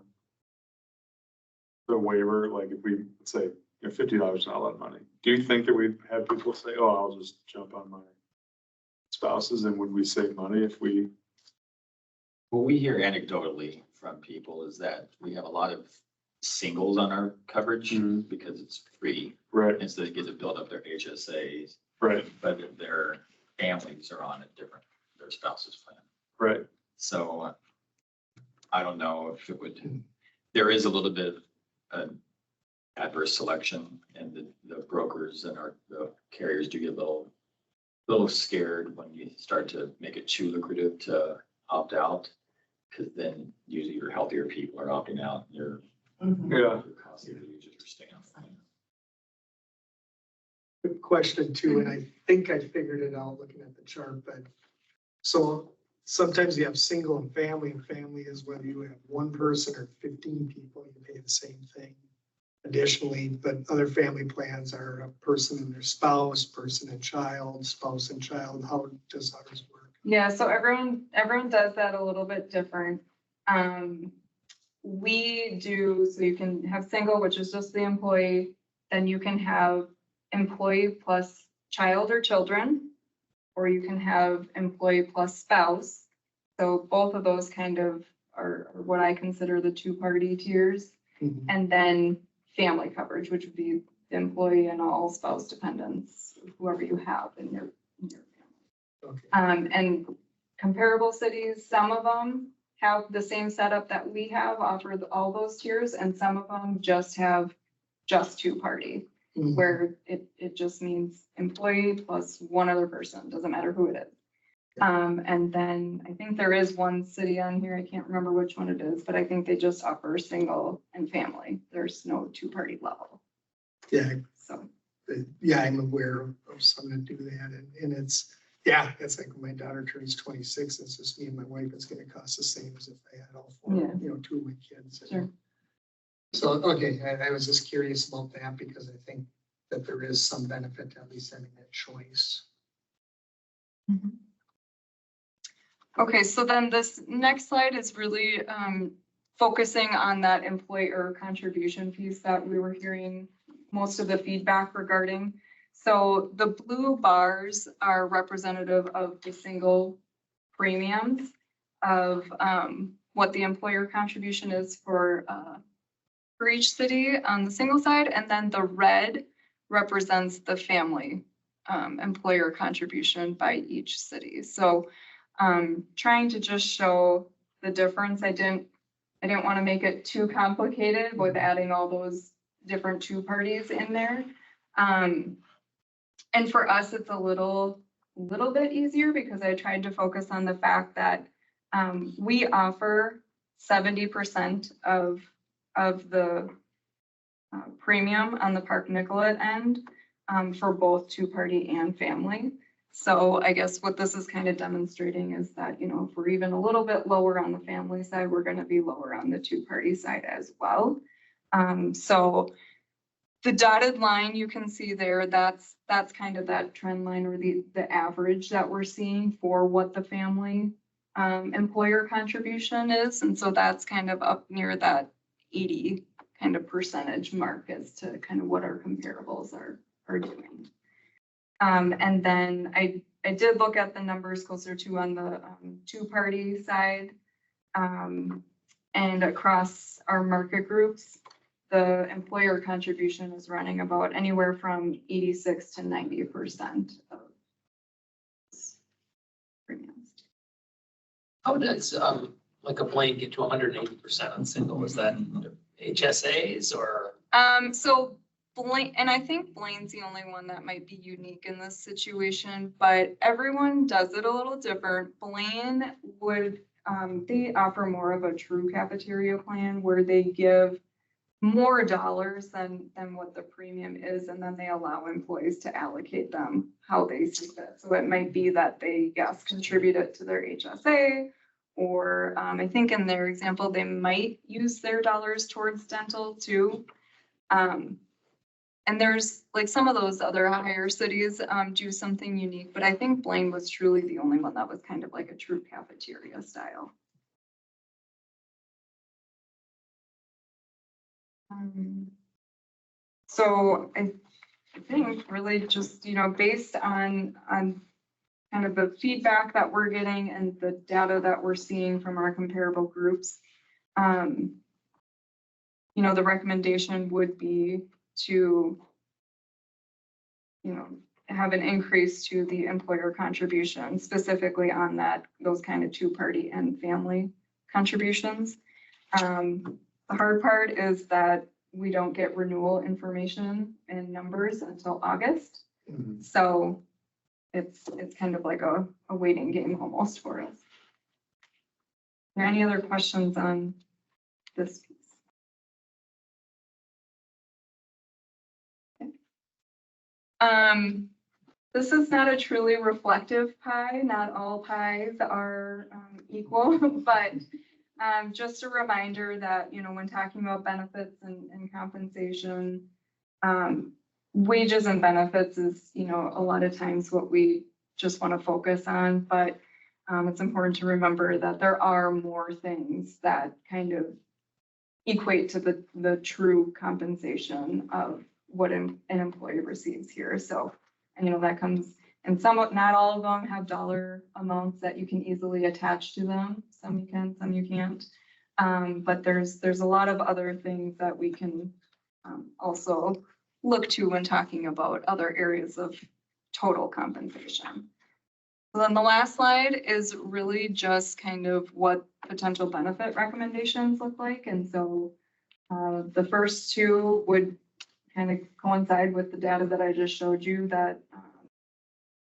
waiver, like if we say $50 is not a lot of money, do you think that we'd have people say, oh, I'll just jump on my spouses, and would we save money if we? What we hear anecdotally from people is that we have a lot of singles on our coverage because it's free. Right. And so they get to build up their HSAs. Right. But their families are on a different, their spouse's plan. Right. So I don't know if it would, there is a little bit of adverse selection, and the brokers and the carriers do get a little scared when you start to make it too lucrative to opt out, because then usually your healthier people are opting out. Your costlier users are staying on the plan. Good question too, and I think I figured it out looking at the chart, but so sometimes you have single and family is whether you have one person or 15 people, you pay the same thing. additionally, but other family plans are a person and their spouse, person and child, spouse and child. How does ours work? Yeah, so everyone does that a little bit different. We do, so you can have single, which is just the employee, then you can have employee plus child or children, or you can have employee plus spouse. So both of those kind of are what I consider the two-party tiers. Mhm. And then family coverage, which would be the employee and all spouse dependents, whoever you have in your family. Okay. And comparable cities, some of them have the same setup that we have, offer all those tiers, and some of them just have just two-party, Mhm. where it just means employee plus one other person, doesn't matter who it is. And then I think there is one city on here, I can't remember which one it is, but I think they just offer single and family. There's no two-party level, Yeah, so. yeah, I'm aware of some that do that, and it's, yeah, it's like when my daughter turns 26, it's just me and my wife, it's gonna cost the same as if I had all four, Yeah. you know, two of my kids. Sure. So, okay, I was just curious about that because I think that there is some benefit to at least having that choice. Okay, so then this next slide is really focusing on that employer contribution piece that we were hearing most of the feedback regarding. So the blue bars are representative of the single premiums of what the employer contribution is for each city on the single side, and then the red represents the family employer contribution by each city. So trying to just show the difference. I didn't want to make it too complicated with adding all those different two parties in there. And for us, it's a little bit easier because I tried to focus on the fact that we offer 70% of the premium on the Park Nicollet end for both two-party and family. So I guess what this is kind of demonstrating is that, you know, if we're even a little bit lower on the family side, we're going to be lower on the two-party side as well. So the dotted line you can see there, that's kind of that trend line or the average that we're seeing for what the family employer contribution is. And so that's kind of up near that 80 kind of percentage mark as to kind of what our comparables are doing. And then I did look at the numbers closer to on the two-party side. And across our market groups, the employer contribution is running about anywhere from 86 to 90% of premiums. How does, like a Blaine get to 180% on single? Is that HSAs or? So Blaine, and I think Blaine's the only one that might be unique in this situation, but everyone does it a little different. Blaine would, they offer more of a true cafeteria plan where they give more dollars than what the premium is, and then they allow employees to allocate them how they see fit. So it might be that they, yes, contribute it to their HSA, or I think in their example, they might use their dollars towards dental too. And there's like some of those other higher cities do something unique, but I think Blaine was truly the only one that was kind of like a true cafeteria style. So I think really just, you know, based on kind of the feedback that we're getting and the data that we're seeing from our comparable groups, you know, the recommendation would be to, you know, have an increase to the employer contribution, specifically on those kind of two-party and family contributions. The hard part is that we don't get renewal information and numbers until August. Mhm. So it's kind of like a waiting game almost for us. Are there any other questions on this piece? Okay. This is not a truly reflective pie. Not all pies are equal, but Just a reminder that, when talking about benefits and compensation, wages and benefits is, a lot of times what we just want to focus on, but it's important to remember that there are more things that kind of equate to the true compensation of what an employee receives here. So, that comes, and somewhat, not all of them have dollar amounts that you can easily attach to them. Some you can, some you can't. But there's a lot of other things that we can also look to when talking about other areas of total compensation. So then the last slide is really just kind of what potential benefit recommendations look like. And so the first two would kind of coincide with the data that I just showed you, that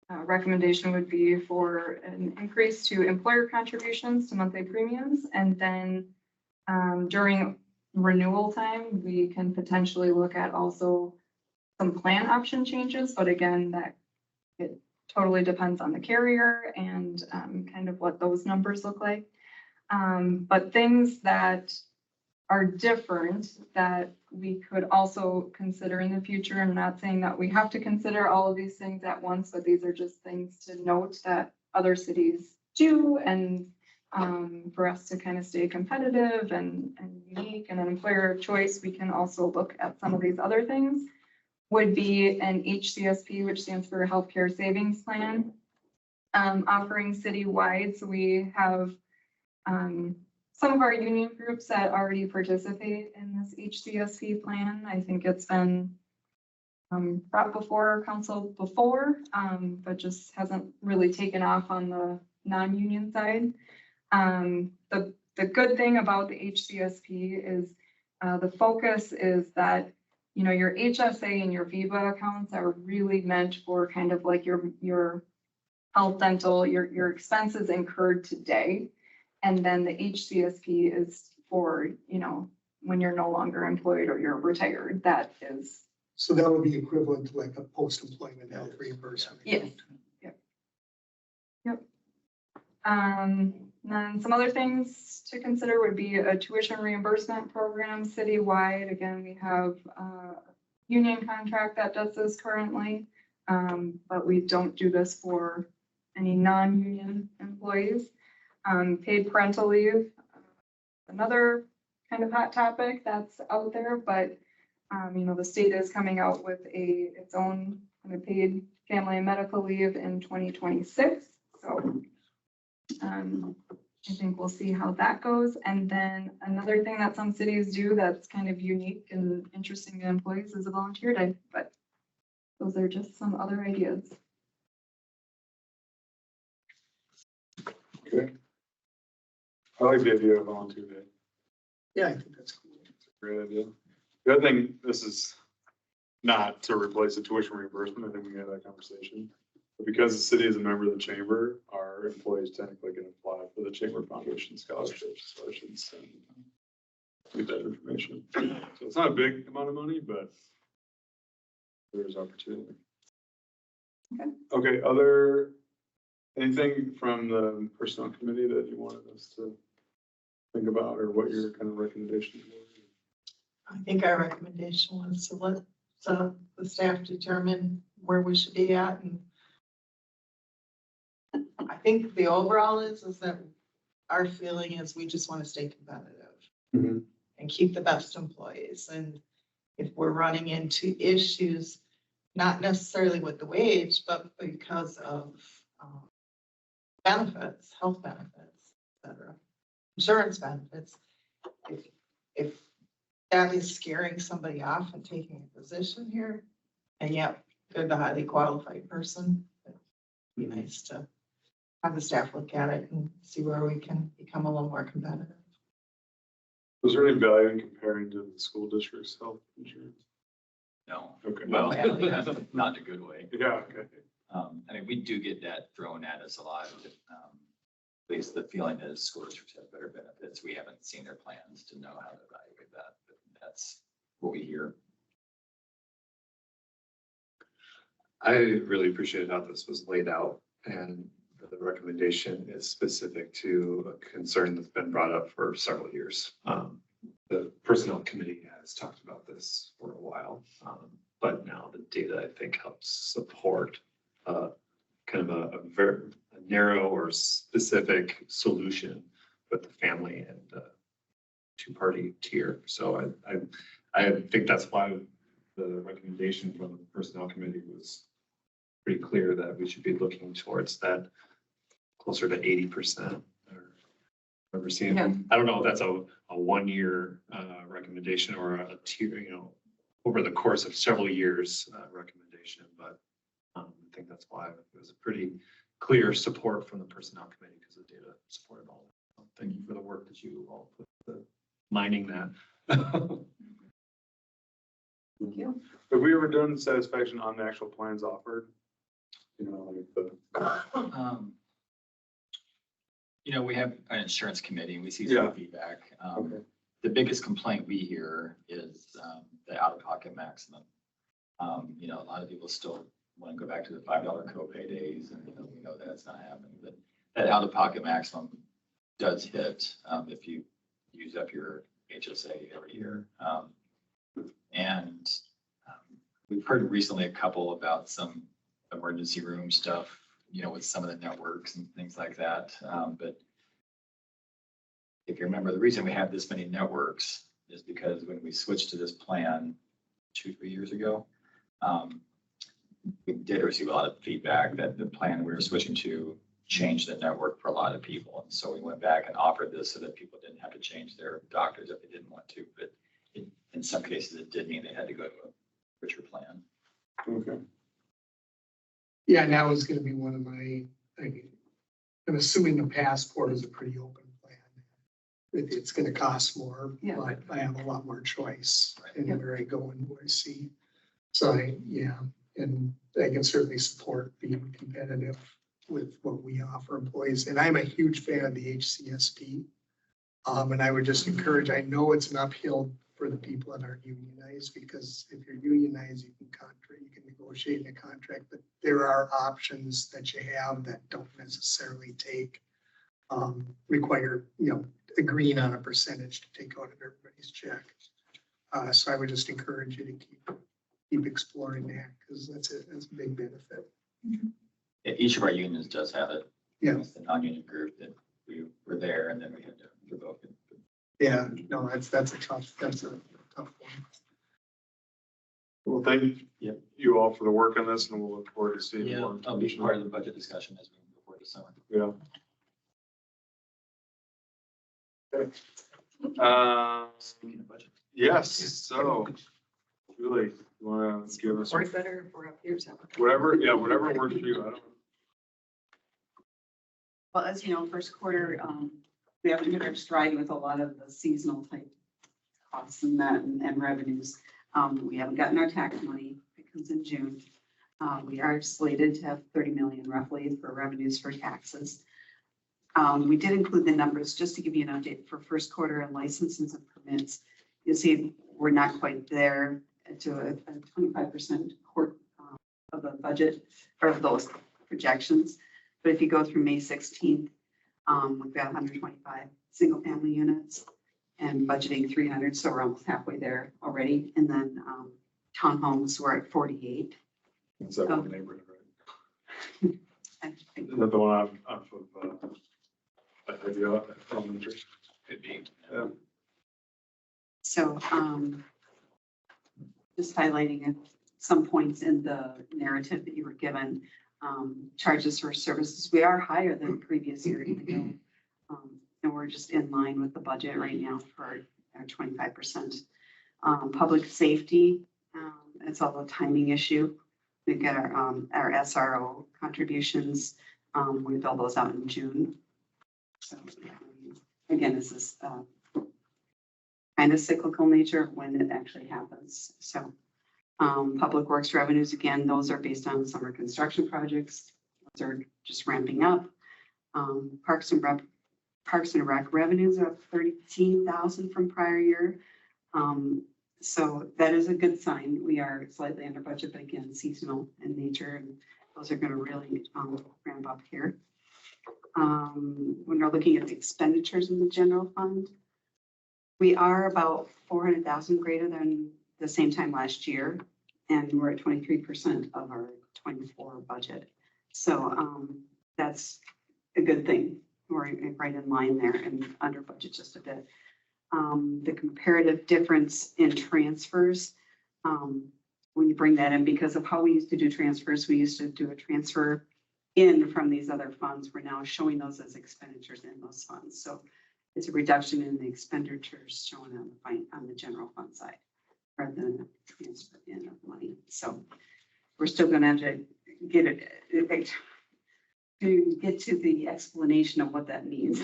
recommendation would be for an increase to employer contributions to monthly premiums. And then during renewal time, we can potentially look at also some plan option changes. But again, that it totally depends on the carrier and kind of what those numbers look like. But things that are different that we could also consider in the future. I'm not saying that we have to consider all of these things at once, but these are just things to note that other cities do, and for us to kind of stay competitive and unique and an employer of choice, we can also look at some of these other things. Would be an HCSP, which stands for Healthcare Savings Plan, offering citywide. So we have some of our union groups that already participate in this HCSP plan. I think it's been brought before our council before, but just hasn't really taken off on the non-union side. The good thing about the HCSP is the focus is that, your HSA and your VIVA accounts are really meant for kind of like your health, dental, your expenses incurred today. And then the HCSP is for, when you're no longer employed or you're retired, that is. So that would be equivalent to like a post-employment health reimbursement. Yes. Yep. Then some other things to consider would be a tuition reimbursement program citywide. Again, we have a union contract that does this currently, but we don't do this for any non-union employees. Paid parental leave, another kind of hot topic that's out there, but the state is coming out with its own kind of paid family and medical leave in 2026. So I think we'll see how that goes. And then another thing that some cities do that's kind of unique and interesting to employees is a volunteer day, but those are just some other ideas. Okay. I like the idea of volunteer day. Yeah, I think that's cool. It's a great idea. The other thing, this is not to replace the tuition reimbursement. I think we had that conversation. But because the city is a member of the chamber, our employees technically can apply for the Chamber Foundation scholarships. So I should send get that information. So it's not a big amount of money, but there's opportunity. Okay, anything from the personnel committee that you wanted us to think about, or what your kind of recommendations were? I think our recommendation was to let the staff determine where we should be at. And I think the overall is that our feeling is we just want to stay competitive and keep the best employees. And if we're running into issues, not necessarily with the wage, but because of benefits, health benefits, et cetera, insurance benefits, if that is scaring somebody off and taking a position here, and yet they're the highly qualified person, it'd be nice to have the staff look at it and see where we can become a little more competitive. Was there any value in comparing to the school district's health insurance? No. Okay. Well, not in a good way. Yeah, okay. I mean, we do get that thrown at us a lot. At least the feeling is school districts have better benefits. We haven't seen their plans to know how to evaluate that, but that's what we hear. I really appreciated how this was laid out, and the recommendation is specific to a concern that's been brought up for several years. The personnel committee has talked about this for a while, but now the data, I think, helps support kind of a very narrow or specific solution with the family and two-party tier. So I think that's why the recommendation from the personnel committee was pretty clear that we should be looking towards that closer to 80%. Ever seen? Yeah. I don't know if that's a 1 year recommendation or a tier, over the course of several years recommendation, but I think that's why it was a pretty clear support from the personnel committee because the data supported all that. So thank you for the work that you all put to mining that. Thank you. Have we ever done satisfaction on the actual plans offered? Like the. We have an insurance committee and we see Yeah. some feedback. Okay. The biggest complaint we hear is the out-of-pocket maximum. A lot of people still want to go back to the $5 copay days, and we know that's not happening. But that out-of-pocket maximum does hit if you use up your HSA every year. We've heard recently a couple about some emergency room stuff, with some of the networks and things like that. But if you remember, the reason we have this many networks is because when we switched to this plan 2-3 years ago, we did receive a lot of feedback that the plan we were switching to changed the network for a lot of people. And so we went back and offered this so that people didn't have to change their doctors if they didn't want to. But in some cases, it did mean they had to go to a richer plan. Okay. Yeah, and that was gonna be one of my, I'm assuming the passport is a pretty open plan. It's gonna cost more, Yeah. but I have a lot more choice in Yeah. where I go and who I see. So and I can certainly support being competitive with what we offer employees. And I'm a huge fan of the HCSP. And I would just encourage, I know it's an uphill for the people that aren't unionized, because if you're unionized, you can negotiate in a contract, but there are options that you have that don't necessarily require, agreeing on a percentage to take out of everybody's check. So I would just encourage you to keep exploring that, because that's a big benefit. Yeah, each of our unions does have it. Yeah. It's the non-union group that we were there and then we had to revoke it. Yeah, no, that's a tough one. Well, thank you all for the work on this, and we'll look forward to seeing more. I'll be part of the budget discussion as we move forward this summer. Yeah. Speaking of budget. Yes, so, Julie, you want to give us Work better if we're up here, so. whatever works for you. I don't. Well, as you know, first quarter, we haven't hit our stride with a lot of the seasonal type costs and revenues. We haven't gotten our tax money. It comes in June. We are slated to have 30 million roughly for revenues for taxes. We did include the numbers just to give you an update for first quarter and licenses and permits. You'll see we're not quite there to a 25% of the budget or of those projections. But if you go through May 16th, we've got 125 single family units and budgeting 300. So we're almost halfway there already. And then townhomes, we're at 48. Is that one neighborhood, right? Is that the one off of, elementary? Could be. Yeah. So just highlighting some points in the narrative that you were given. Charges for services, we are higher than previous year, and we're just in line with the budget right now for our 25%. Public safety, it's all a timing issue. We've got our SRO contributions. We bill those out in June. So again, this is kind of cyclical nature when it actually happens. So public works revenues, again, those are based on summer construction projects. Those are just ramping up. Parks and Rec revenues are up 13,000 from prior year. So that is a good sign. We are slightly under budget, but again, seasonal in nature, and those are going to really ramp up here. When we're looking at the expenditures in the general fund, we are about 400,000 greater than the same time last year, and we're at 23% of our 24 budget. So that's a good thing. We're right in line there and under budget just a bit. The comparative difference in transfers, when you bring that in, because of how we used to do transfers, we used to do a transfer in from these other funds. We're now showing those as expenditures in those funds. So it's a reduction in the expenditures shown on the general fund side rather than a transfer in of money. So we're still going to have to get it to get to the explanation of what that means.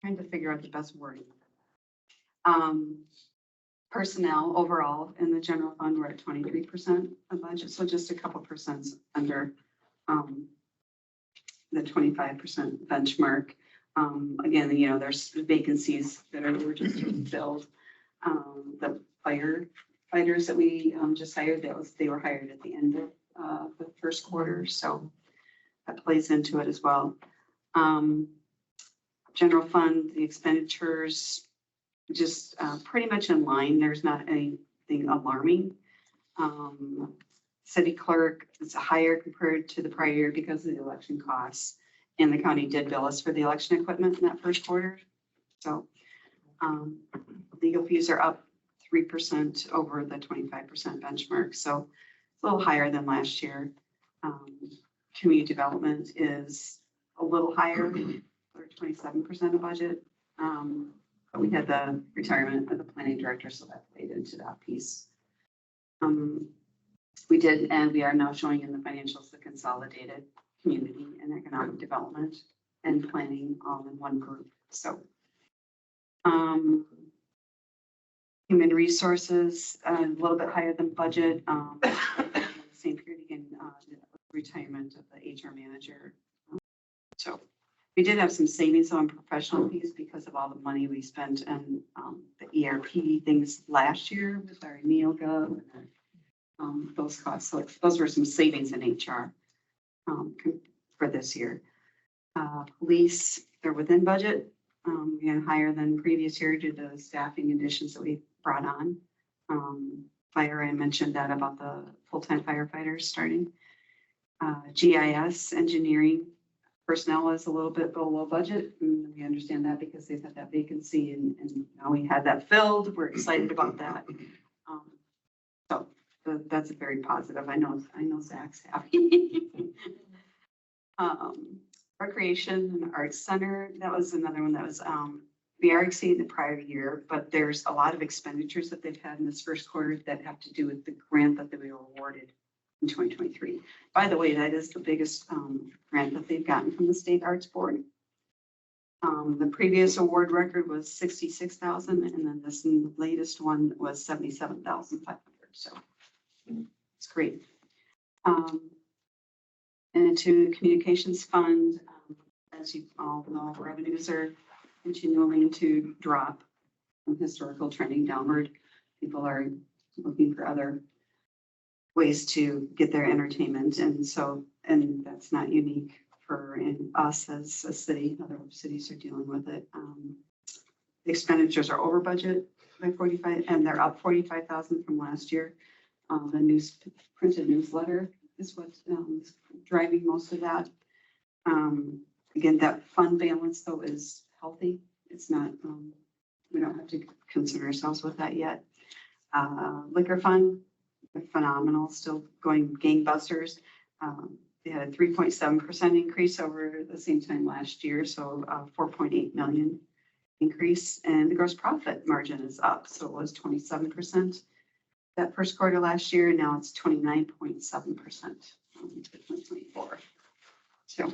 Trying to figure out the best wording. Personnel overall in the general fund, we're at 23% of budget, so just a couple percent under the 25% benchmark. Again, you know, there's vacancies that were just filled. The firefighters that we just hired, they were hired at the end of the first quarter, so that plays into it as well. General fund, the expenditures just pretty much in line. There's not anything alarming. City clerk is higher compared to the prior year because of the election costs, and the county did bill us for the election equipment in that first quarter. So legal fees are up 3% over the 25% benchmark, so it's a little higher than last year. Community development is a little higher, or 27% of budget. But we had the retirement of the planning director, so that played into that piece. We did, and we are now showing in the financials the consolidated community and economic development and planning all in one group. So human resources, a little bit higher than budget. Same period again, retirement of the HR manager. So we did have some savings on professional fees because of all the money we spent on the ERP things last year with our NeoGov and those costs. So those were some savings in HR for this year. Police, they're within budget, and higher than previous year due to the staffing additions that we brought on. Fire, I mentioned that about the full-time firefighters starting. GIS engineering personnel is a little bit below budget, and we understand that because they've had that vacancy, and now we had that filled. We're excited about that. So that's a very positive. I know Zach's happy. Recreation and Arts Center, that was another one that was, we are exceeding the prior year, but there's a lot of expenditures that they've had in this first quarter that have to do with the grant that we were awarded in 2023. By the way, that is the biggest grant that they've gotten from the State Arts Board. The previous award record was 66,000, and then this latest one was 77,500. So it's great. And into the communications fund, as you all know, revenues are continuing to drop from historical trending downward. People are looking for other ways to get their entertainment. And so, and that's not unique for us as a city. Other cities are dealing with it. The expenditures are over budget by 45, and they're up 45,000 from last year. The printed newsletter is what's driving most of that. Again, that fund balance though is healthy. It's not, we don't have to concern ourselves with that yet. Liquor fund, phenomenal, still going gangbusters. They had a 3.7% increase over the same time last year, so 4.8 million increase, and the gross profit margin is up. So it was 27% that first quarter last year, and now it's 29.7% in 2024. So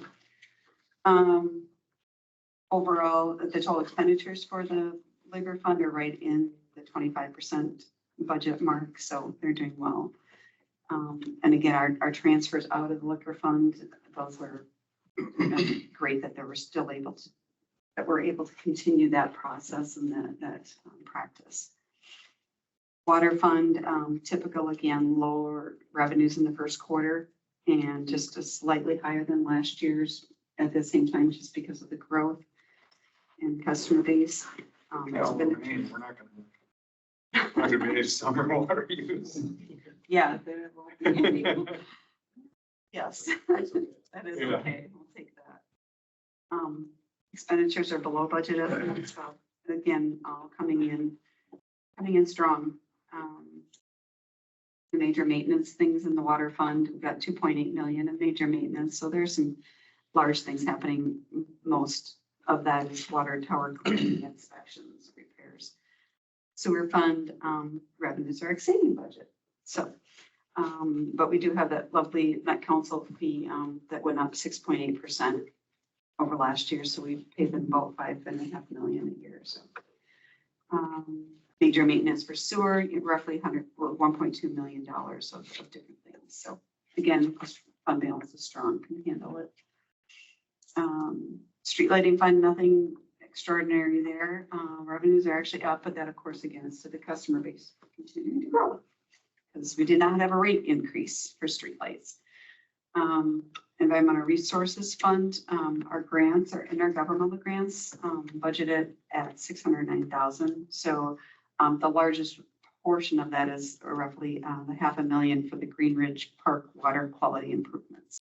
overall, the total expenditures for the labor fund are right in the 25% budget mark, so they're doing well. And again, our transfers out of the liquor fund, those were great that they were still able to, that we're able to continue that process and that practice. Water fund, typical again, lower revenues in the first quarter and just a slightly higher than last year's at the same time, just because of the growth and customer base. We're not gonna manage summer water use. Yeah. there will be. Yes, that is Yeah. okay. We'll take that. Expenditures are below budget estimates, so again, all coming in strong. The major maintenance things in the water fund, we've got 2.8 million in major maintenance, so there's some large things happening. Most of that is water tower cleaning, inspections, repairs. Sewer fund revenues are exceeding budget, so. But we do have that lovely Met Council fee that went up 6.8% over last year, so we paid them about $5.5 million a year. So major maintenance for sewer, roughly $1.2 million of different things. So again, fund balance is strong, can handle it. Street lighting fund, nothing extraordinary there. Revenues are actually up, but that of course again is to the customer base continuing to grow, because we did not have a rate increase for streetlights. Environmental Resources Fund, our grants, our intergovernmental grants, budgeted at 609,000. So the largest portion of that is roughly $500,000 for the Green Ridge Park water quality improvements.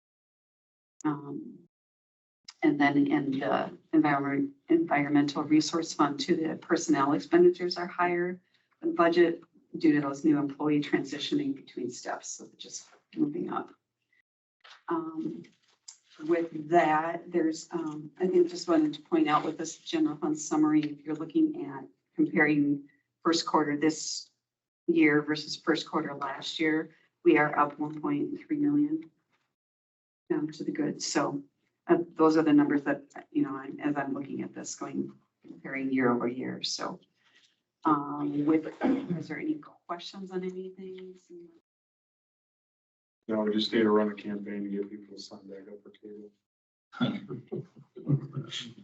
And then in the Environmental Resource Fund too, the personnel expenditures are higher than budget due to those new employee transitioning between steps, so just moving up. With that, there's, I think just wanted to point out with this general fund summary, if you're looking at comparing first quarter this year versus first quarter last year, we are up 1.3 million to the good. So those are the numbers that, you know, as I'm looking at this comparing year over year. So is there any questions on anything? No, we just need to run a campaign to get people to sign back up for cable.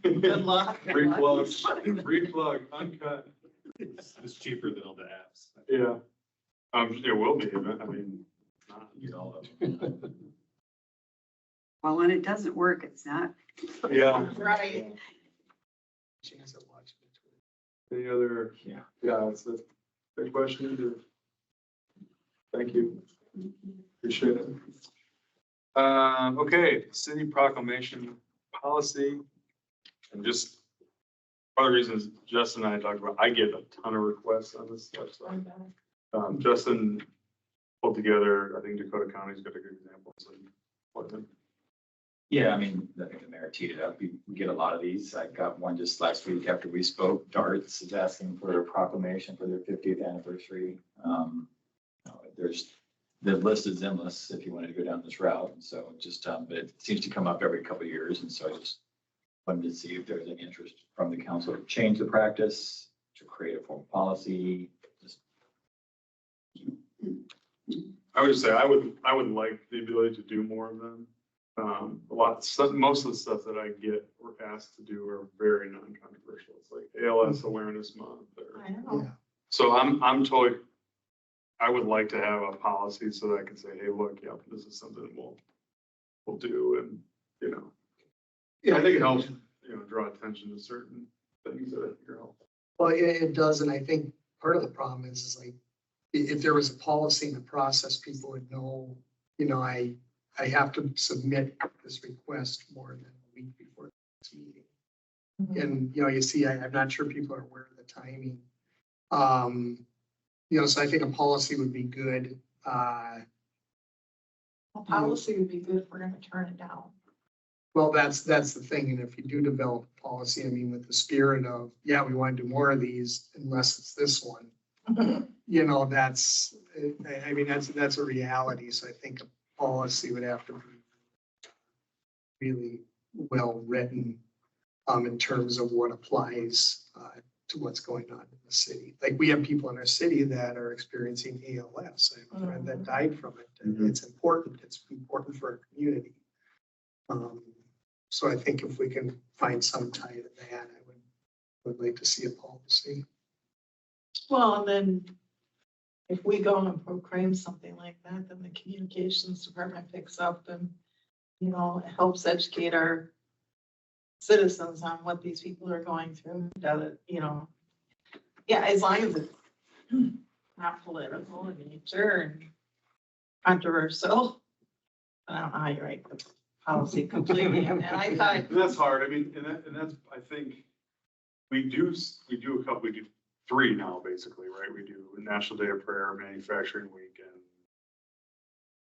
Good luck. Free plug, uncut. It's cheaper than all the apps. Yeah. It will be, I mean, You all of them. Well, when it doesn't work, it's not. yeah. Right. Chance of watching it. Any other, yeah, that's a good question. Thank you. Appreciate it. Okay, city proclamation policy. And just other reasons Justin and I talked about, I get a ton of requests on this stuff. So, Justin pulled together, I think Dakota County's got a good example. So, Yeah, I mean, I think the mayor teed it up. We get a lot of these. I got one just last week after we spoke. Darts is asking for a proclamation for their 50th anniversary. The list is endless if you wanted to go down this route. And so just, but it seems to come up every couple of years. And so I just wanted to see if there's any interest from the council to change the practice, to create a formal policy. I would just say I would like the ability to do more of them. Most of the stuff that I get or asked to do are very non-controversial. It's like ALS Awareness Month. I know. So I'm totally, I would like to have a policy so that I can say, hey, look, yeah, this is something we'll do. And, you know, I think it helps, you know, draw attention to certain things that I think are helpful. Well, it does, and I think part of the problem is like, if there was a policy in the process, people would know, you know, I have to submit this request more than a week before the next meeting. Mm-hmm. And, you know, you see, I'm not sure people are aware of the timing. You know, so I think a policy would be good. A policy would be good if we're gonna turn it down. Well, that's the thing. And if you do develop a policy, I mean, with the spirit of, yeah, we want to do more of these unless it's this one, you know, that's a reality. So I think a policy would have to be really well written in terms of what applies to what's going on in the city. Like we have people in our city that are experiencing ALS. I have a friend that died from it. And it's important. It's important for our community. So I think if we can find some tie to that, I would like to see a policy. Well, and then if we go and proclaim something like that, then the communications department picks up and, you know, helps educate our citizens on what these people are going through, that it, you know. Yeah, as long as it's not political in nature and controversial. I don't know how you write the policy completely, and I thought, And that's hard. I mean, and that's, I think, we do three now, basically, right? We do National Day of Prayer, Manufacturing Week, and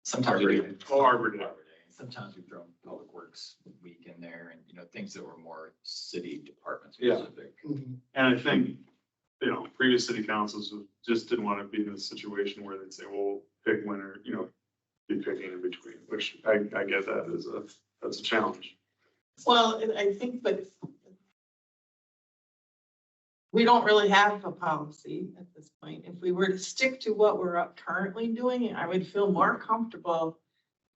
Sometimes Arbor we Day. Oh, Arbor Day. Sometimes we've thrown Public Works Week in there and, you know, things that were more city department Yeah. specific. And I think, you know, previous city councils just didn't want to be in a situation where they'd say, well, pick winner, you know, be picking in between, which I get that that's a challenge. well, I think, but we don't really have a policy at this point. If we were to stick to what we're currently doing, I would feel more comfortable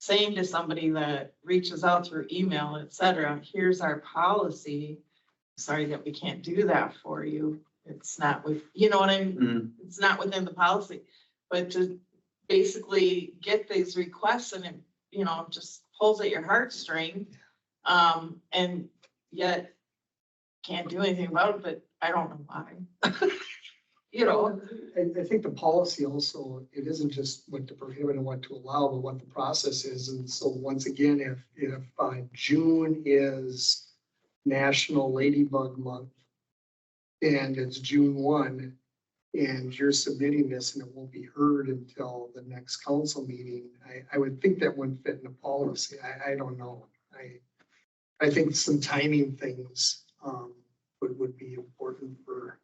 saying to somebody that reaches out through email, et cetera, here's our policy. Sorry that we can't do that for you. It's not with, you know what I mean? It's not within the policy, but to basically get these requests and it, you know, just pulls at your heartstring. And yet can't do anything about it, but I don't know why. You know, I think the policy also, it isn't just what to prohibit and what to allow, but what the process is. And so once again, if June is National Ladybug Month and it's June 1 and you're submitting this and it won't be heard until the next council meeting, I would think that wouldn't fit in the policy. I don't know. I think some timing things would be important for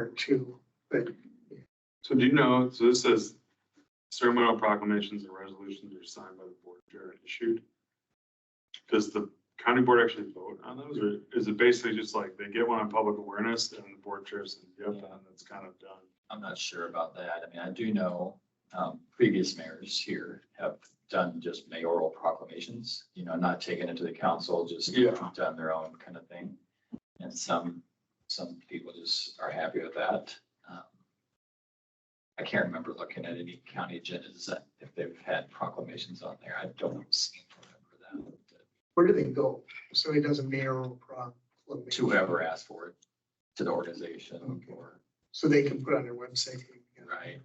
it too, but. So do you know, so this says ceremonial proclamations and resolutions are signed by the board chair and issued. Does the county board actually vote on those, or is it basically just like they get one on public awareness and the board chair says, yep, and that's kind of done? I'm not sure about that. I mean, I do know, previous mayors here have done just mayoral proclamations, you know, not taken into the council, just done their own kind of thing. And some people just are happy with that. I can't remember looking at any county agendas that if they've had proclamations on there. I don't seem to remember that. Where do they go? So it doesn't mayoral proclamation. To whoever asked for it, to the organization. Okay. Or so they can put on their website. right.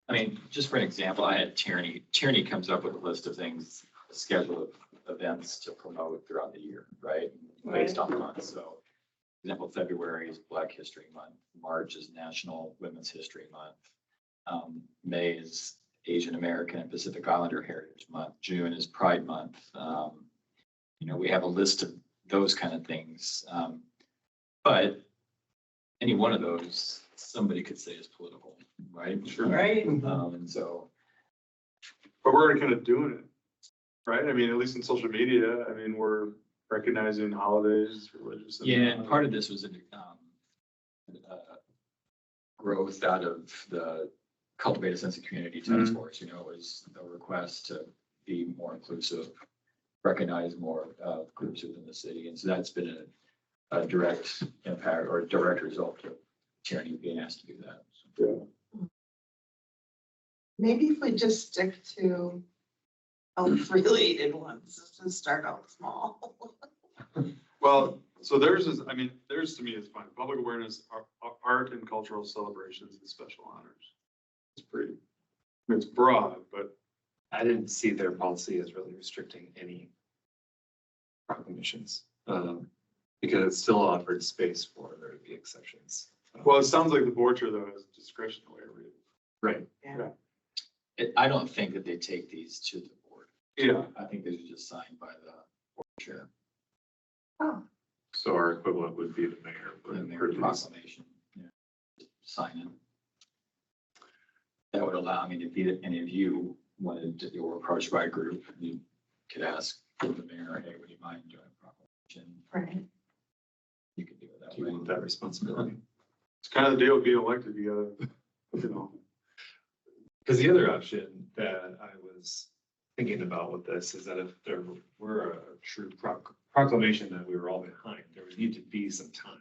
I mean, just for an example, I had Tierney. Tierney comes up with a list of things, a schedule of events to promote throughout the year, right? Based on the month. So, for example, February is Black History Month. March is National Women's History Month. May is Asian American and Pacific Islander Heritage Month. June is Pride Month. You know, we have a list of those kind of things. But any one of those, somebody could say is political, right? Sure. Right. And so. But we're already kind of doing it, right? I mean, at least in social media, I mean, we're recognizing holidays, religious. Yeah, and part of this was a growth out of the Cultivate a Sense of Community Task Force. You know, it was a request to be more inclusive, recognize more groups within the city. And so that's been a direct impact or a direct result of Tierney being asked to do that. So. maybe if we just stick to health-related ones, just start out small. Well, so theirs is, I mean, theirs to me is fine. Public awareness, art and cultural celebrations and special honors. It's pretty, I mean, it's broad, but. I didn't see their policy as really restricting any proclamations, because it still offered space for there to be exceptions. Well, it sounds like the board chair though has discretion the way I read it. Right. Yeah. I don't think that they take these to the board. Yeah. I think these are just signed by the board chair. Oh, So our equivalent would be the mayor. The mayor proclamation, yeah. Sign it. That would allow, I mean, if any of you wanted to, you were approached by a group, you could ask the mayor, hey, would you mind doing a proclamation? right. You could do it that Do you way. want that responsibility? It's kind of the deal of being elected. You gotta, you know. Because the other option that I was thinking about with this is that if there were a true proclamation that we were all behind, there would need to be some time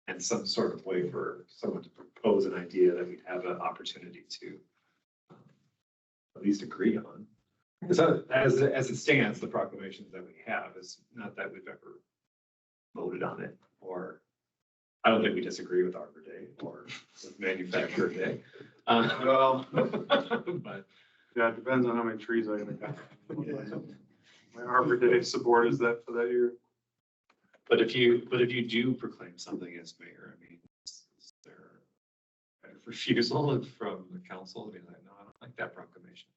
and some sort of way for someone to propose an idea that we'd have an opportunity to at least agree on. Because as it stands, the proclamations that we have is not that we've ever voted on it, or I don't think we disagree with Arbor Day or with Manufacturer Day. Well, But yeah, it depends on how many trees I gotta cut. My Arbor Day support is that for that year. But if you do proclaim something as mayor, I mean, is there a refusal from the council to be like, no, I don't like that proclamation?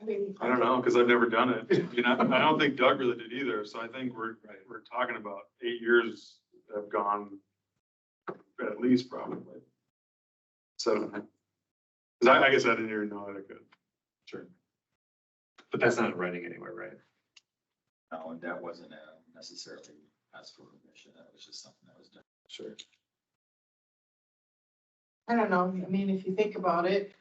I mean, I don't know, because I've never done it. You know, I don't think Doug really did either. So I think we're talking about 8 years have gone at least probably. So, because I guess I didn't even know that I could. Sure. But that's not in writing anywhere, right? No, and that wasn't necessarily asked for permission. That was just something that was done. Sure. I don't know. I mean, if you think about it,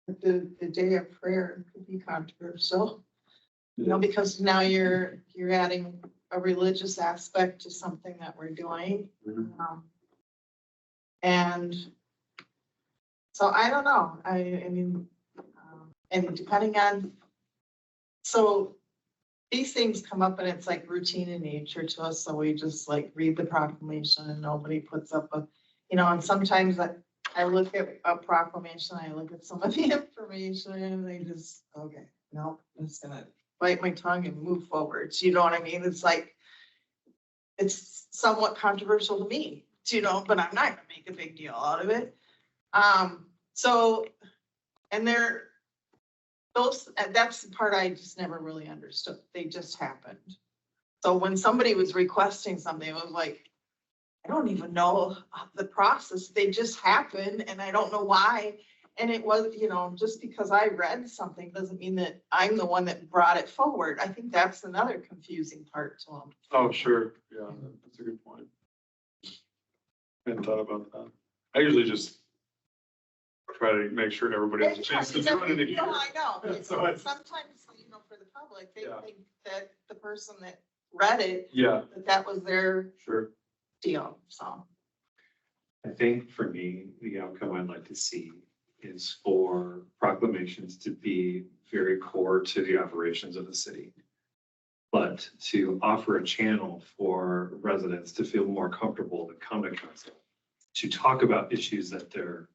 the day of prayer could be controversial. You know, because now you're adding a religious aspect to something that we're doing. And so I don't know. I mean, and depending on, so these things come up and it's like routine in nature to us. So we just like read the proclamation and nobody puts up a, you know, and sometimes I look at a proclamation, I look at some of the information and they just, okay, no, I'm just gonna bite my tongue and move forward. You know what I mean? It's like, it's somewhat controversial to me, you know, but I'm not gonna make a big deal out of it. So, and that's the part I just never really understood. They just happened. So when somebody was requesting something, it was like, I don't even know the process. They just happened and I don't know why. And it was, you know, just because I read something doesn't mean that I'm the one that brought it forward. I think that's another confusing part to them. Oh, sure. Yeah, that's a good point. I hadn't thought about that. I usually just try to make sure everybody has a chance to do it in a year. No, I know. So it's- Sometimes, you know, for the public, they think that the person that read it, Yeah, that was their sure. deal, so. I think for me, the outcome I'd like to see is for proclamations to be very core to the operations of the city. But to offer a channel for residents to feel more comfortable to come to council, to talk about issues that are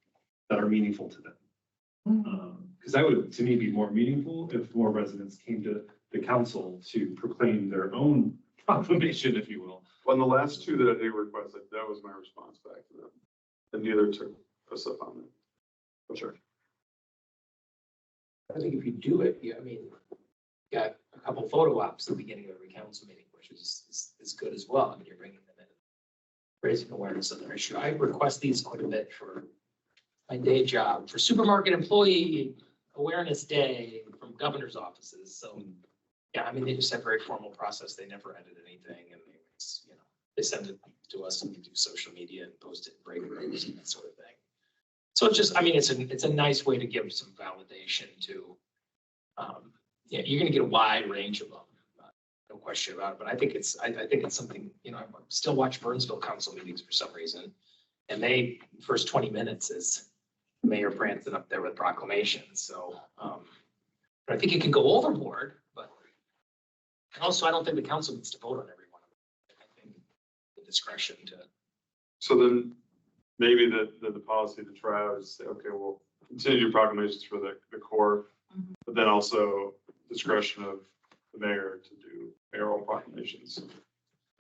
meaningful to them. Because that would, to me, be more meaningful if more residents came to the council to proclaim their own proclamation, if you will. On the last two that they requested, that was my response back to them. And neither took us up on it. For sure. I think if you do it, I mean, you got a couple photo ops at the beginning of every council meeting, which is good as well. I mean, you're bringing them in, raising awareness of their issue. I request these quite a bit for my day job, for Supermarket Employee Awareness Day from governor's offices. So, yeah, I mean, they just have a very formal process. They never edit anything, and you know, they send it to us and we do social media and post it in break rooms and that sort of thing. So it's just, I mean, it's a nice way to give some validation to, yeah, you're gonna get a wide range of them, no question about it. But I think it's something, you know, I still watch Burnsville council meetings for some reason. And first 20 minutes is Mayor prancing up there with proclamations. So I think it can go overboard, but also I don't think the council needs to vote on every one of them. I think the discretion to. So then maybe the policy to try out is say, okay, we'll continue to do proclamations for the core, but then also discretion of the mayor to do mayoral proclamations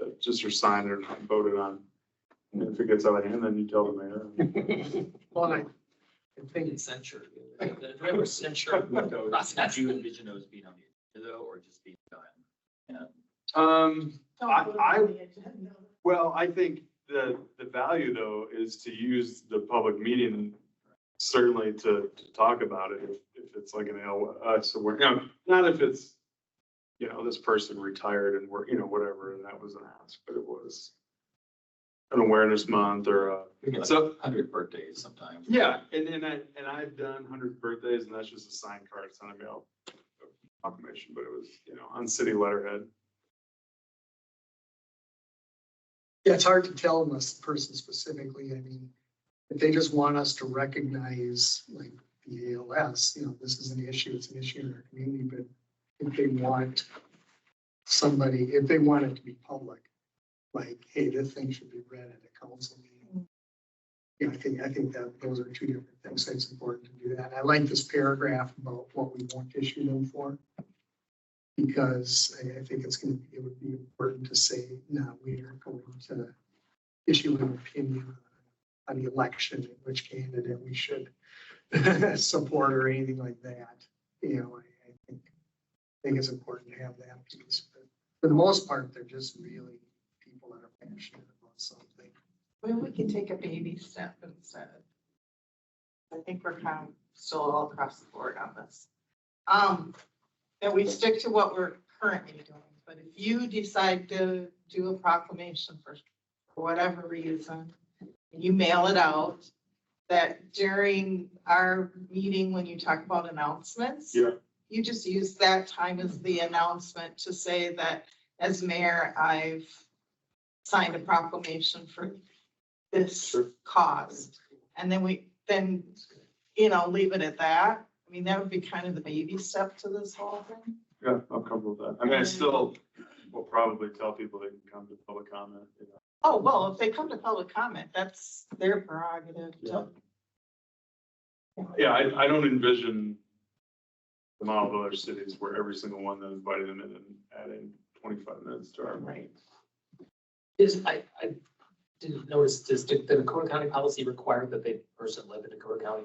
that just are signed or voted on. And if it gets out of hand, then you tell the mayor. Well, I think censure. The driver censure process. Do you envision those being on the agenda or just being done? Well, I think the value though is to use the public meeting certainly to talk about it if it's like an LS or, you know, not if it's, you know, this person retired and we're, you know, whatever, and that was an ask, but it was an awareness month or so 100 birthdays sometimes. Yeah, and I've done 100th birthdays and that's just a signed card, it's not a mail proclamation, but it was, you know, on city letterhead. Yeah, it's hard to tell this person specifically. I mean, if they just want us to recognize like the ALS, you know, this is an issue, it's an issue in our community, but if they want somebody, if they want it to be public, like, hey, this thing should be read at a council meeting. Yeah, I think that those are two different things. So it's important to do that. I like this paragraph about what we won't issue them for. Because I think it would be important to say, no, we are going to issue an opinion on the election, in which candidate we should support or anything like that. You know, I think it's important to have that piece, but for the most part, they're just really people that are passionate about something. Well, we can take a baby step instead. I think we're kind of still all across the board on this. That we stick to what we're currently doing, but if you decide to do a proclamation for whatever reason, and you mail it out, that during our meeting, when you talk about announcements, Yeah. you just use that time as the announcement to say that as mayor, I've signed a proclamation for this cause. And then leave it at that. I mean, that would be kind of the baby step to this whole thing. Yeah, I'm comfortable with that. I mean, I still will probably tell people they can come to public comment, you know. Oh, well, if they come to public comment, that's their prerogative. Yeah, I don't envision the model of other cities where every single one that invited them in and adding 25 minutes to our meeting. I didn't notice, does the Dakota County policy require that the person live in Dakota County?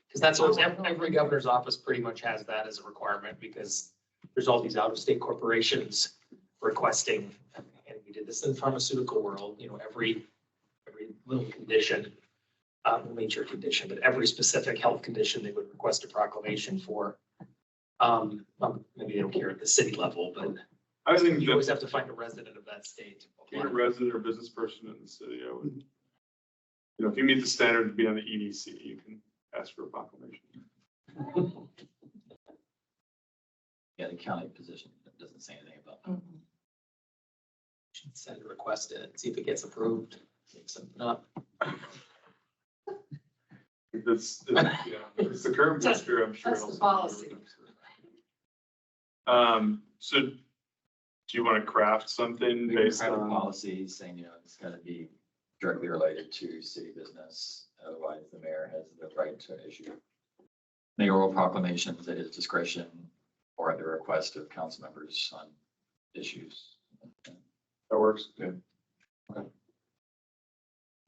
Because that's always, every governor's office pretty much has that as a requirement, because there's all these out-of-state corporations requesting, and we did this in the pharmaceutical world, you know, every little condition, major condition, but every specific health condition, they would request a proclamation for. Maybe they don't care at the city level, but I think you always have to find a resident of that state. Being a resident or business person in the city, I would, you know, if you meet the standard to be on the EDC, you can ask for a proclamation. Yeah, the county position doesn't say anything about that. Should send a request in, see if it gets approved, make something up. It's the current minister, I'm sure. That's the policy. So do you want to craft something We based have a on? policy saying, you know, it's gotta be directly related to city business. Otherwise, the mayor has the right to issue mayoral proclamations at his discretion or at the request of council members on issues. That works. Good.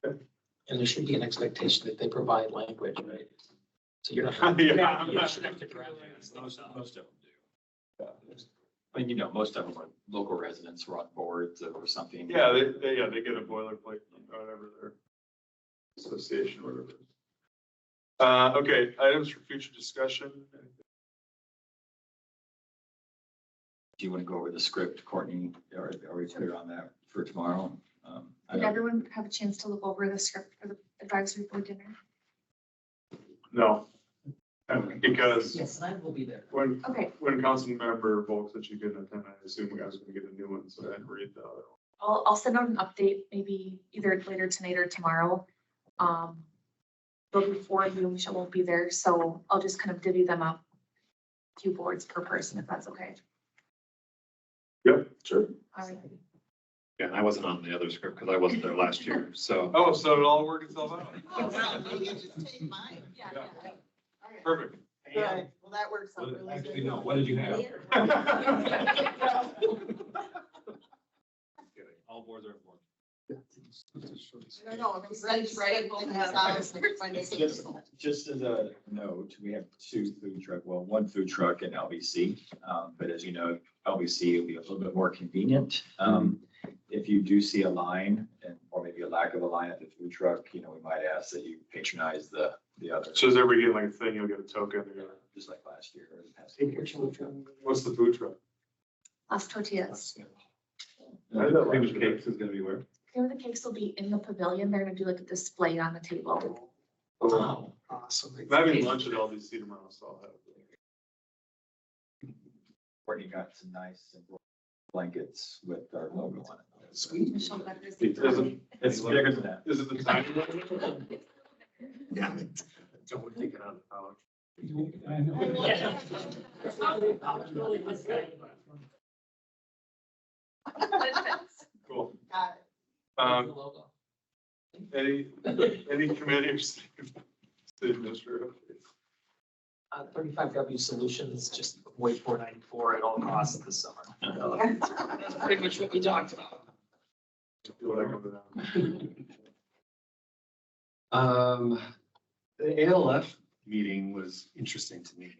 And there should be an expectation that they provide language, right? So you're not. Yeah. You should have to draft it. Most of them do. I mean, you know, most of them are local residents or on boards or something. Yeah, they get a boilerplate, whatever their association or whatever. Okay, items for future discussion. Do you want to go over the script, Courtney? Are we clear on that for tomorrow? Did everyone have a chance to look over the script for the advisory board dinner? No. Because Yes, and I will be there. when Okay. council member Volk said she couldn't attend, I assumed we guys were gonna get a new one, so I didn't read the other one. I'll send out an update maybe either later tonight or tomorrow. There'll be 4 of you, Michelle won't be there, so I'll just kind of divvy them up. 2 boards per person, if that's okay. Yep, sure. All right. Yeah, and I wasn't on the other script because I wasn't there last year, so. Oh, so it all worked itself out. Oh, well, maybe you just take mine. Yeah. Perfect. Good, well, that works out really good. Actually, no, what did you have? All boards are informed. I don't know, if it's right, we'll have Just as a note, we have 2 food truck, well, 1 food truck in LBC. But as you know, LBC will be a little bit more convenient. If you do see a line or maybe a lack of a line at the food truck, you know, we might ask that you patronize the other. So is everybody getting like a thing, you'll get a token? Just like last year. Or the past 2 years. What's the food truck? Las tortillas. Famous Cakes is gonna be where? The cakes will be in the pavilion. They're gonna do like a display on the table. Oh, awesome. I'm having lunch at LDC tomorrow, so I'll have it. Courtney got some nice blankets with our logo on it. Sweet. Michelle Becker is It's bigger than that. Is it the tiny one? Yeah. Don't take it out of the pouch. I know. Cool. Got it. Any committee or city administrator? 35W Solutions, just wait 494 at all costs this summer. That's pretty much what we talked about. The ALF meeting was interesting to me.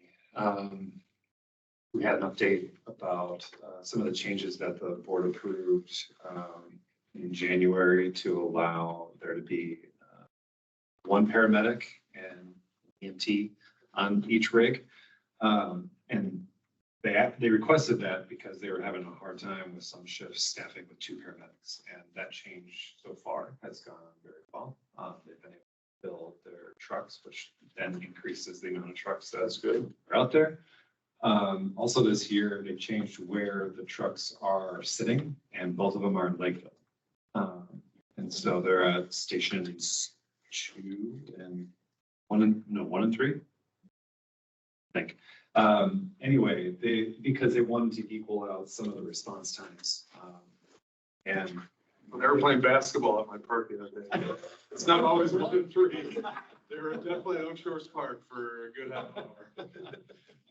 We had an update about some of the changes that the board approved in January to allow there to be one paramedic and EMT on each rig. And they requested that because they were having a hard time with some shifts staffing with 2 paramedics. And that change so far has gone very well. They've been able to fill their trucks, which then increases the amount of trucks that's good are out there. Also this year, they changed where the trucks are sitting, and both of them are in Lakeville. And so they're at stations 2 and 1 and 3. I think. Anyway, because they wanted to equal out some of the response times. And When they were playing basketball at my park the other day, it's not always 1 and 3. They were definitely at Oak Shores Park for a good half hour.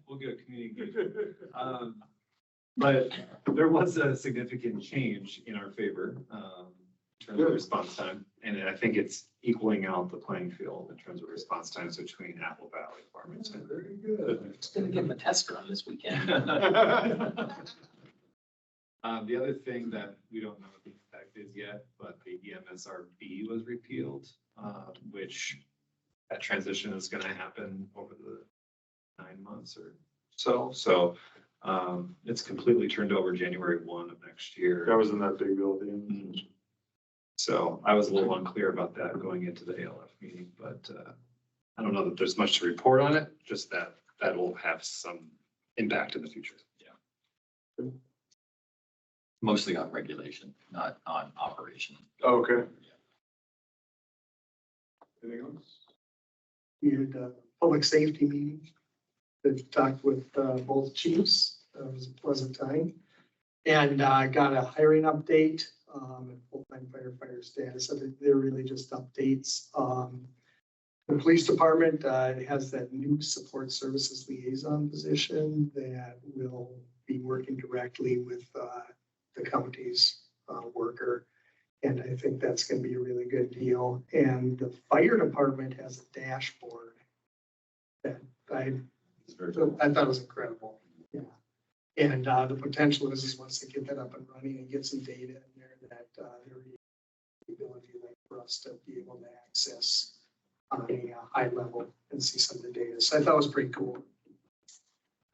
We'll get a community engagement. But there was a significant change in our favor in terms of response time. And I think it's equaling out the playing field in terms of response times between Apple Valley, Farmington. Very good. Just gonna give them a test run this weekend. The other thing that we don't know what the effect is yet, but the EMSRB was repealed, which that transition is going to happen over the 9 months or so. So it's completely turned over January 1 of next year. That was in that big building. So I was a little unclear about that going into the ALF meeting, but I don't know that there's much to report on it, just that that will have some impact in the future. Yeah. Mostly on regulation, not on operation. Oh, okay. Anything else? We had a public safety meeting that talked with both chiefs. It was a pleasant time. And got a hiring update and full-time firefighter status. So they're really just updates. The police department has that new support services liaison position that will be working directly with the county's worker. And I think that's going to be a really good deal. And the fire department has a dashboard that I thought was incredible. Yeah. And the potential is once they get that up and running and get some data in there, that there will be the ability for us to be able to access on a high level and see some of the data. So I thought it was pretty cool.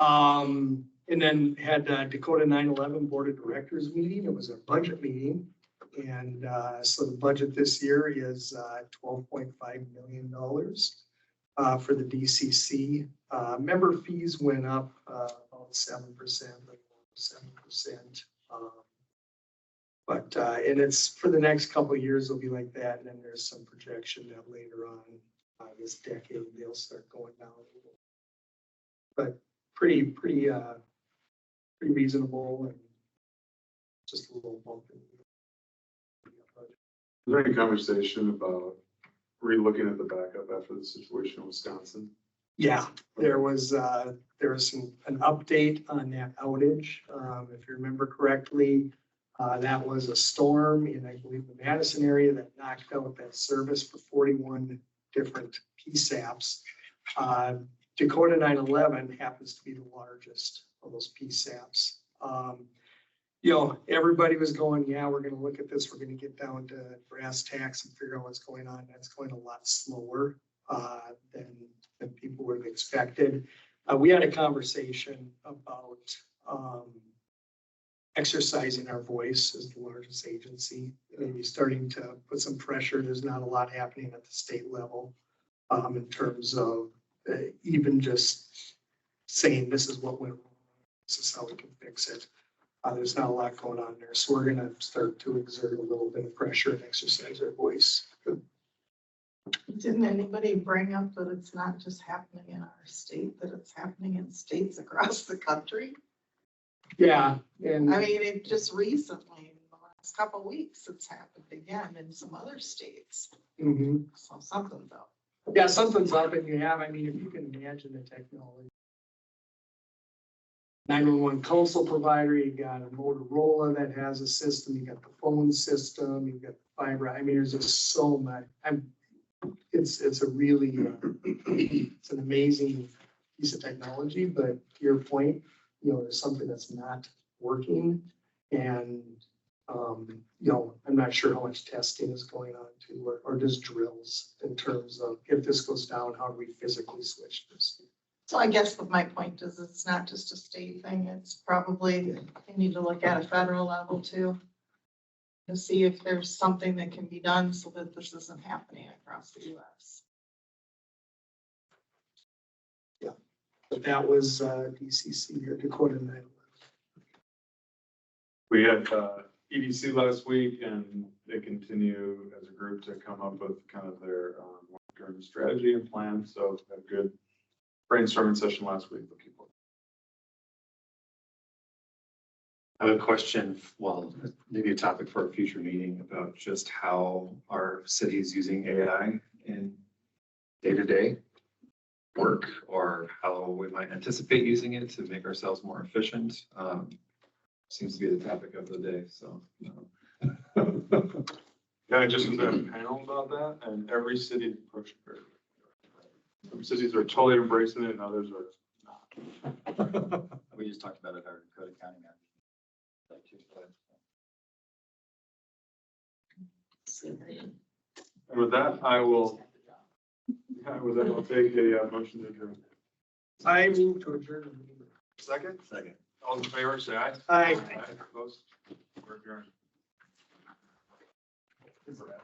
And then had Dakota 9/11 Board of Directors meeting. It was a budget meeting. And so the budget this year is $12.5 million for the DCC. Member fees went up about 7%, like 7%. But and it's for the next couple of years, it'll be like that. And then there's some projection that later on this decade, they'll start going down a little. But pretty reasonable and just a little bump in. Is there any conversation about re-looking at the backup after the situation in Wisconsin? Yeah, there was an update on that outage. If you remember correctly, that was a storm in, I believe, the Madison area that knocked out that service for 41 different PSAPs. Dakota 9/11 happens to be the largest of those PSAPs. You know, everybody was going, yeah, we're going to look at this. We're going to get down to brass tacks and figure out what's going on. That's going a lot slower than people would have expected. We had a conversation about exercising our voice as the largest agency, maybe starting to put some pressure. There's not a lot happening at the state level in terms of even just saying this is what went wrong, this is how we can fix it. There's not a lot going on there. So we're going to start to exert a little bit of pressure and exercise our voice. Didn't anybody bring up that it's not just happening in our state, that it's happening in states across the country? Yeah, and. I mean, it just recently, in the last couple of weeks, it's happened again in some other states. Mhm. So something's up. Yeah, something's up and you have, I mean, if you can imagine the technology. 911 console provider, you got a Motorola that has a system, you got the phone system, you've got the fiber, I mean, there's just so much. It's a really, it's an amazing piece of technology, but to your point, you know, there's something that's not working. And, you know, I'm not sure how much testing is going on too, or just drills in terms of if this goes down, how do we physically switch this? So I guess what my point is, it's not just a state thing, it's probably, you need to look at a federal level too. To see if there's something that can be done so that this isn't happening across the US. Yeah, but that was DCC or Dakota 911. We had EDC last week, and they continue as a group to come up with kind of their long-term strategy and plan. So had a good brainstorming session last week with people. I have a question, well, maybe a topic for a future meeting about just how our city is using AI in day-to-day work, or how we might anticipate using it to make ourselves more efficient. Seems to be the topic of the day, so. Yeah, I just was at a panel about that, and every city approached it very differently. Some cities are totally embracing it, and others are not. We just talked about it, our Dakota County manager. And with that, I'll take a motion to adjourn. I move to adjourn the meeting. Second? Second. All in favor, say aye. Aye. Opposed? We're adjourned.